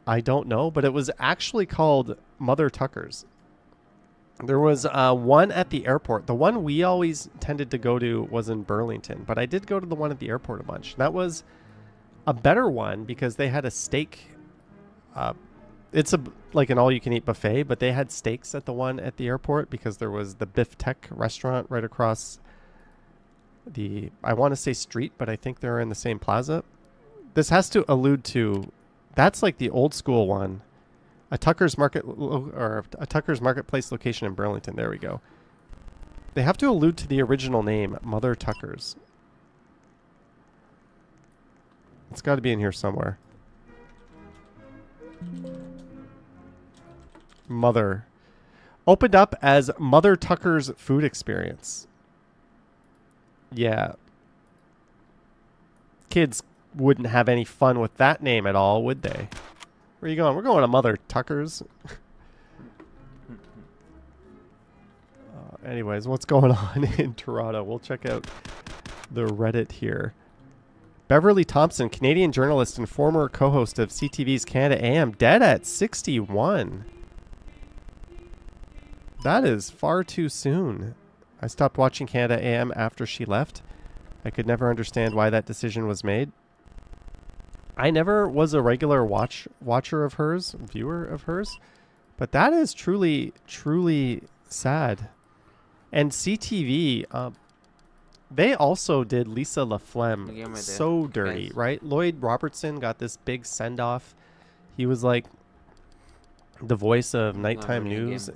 [SPEAKER 14] I don't know. But it was actually called Mother Tucker's. There was one at the airport. The one we always tended to go to was in Burlington. But I did go to the one at the airport a bunch. That was a better one because they had a steak. It's like an all-you-can-eat buffet, but they had steaks at the one at the airport because there was the Biff Tech restaurant right across the, I want to say street, but I think they're in the same plaza. This has to allude to, that's like the old school one, a Tucker's Marketplace location in Burlington. There we go. They have to allude to the original name, Mother Tucker's. It's got to be in here somewhere. Mother. Opened up as Mother Tucker's Food Experience. Yeah. Kids wouldn't have any fun with that name at all, would they? Where are you going? We're going to Mother Tucker's. Anyways, what's going on in Toronto? We'll check out the Reddit here. Beverly Thompson, Canadian journalist and former co-host of CTV's Canada AM, dead at 61. That is far too soon. I stopped watching Canada AM after she left. I could never understand why that decision was made. I never was a regular watcher of hers, viewer of hers, but that is truly, truly sad. And CTV, they also did Lisa LaFlemme so dirty, right? Lloyd Robertson got this big send-off. He was like the voice of nighttime news,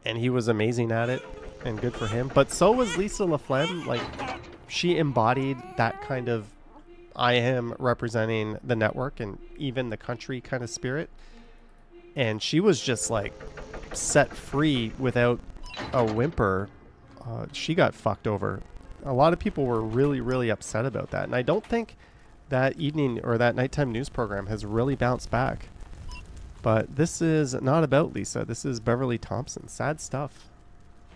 [SPEAKER 14] and he was amazing at it, and good for him. But so was Lisa LaFlemme. Like, she embodied that kind of I am representing the network and even the country kind of spirit. And she was just like set free without a whimper. She got fucked over. A lot of people were really, really upset about that. And I don't think that evening or that nighttime news program has really bounced back. But this is not about Lisa. This is Beverly Thompson. Sad stuff.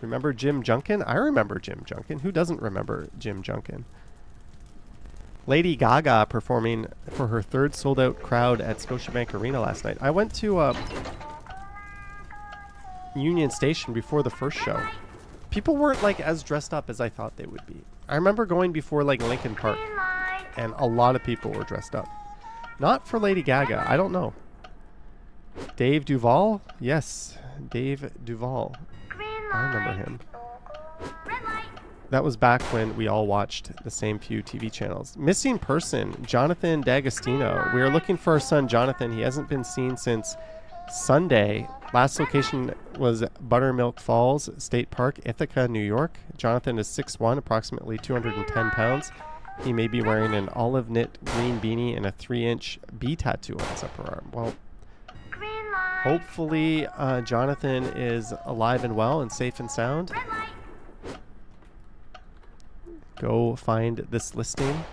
[SPEAKER 14] Remember Jim Junkin? I remember Jim Junkin. Who doesn't remember Jim Junkin? Lady Gaga performing for her third sold-out crowd at Scotiabank Arena last night. I went to Union Station before the first show. People weren't like as dressed up as I thought they would be. I remember going before like Lincoln Park, and a lot of people were dressed up. Not for Lady Gaga. I don't know. Dave Duvall? Yes, Dave Duvall. I remember him. That was back when we all watched the same few TV channels. Missing person, Jonathan D'Agostino. We are looking for our son, Jonathan. He hasn't been seen since Sunday. Last location was Buttermilk Falls State Park, Ithaca, New York. Jonathan is 6'1", approximately 210 pounds. He may be wearing an olive knit green beanie and a 3-inch bee tattoo on his upper arm. Well, hopefully Jonathan is alive and well and safe and sound. Go find this listing.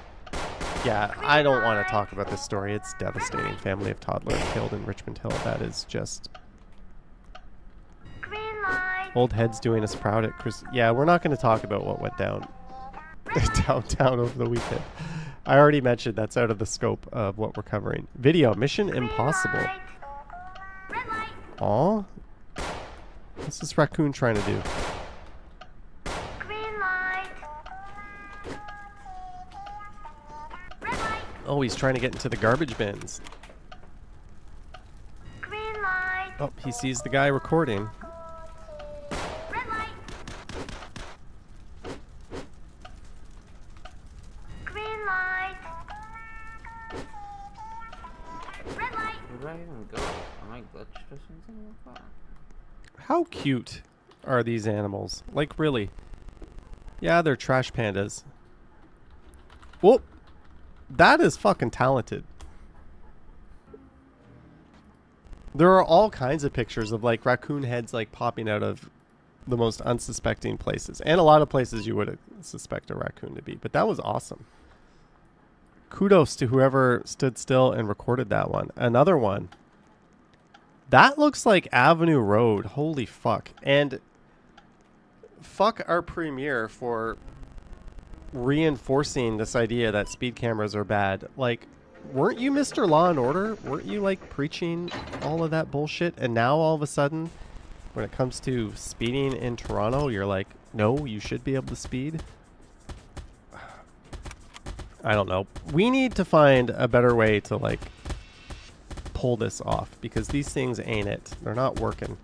[SPEAKER 14] Yeah, I don't want to talk about this story. It's devastating. Family of toddler killed in Richmond Hill. That is just... Old heads doing us proud at Chris. Yeah, we're not going to talk about what went down downtown over the weekend. I already mentioned that's out of the scope of what we're covering. Video, Mission Impossible. Aw. What's this raccoon trying to do? Oh, he's trying to get into the garbage bins. Oh, he sees the guy recording.
[SPEAKER 11] Where do I even go? Am I glitched or something like that?
[SPEAKER 14] How cute are these animals? Like, really? Yeah, they're trash pandas. Whoop! That is fucking talented. There are all kinds of pictures of like raccoon heads like popping out of the most unsuspecting places. And a lot of places you would suspect a raccoon to be. But that was awesome. Kudos to whoever stood still and recorded that one. Another one. That looks like Avenue Road. Holy fuck. And fuck our premiere for reinforcing this idea that speed cameras are bad. Like, weren't you Mr. Law and Order? Weren't you like preaching all of that bullshit? And now all of a sudden, when it comes to speeding in Toronto, you're like, no, you should be able to speed. I don't know. We need to find a better way to like pull this off because these things ain't it. They're not working.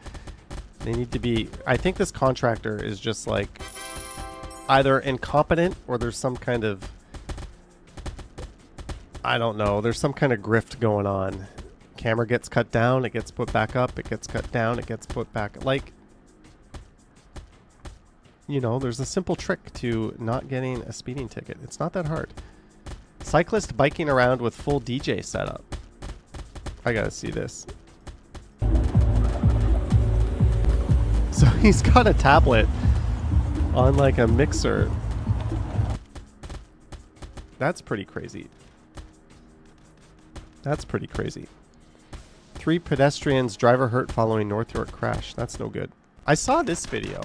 [SPEAKER 14] They need to be... I think this contractor is just like either incompetent or there's some kind of... I don't know. There's some kind of grift going on. Camera gets cut down, it gets put back up, it gets cut down, it gets put back... Like, you know, there's a simple trick to not getting a speeding ticket. It's not that hard. Cyclist biking around with full DJ setup. I gotta see this. So he's got a tablet on like a mixer. That's pretty crazy. That's pretty crazy. 3 pedestrians, driver hurt following North York crash. That's no good. I saw this video.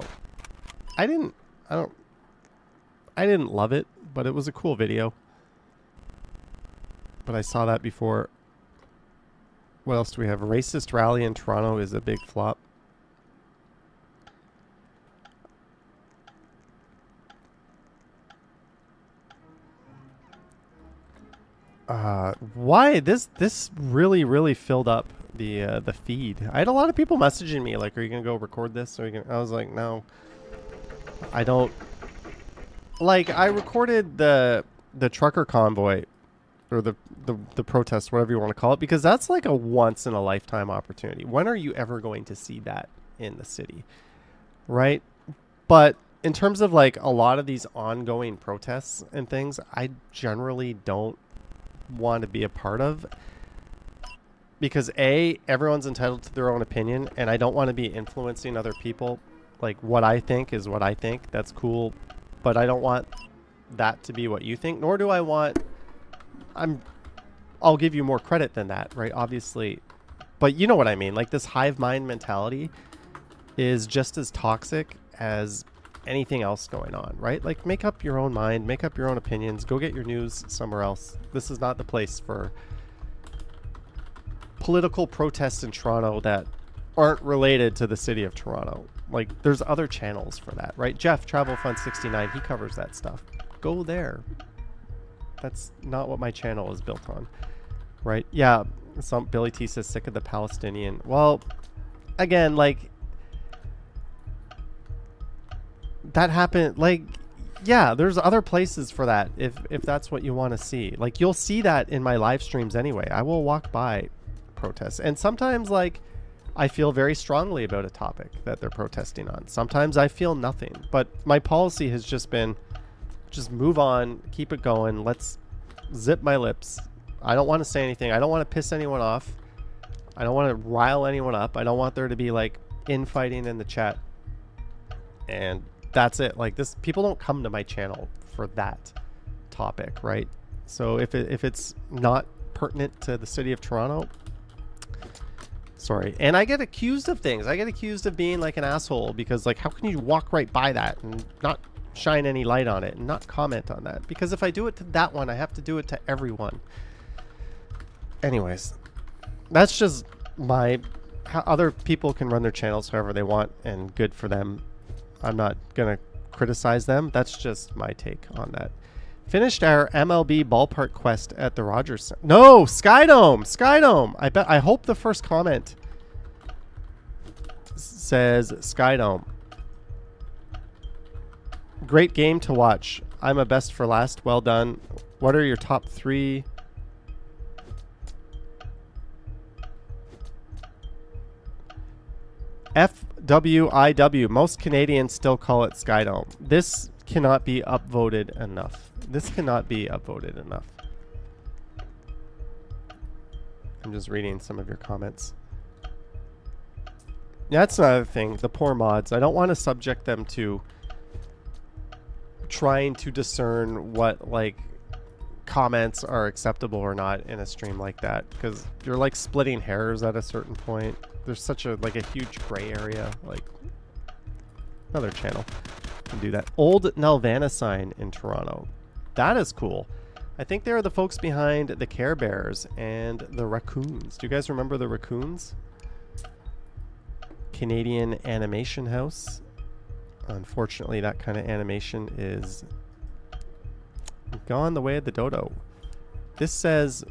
[SPEAKER 14] I didn't love it, but it was a cool video. But I saw that before. What else do we have? A racist rally in Toronto is a big flop. Why this really filled up the feed. I had a lot of people messaging me like, are you gonna go record this? Or are you gonna... I was like, no. I don't like. I recorded the trucker convoy or the protest, whatever you want to call it, because that's like a once in a lifetime opportunity. When are you ever going to see that in the city, right? But in terms of like a lot of these ongoing protests and things, I generally don't want to be a part of, because A, everyone's entitled to their own opinion, and I don't want to be influencing other people. Like, what I think is what I think. That's cool, but I don't want that to be what you think, nor do I want... I'll give you more credit than that, right? Obviously. But you know what I mean. Like, this hive mind mentality is just as toxic as anything else going on, right? Like, make up your own mind, make up your own opinions, go get your news somewhere else. This is not the place for political protests in Toronto that aren't related to the city of Toronto. Like, there's other channels for that, right? Jeff, Travel Fund 69, he covers that stuff. Go there. That's not what my channel is built on, right? Yeah, Billy T says sick of the Palestinian. Well, again, like, that happened, like, Yeah, there's other places for that if that's what you want to see. Like, you'll see that in my live streams anyway. I will walk by protests. And sometimes, like, I feel very strongly about a topic that they're protesting on. Sometimes I feel nothing. But my policy has just been, just move on, keep it going. Let's zip my lips. I don't want to say anything. I don't want to piss anyone off. I don't want to rile anyone up. I don't want there to be, like, infighting in the chat. And that's it. Like, this, people don't come to my channel for that topic, right? So if it's not pertinent to the city of Toronto, sorry. And I get accused of things. I get accused of being like an asshole because, like, how can you walk right by that and not shine any light on it and not comment on that? Because if I do it to that one, I have to do it to everyone. Anyways, that's just my, how other people can run their channels however they want, and good for them. I'm not going to criticize them. That's just my take on that. Finished our MLB ballpark quest at the Rogers Center. No, Skydome. Skydome. I hope the first comment says Skydome. Great game to watch. I'm a best for last. Well done. What are your top 3? FWIW. Most Canadians still call it Skydome. This cannot be upvoted enough. This cannot be upvoted enough. I'm just reading some of your comments. That's another thing. The poor mods. I don't want to subject them to trying to discern what, like, comments are acceptable or not in a stream like that, because you're, like, splitting hairs at a certain point. There's such a, like, a huge gray area. Like, another channel can do that. Old Nelvana sign in Toronto. That is cool. I think they're the folks behind the Care Bears and the Raccoons. Do you guys remember the Raccoons? Canadian animation house. Unfortunately, that kind of animation is gone the way of the dodo. This says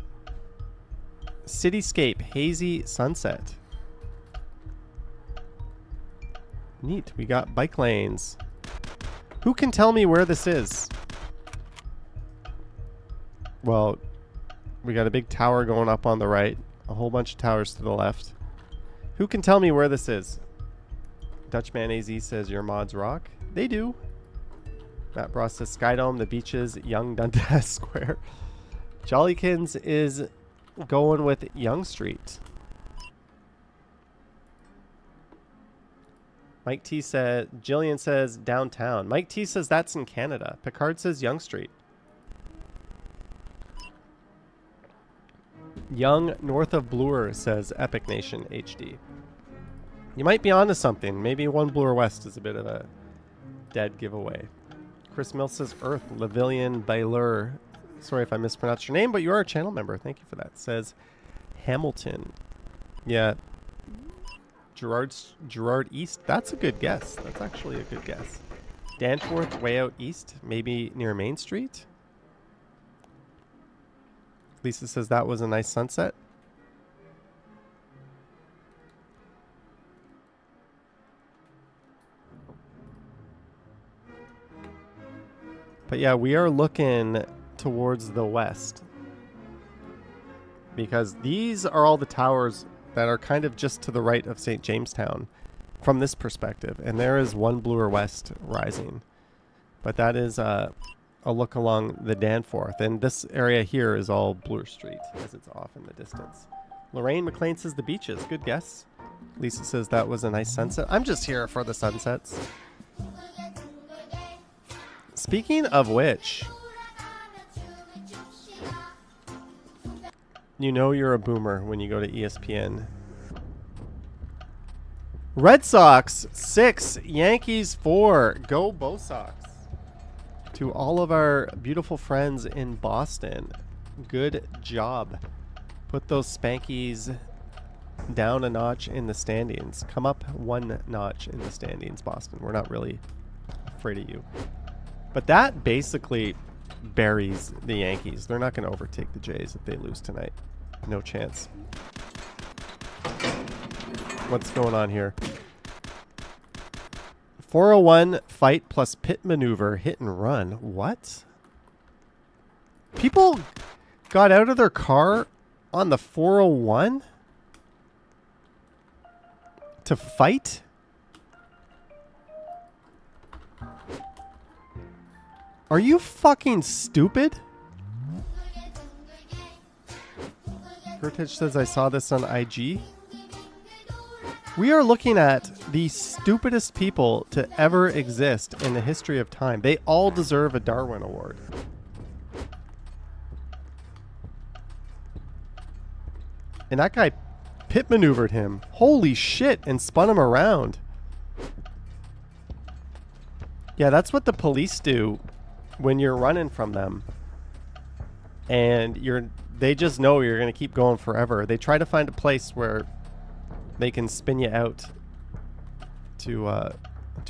[SPEAKER 14] Cityscape Hazy Sunset. Neat. We got bike lanes. Who can tell me where this is? Well, we got a big tower going up on the right. A whole bunch of towers to the left. Who can tell me where this is? Dutchman AZ says your mods rock. They do. Matt Bros says Skydome, the beaches, Young Dundas Square. Jollykins is going with Young Street. Mike T said, Jillian says downtown. Mike T says that's in Canada. Picard says Young Street. Young north of Bloor says Epic Nation HD. You might be onto something. Maybe one Bloor West is a bit of a dead giveaway. Chris Mills says Earth. Lavillian Baylor. Sorry if I mispronounced your name, but you are a channel member. Thank you for that. Says Hamilton. Yeah. Gerard East. That's a good guess. That's actually a good guess. Danforth, way out east. Maybe near Main Street. Lisa says that was a nice sunset. But yeah, we are looking towards the west, because these are all the towers that are kind of just to the right of St. Jamestown from this perspective. And there is one Bloor West rising. But that is a look along the Danforth. And this area here is all Bloor Street as it's off in the distance. Lorraine McLean says the beaches. Good guess. Lisa says that was a nice sunset. I'm just here for the sunsets. Speaking of which, you know you're a boomer when you go to ESPN. Red Sox 6, Yankees 4. Go Bo Sox. To all of our beautiful friends in Boston, good job. Put those Spankies down a notch in the standings. Come up one notch in the standings, Boston. We're not really afraid of you. But that basically buries the Yankees. They're not going to overtake the Jays if they lose tonight. No chance. What's going on here? 401 fight plus pit maneuver, hit and run. What? People got out of their car on the 401 to fight? Are you fucking stupid? Heritage says I saw this on IG. We are looking at the stupidest people to ever exist in the history of time. They all deserve a Darwin Award. And that guy pit maneuvered him. Holy shit, and spun him around. Yeah, that's what the police do when you're running from them. And they just know you're going to keep going forever. They try to find a place where they can spin you out to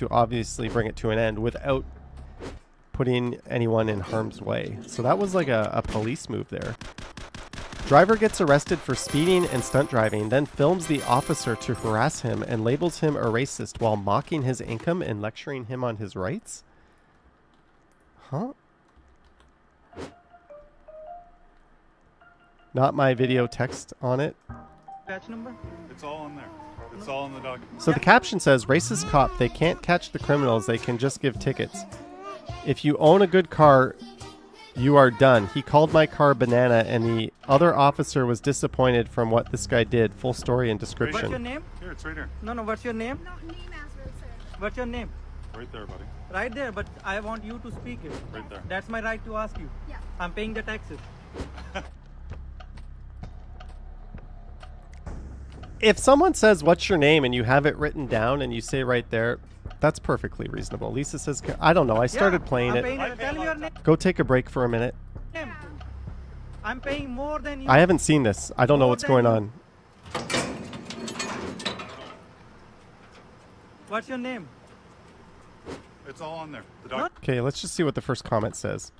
[SPEAKER 14] obviously bring it to an end without putting anyone in harm's way. So that was like a police move there. Driver gets arrested for speeding and stunt driving, then films the officer to harass him and labels him a racist while mocking his income and lecturing him on his rights? Huh? Not my video text on it.
[SPEAKER 18] Batch number? It's all in there. It's all in the document.
[SPEAKER 14] So the caption says, racist cop, they can't catch the criminals, they can just give tickets. If you own a good car, you are done. He called my car banana and the other officer was disappointed from what this guy did. Full story and description.
[SPEAKER 18] What's your name? Here, it's right here. No, what's your name? No, name as well, sir. What's your name? Right there, buddy. Right there, but I want you to speak it. Right there. That's my right to ask you. Yeah. I'm paying the taxes.
[SPEAKER 14] If someone says, what's your name, and you have it written down and you say right there, that's perfectly reasonable. Lisa says, I don't know. I started playing it.
[SPEAKER 18] Tell your name.
[SPEAKER 14] Go take a break for a minute.
[SPEAKER 18] I'm paying more than you.
[SPEAKER 14] I haven't seen this. I don't know what's going on.
[SPEAKER 18] What's your name? It's all on there.
[SPEAKER 14] Okay, let's just see what the first comment says.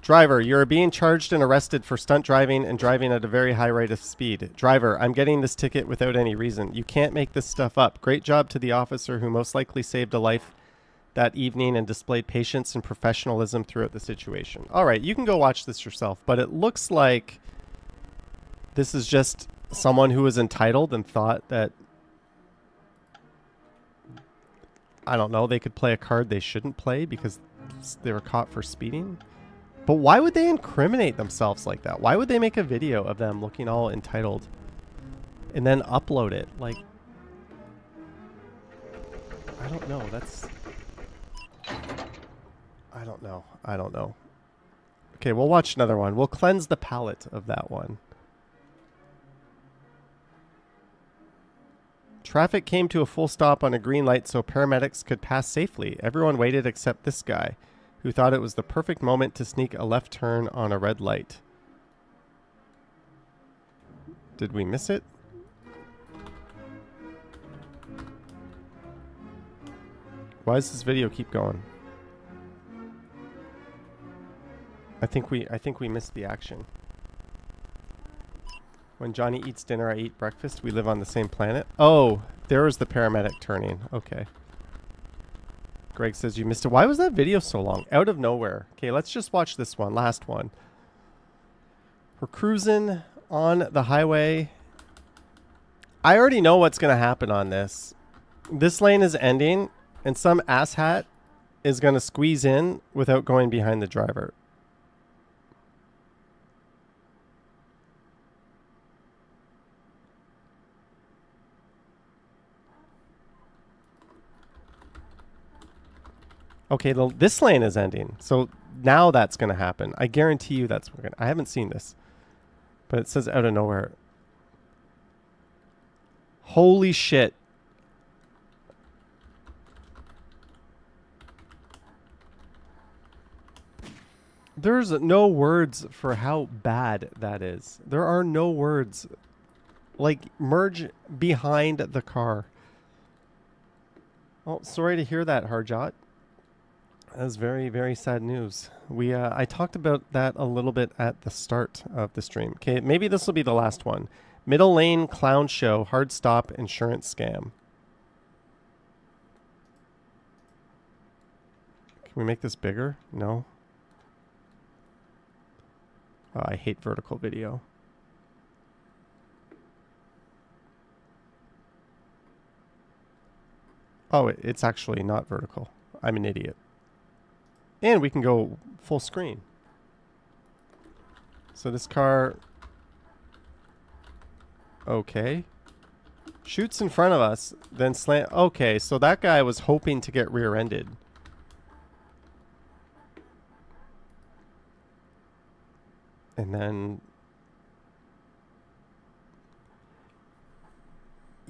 [SPEAKER 14] Driver, you are being charged and arrested for stunt driving and driving at a very high rate of speed. Driver, I'm getting this ticket without any reason. You can't make this stuff up. Great job to the officer who most likely saved a life that evening and displayed patience and professionalism throughout the situation. All right, you can go watch this yourself, but it looks like this is just someone who was entitled and thought that, I don't know, they could play a card they shouldn't play because they were caught for speeding. But why would they incriminate themselves like that? Why would they make a video of them looking all entitled and then upload it? Like, I don't know. That's... I don't know. I don't know. Okay, we'll watch another one. We'll cleanse the palate of that one. Traffic came to a full stop on a green light so paramedics could pass safely. Everyone waited except this guy, who thought it was the perfect moment to sneak a left turn on a red light. Did we miss it? Why does this video keep going? I think we missed the action. When Johnny eats dinner, I eat breakfast. We live on the same planet. Oh, there was the paramedic turning. Okay. Greg says you missed it. Why was that video so long? Out of nowhere. Okay, let's just watch this one. Last one. We're cruising on the highway. I already know what's going to happen on this. This lane is ending, and some asshat is going to squeeze in without going behind the driver. Okay, this lane is ending. So now that's going to happen. I guarantee you that's going to... I haven't seen this. But it says out of nowhere. Holy shit. There's no words for how bad that is. There are no words. Like, merge behind the car. Oh, sorry to hear that, Harjot. That's very, very sad news. I talked about that a little bit at the start of the stream. Okay, maybe this will be the last one. Middle lane clown show, hard stop insurance scam. Can we make this bigger? No. Oh, I hate vertical video. Oh, it's actually not vertical. I'm an idiot. And we can go full screen. So this car... Okay. Shoots in front of us, then slant... Okay, so that guy was hoping to get rear-ended. And then...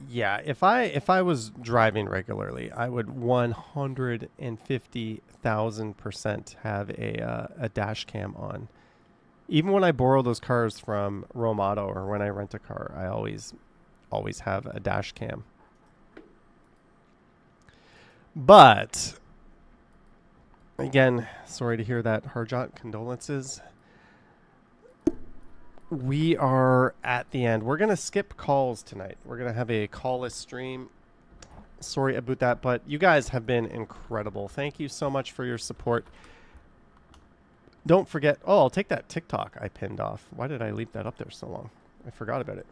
[SPEAKER 14] Yeah, if I was driving regularly, I would 150,000% have a dash cam on. Even when I borrow those cars from Rome Auto or when I rent a car, I always have a dash cam. But again, sorry to hear that, Harjot. Condolences. We are at the end. We're going to skip calls tonight. We're going to have a call-less stream. Sorry about that, but you guys have been incredible. Thank you so much for your support. Don't forget... Oh, I'll take that TikTok I pinned off. Why did I leave that up there so long? I forgot about it.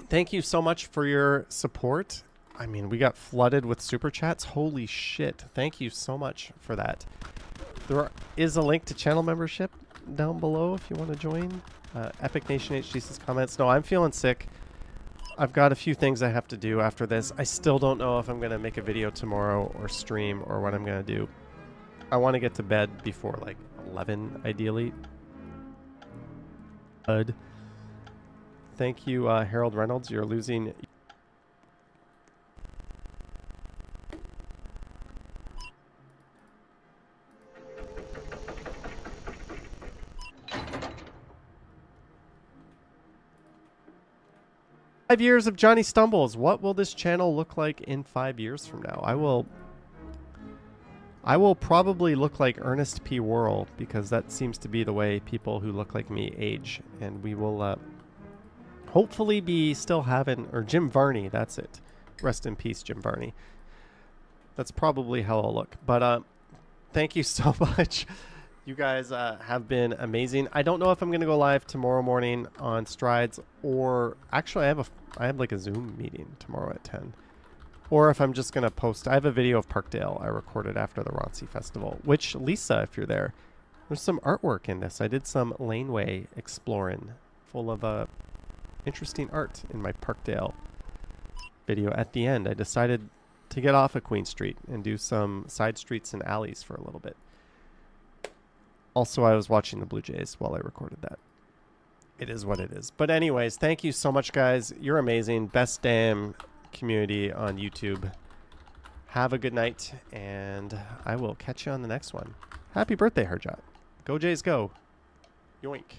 [SPEAKER 14] Thank you so much for your support. I mean, we got flooded with super chats. Holy shit. Thank you so much for that. There is a link to channel membership down below if you want to join. Epic Nation HD says comments. No, I'm feeling sick. I've got a few things I have to do after this. I still don't know if I'm going to make a video tomorrow or stream or what I'm going to do. I want to get to bed before like 11 ideally. Thank you, Harold Reynolds. You're losing... Five years of Johnny Stumbles. What will this channel look like in 5 years from now? I will probably look like Ernest P. Worrell because that seems to be the way people who look like me age. And we will hopefully be still having... Or Jim Varney, that's it. Rest in peace, Jim Varney. That's probably how I'll look. But thank you so much. You guys have been amazing. I don't know if I'm going to go live tomorrow morning on Strides or... Actually, I have like a Zoom meeting tomorrow at 10. Or if I'm just going to post... I have a video of Parkdale I recorded after the Ronsey Festival. Which, Lisa, if you're there, there's some artwork in this. I did some laneway exploring full of interesting art in my Parkdale video. At the end, I decided to get off of Queen Street and do some side streets and alleys for a little bit. Also, I was watching the Blue Jays while I recorded that. It is what it is. But anyways, thank you so much, guys. You're amazing. Best damn community on YouTube. Have a good night, and I will catch you on the next one. Happy birthday, Harjot. Go Jays, go. Yoink.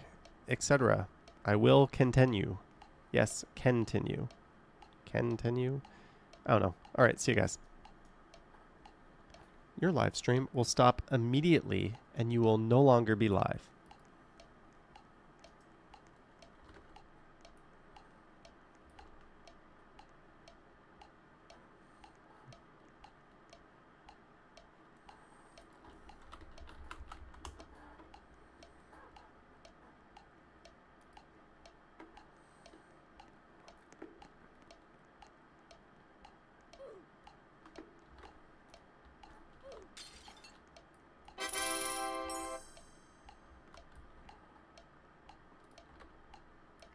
[SPEAKER 14] Etc. I will continue. Yes, continue. Continue? I don't know. All right, see you guys. Your live stream will stop immediately and you will no longer be live.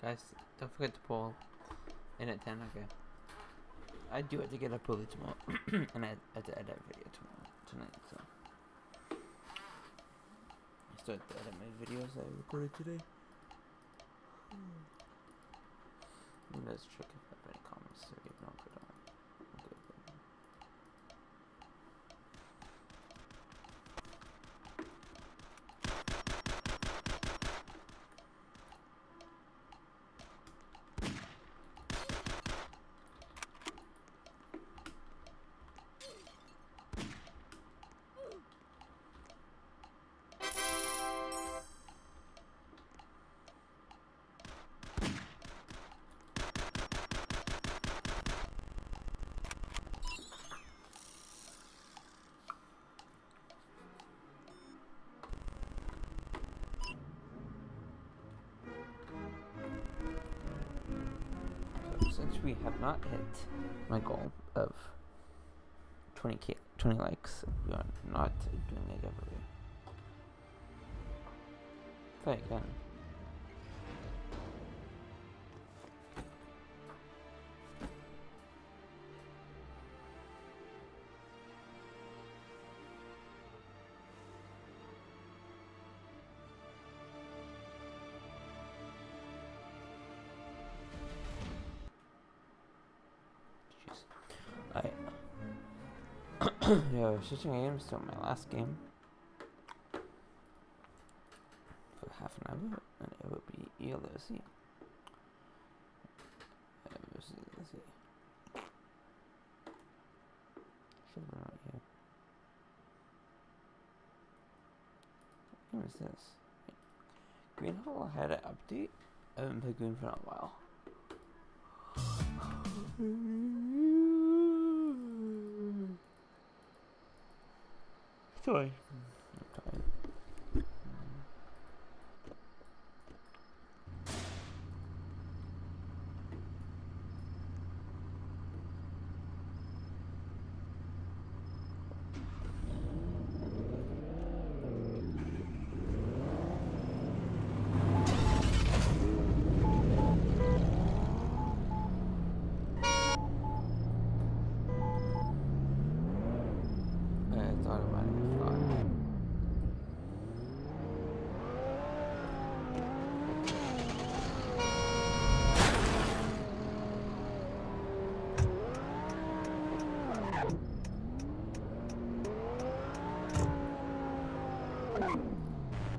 [SPEAKER 11] Guys, don't forget to pull in at 10, okay? I do have to get up early tomorrow, and I have to edit a video tonight, so. I still have to edit my videos I recorded today. Let's check if I have any comments to give. No, I don't. Okay. we have not hit my goal of 20 likes. We are not doing a giveaway. Try again. Yeah, switching games to my last game for half an hour, and it would be ELOC. Let's see. Should be right here. What is this? Green Hole had an update. I haven't played Green for a while. Sorry. I'm tired.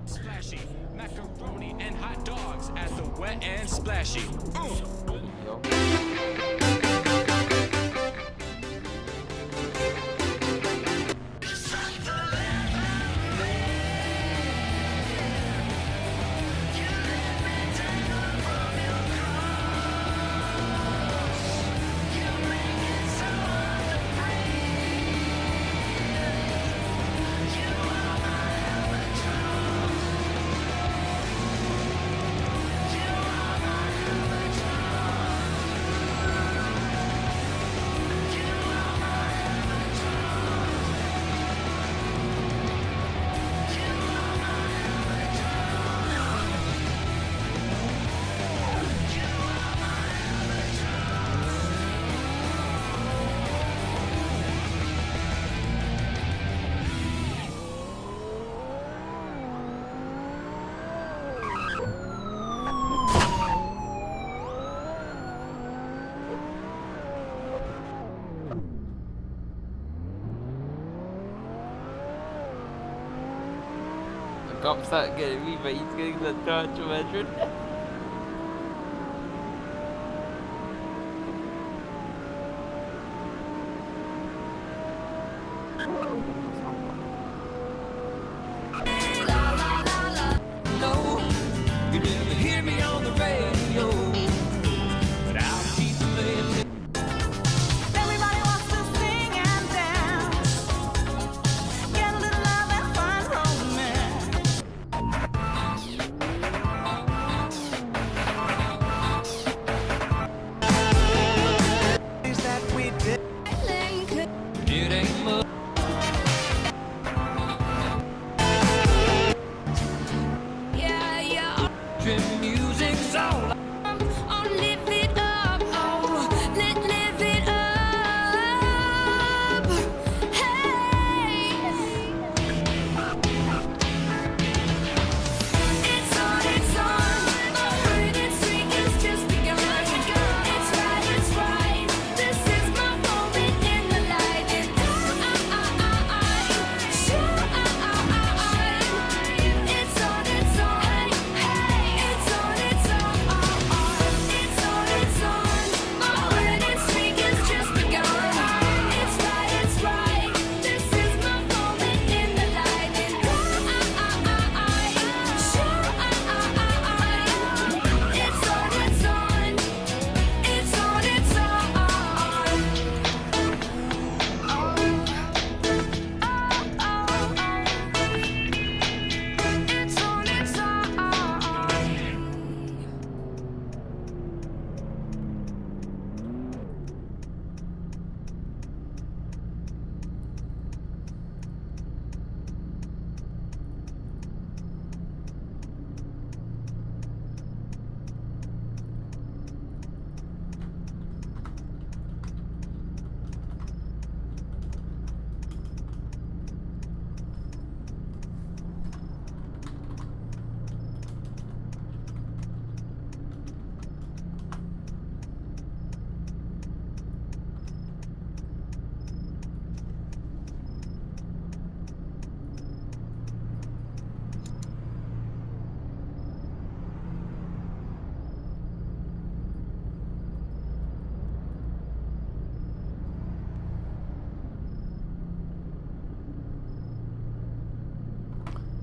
[SPEAKER 19] Splashy, macaroni and hot dogs at the Wet and Splashy. Cop's not getting me, but he's getting the charge measured.
[SPEAKER 9] No, you never hear me on the radio, but I'll keep playing. Everybody wants to sing and dance, get a little love and find romance.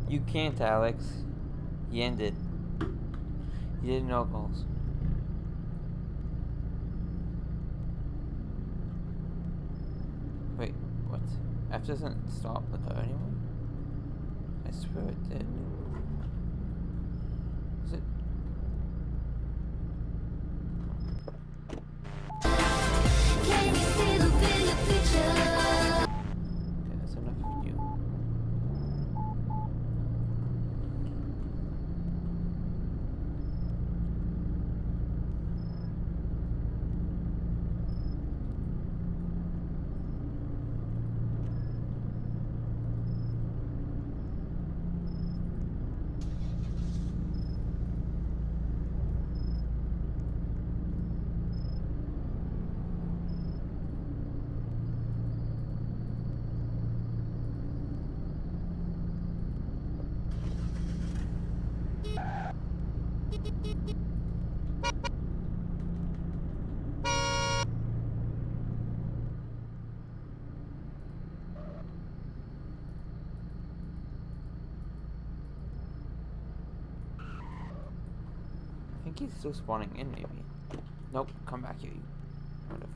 [SPEAKER 11] You can't, Alex. You ended. You did no goals. Wait, what? F doesn't stop the code anymore? I swear it did. Is it? Okay, that's enough of you. I think he's still spawning in, maybe. Nope, come back here, you. Wonderful.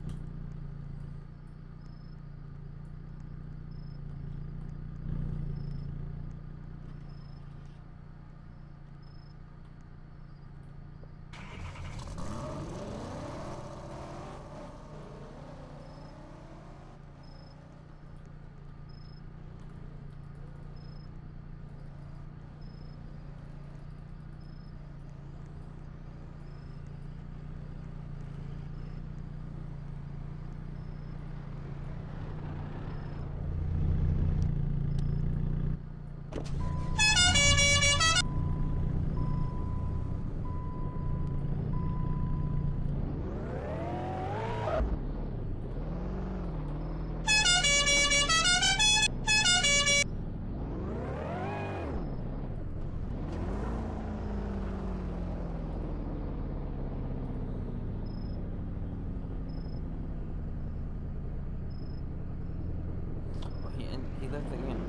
[SPEAKER 11] He left again.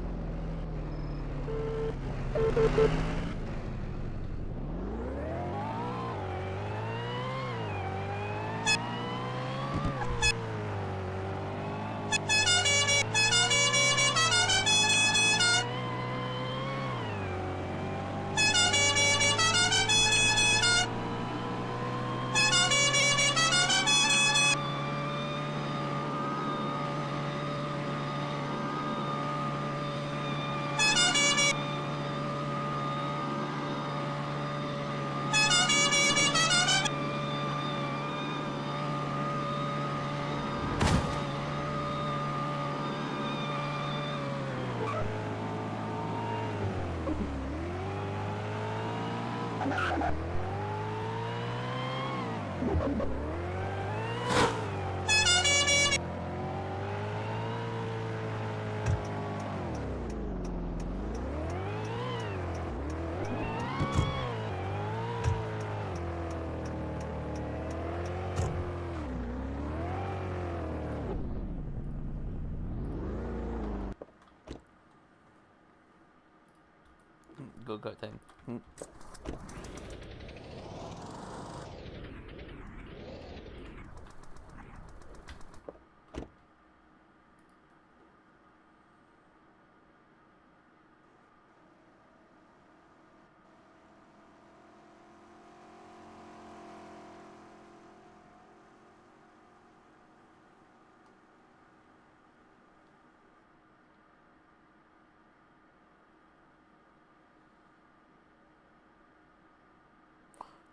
[SPEAKER 11] Go time.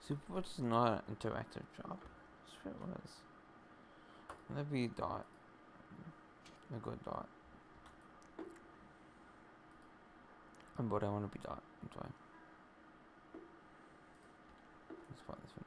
[SPEAKER 11] Superbots is not an interactive job. I swear it was. That'd be Dot. A good Dot. But I want to be Dot. That's why. Let's spot this one.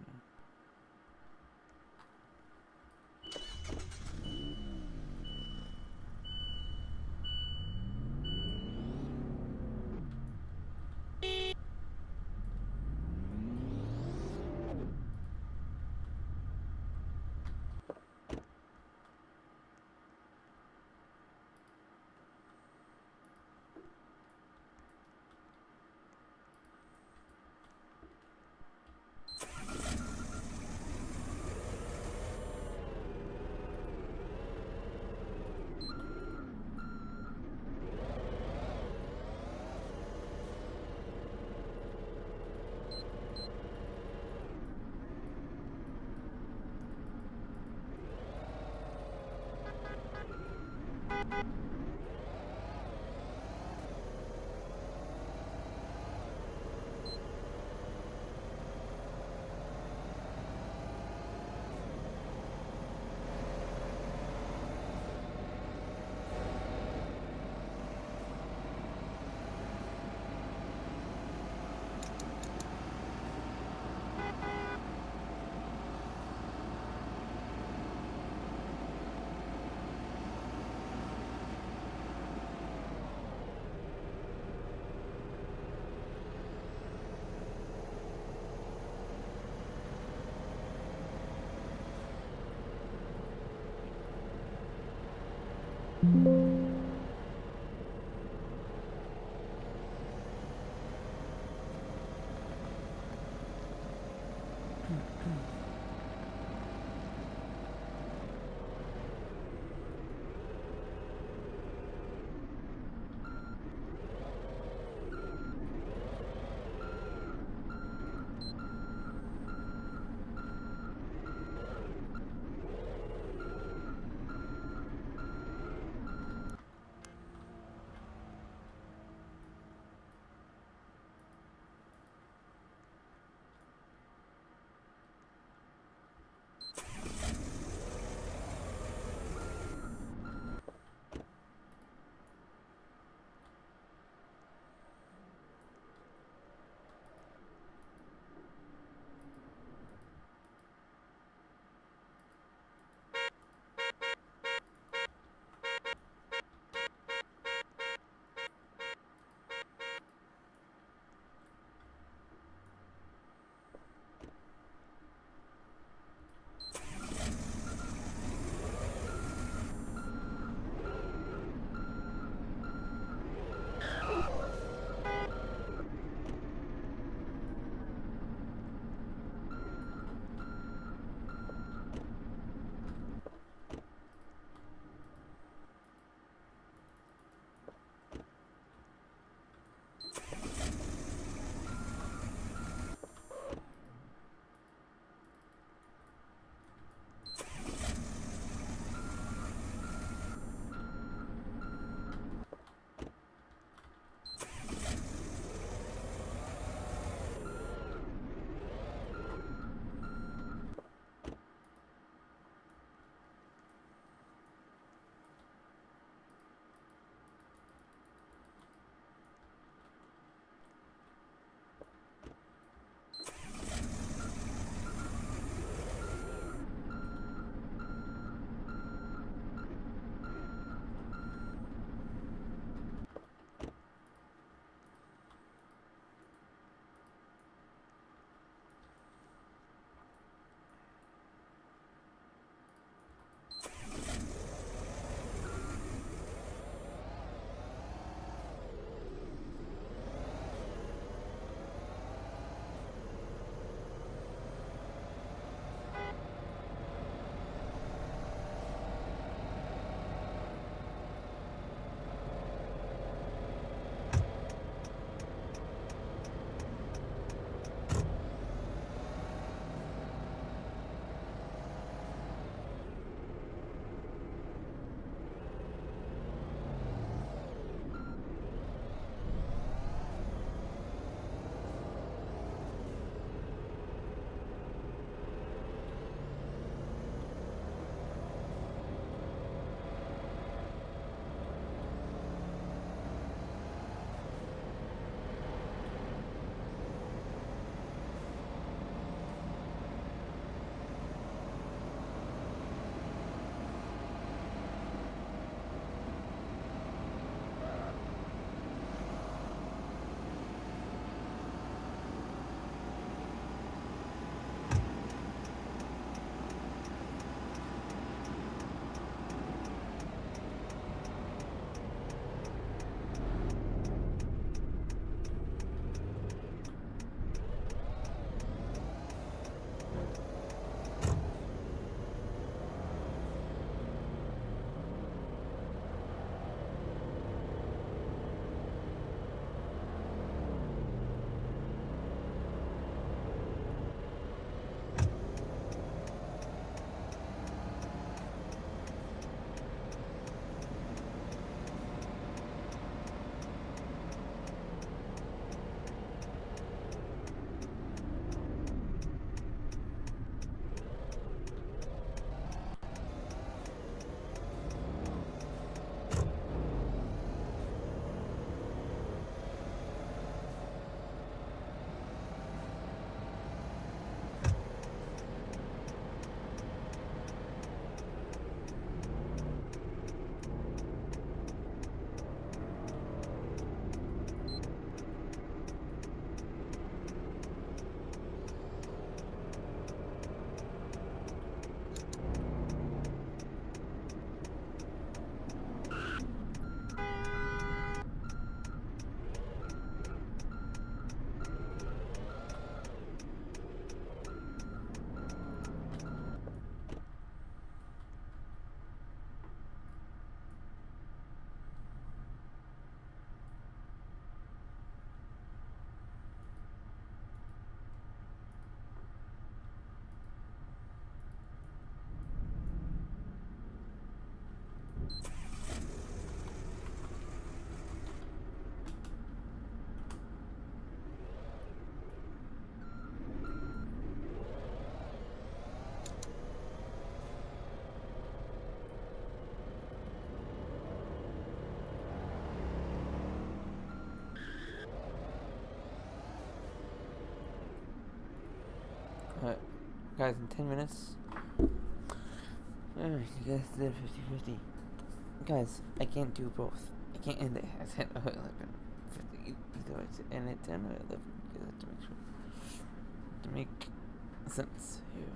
[SPEAKER 11] Guys, in 10 minutes. Alright, you guys did 50-50. Guys, I can't do both. I can't end it at 10 or 11. 50. Either it's end at 10 or 11. You have to make sure. To make sense here.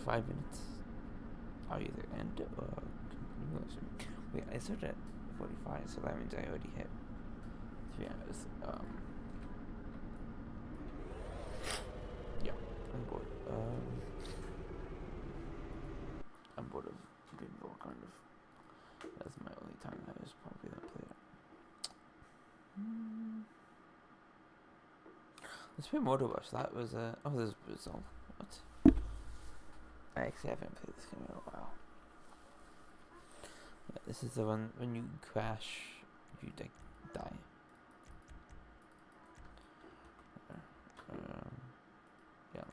[SPEAKER 11] 5 minutes. I'll either end or continue. Wait, I started at 45, so that means I already hit 3 hours. Yeah, I'm bored. I'm bored of pinball, kind of. That's my only time I was probably gonna play it. Let's play Motorwash. That was oh, this is Brazil. What? I actually haven't played this game in a while. Yeah, this is the one when you crash, you like die. Yeah,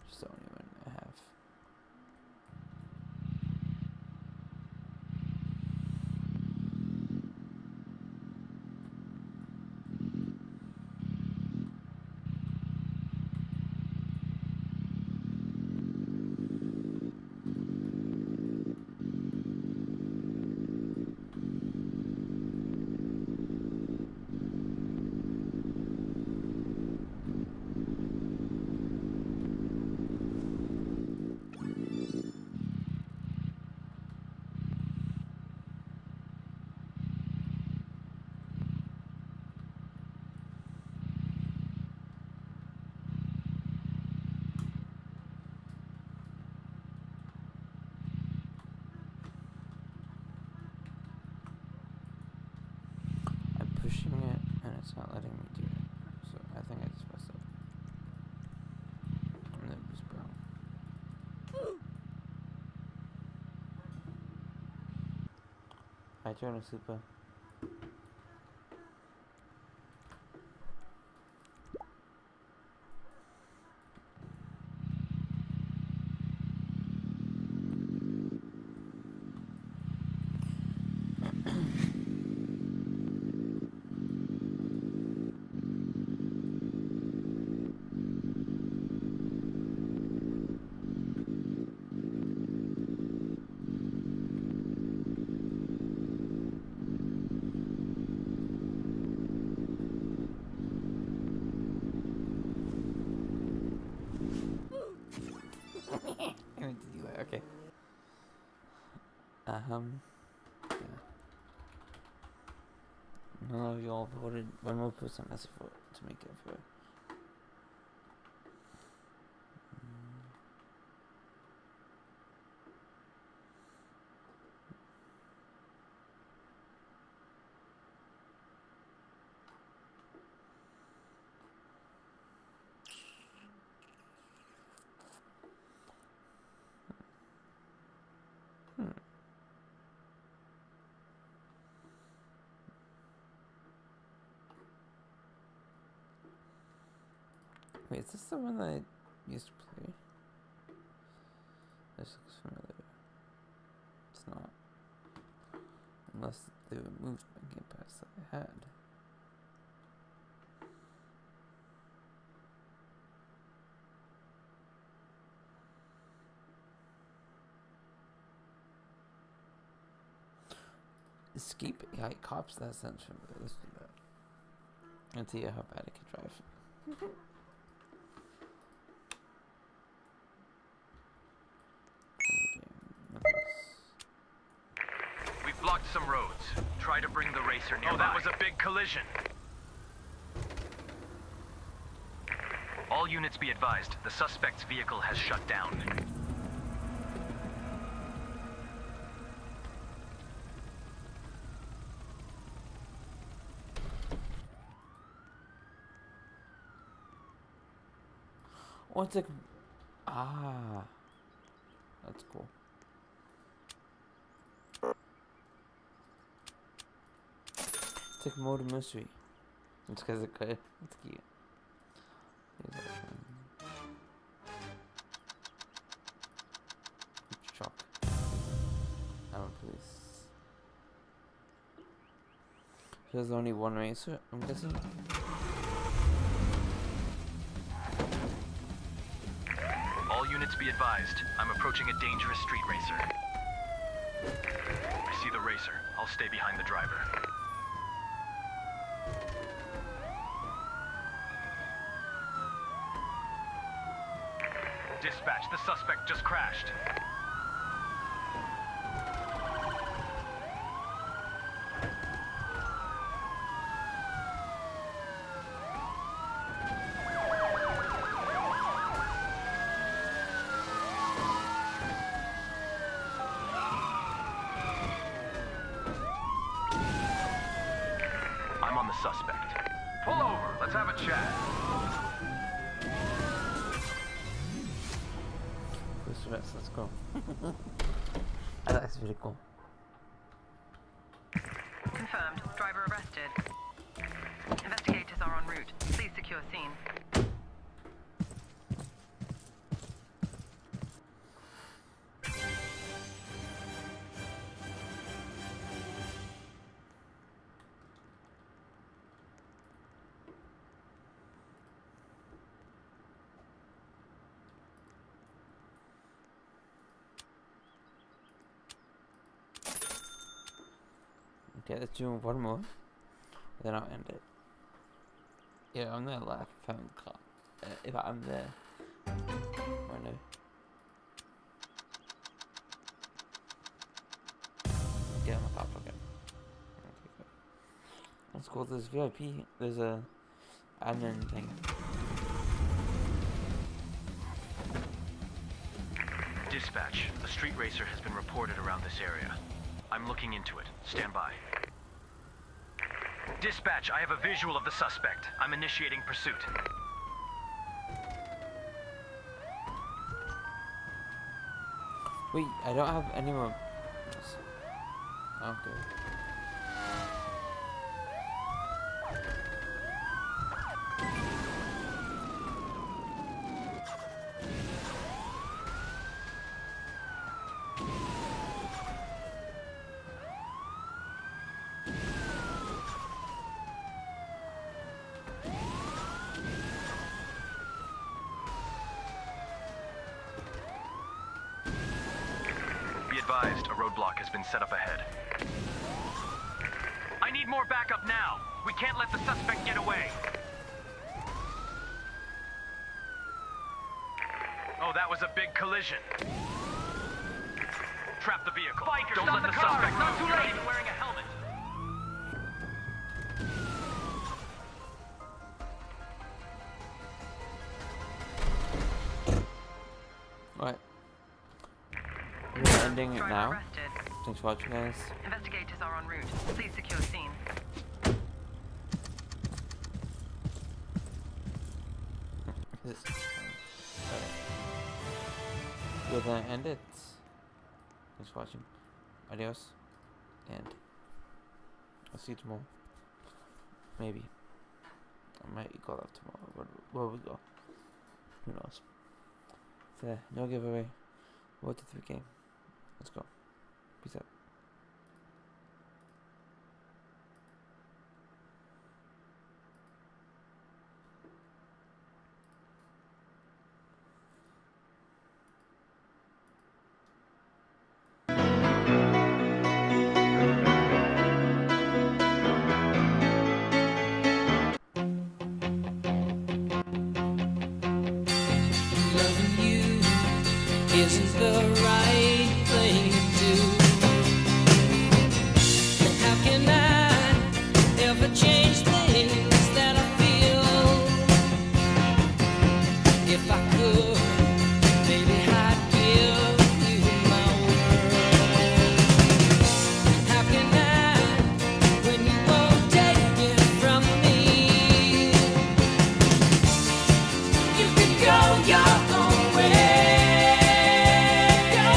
[SPEAKER 11] just the only one I have. Pushing it and it's not letting me do it, so I think I just messed up. And it was brown. Hi, Jonah Super. Okay. Yeah. None of y'all voted. One more person has to vote to make it fair. Wait, is this the one that I used to play? This looks familiar. It's not. Unless they removed my Game Pass that I had. Escape AI Cops? That sounds familiar. Let's do that. Let's see how bad I can drive.
[SPEAKER 20] We've blocked some roads. Try to bring the racer nearby. Oh, that was a big collision. All units be advised, the suspect's vehicle has shut down.
[SPEAKER 11] What's it? Ah, that's cool. It's like mode mystery. It's because it's good. It's cute. Chalk. Please. There's only one racer, I'm guessing.
[SPEAKER 20] Units be advised. I'm approaching a dangerous street racer. I see the racer. I'll stay behind the driver. Dispatch, the suspect just crashed. I'm on the suspect. Pull over, let's have a chat.
[SPEAKER 11] Let's go. That's really cool.
[SPEAKER 21] Confirmed. Driver arrested. Investigators are en route. Please secure scene.
[SPEAKER 11] Okay, let's do one more. Then I'll end it. Yeah, I'm gonna laugh if I'm there. Right now. Yeah, I'm a cop again. Okay, good. Let's go to this VIP. There's a admin thing.
[SPEAKER 20] Dispatch, a street racer has been reported around this area. I'm looking into it. Stand by. Dispatch, I have a visual of the suspect. I'm initiating pursuit.
[SPEAKER 11] Wait, I don't have any more. Okay.
[SPEAKER 20] Be advised, a roadblock has been set up ahead. I need more backup now. We can't let the suspect get away. Oh, that was a big collision. Trap the vehicle. Biker, don't let the suspect move. You're not even wearing a helmet.
[SPEAKER 11] What? We're ending it now.
[SPEAKER 21] Arrested.
[SPEAKER 11] Thanks for watching, guys.
[SPEAKER 21] Investigators are en route. Please secure scene.
[SPEAKER 11] We're gonna end it. Thanks for watching. Adios. And I'll see you tomorrow. Maybe. I might go up tomorrow. Where we go? Who knows? So, no giveaway. 1 to 3 game. Let's go. Peace out.
[SPEAKER 3] Loving you isn't the right thing to do. And how can I ever change things that I feel? If I could, maybe I'd give you my world. How can I, when you won't take it from me? You can go your own way. Go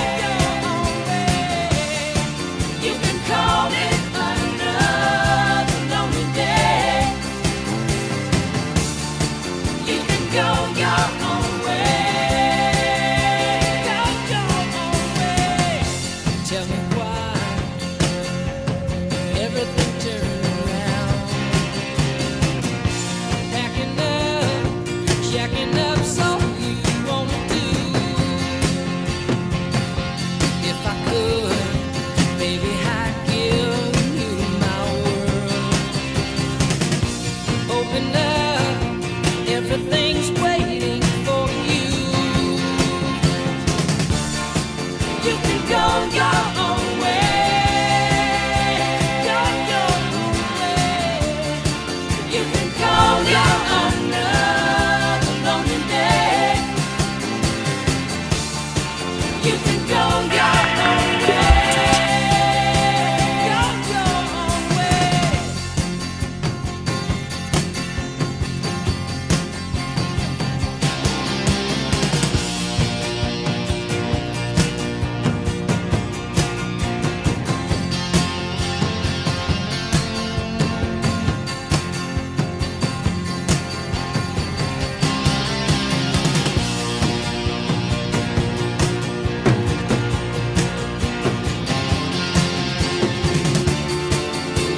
[SPEAKER 3] everything's waiting for you. You can go your own way. Go your own way. You can call your another lonely day. You can go your own way. Go your own way.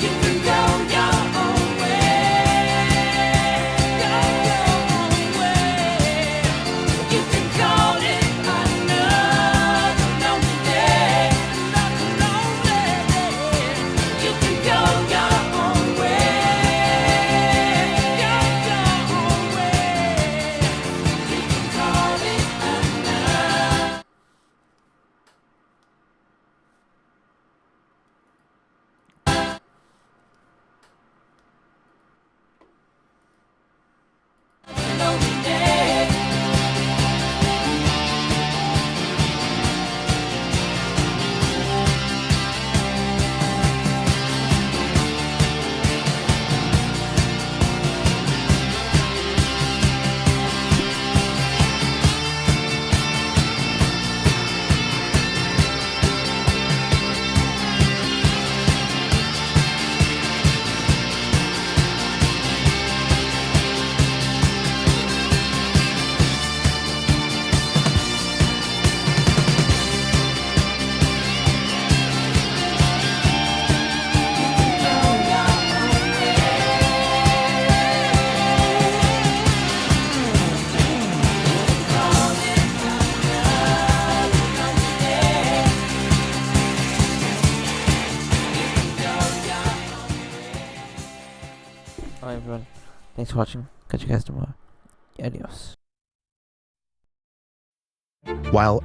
[SPEAKER 3] You can go your own way. Go your own way. You can call it another lonely day. Another lonely day. You can go your own way. Go your own way. You can call it another. Lonely day.
[SPEAKER 11] Alright, everyone. Thanks for watching. Catch you guys tomorrow. Adios.
[SPEAKER 6] While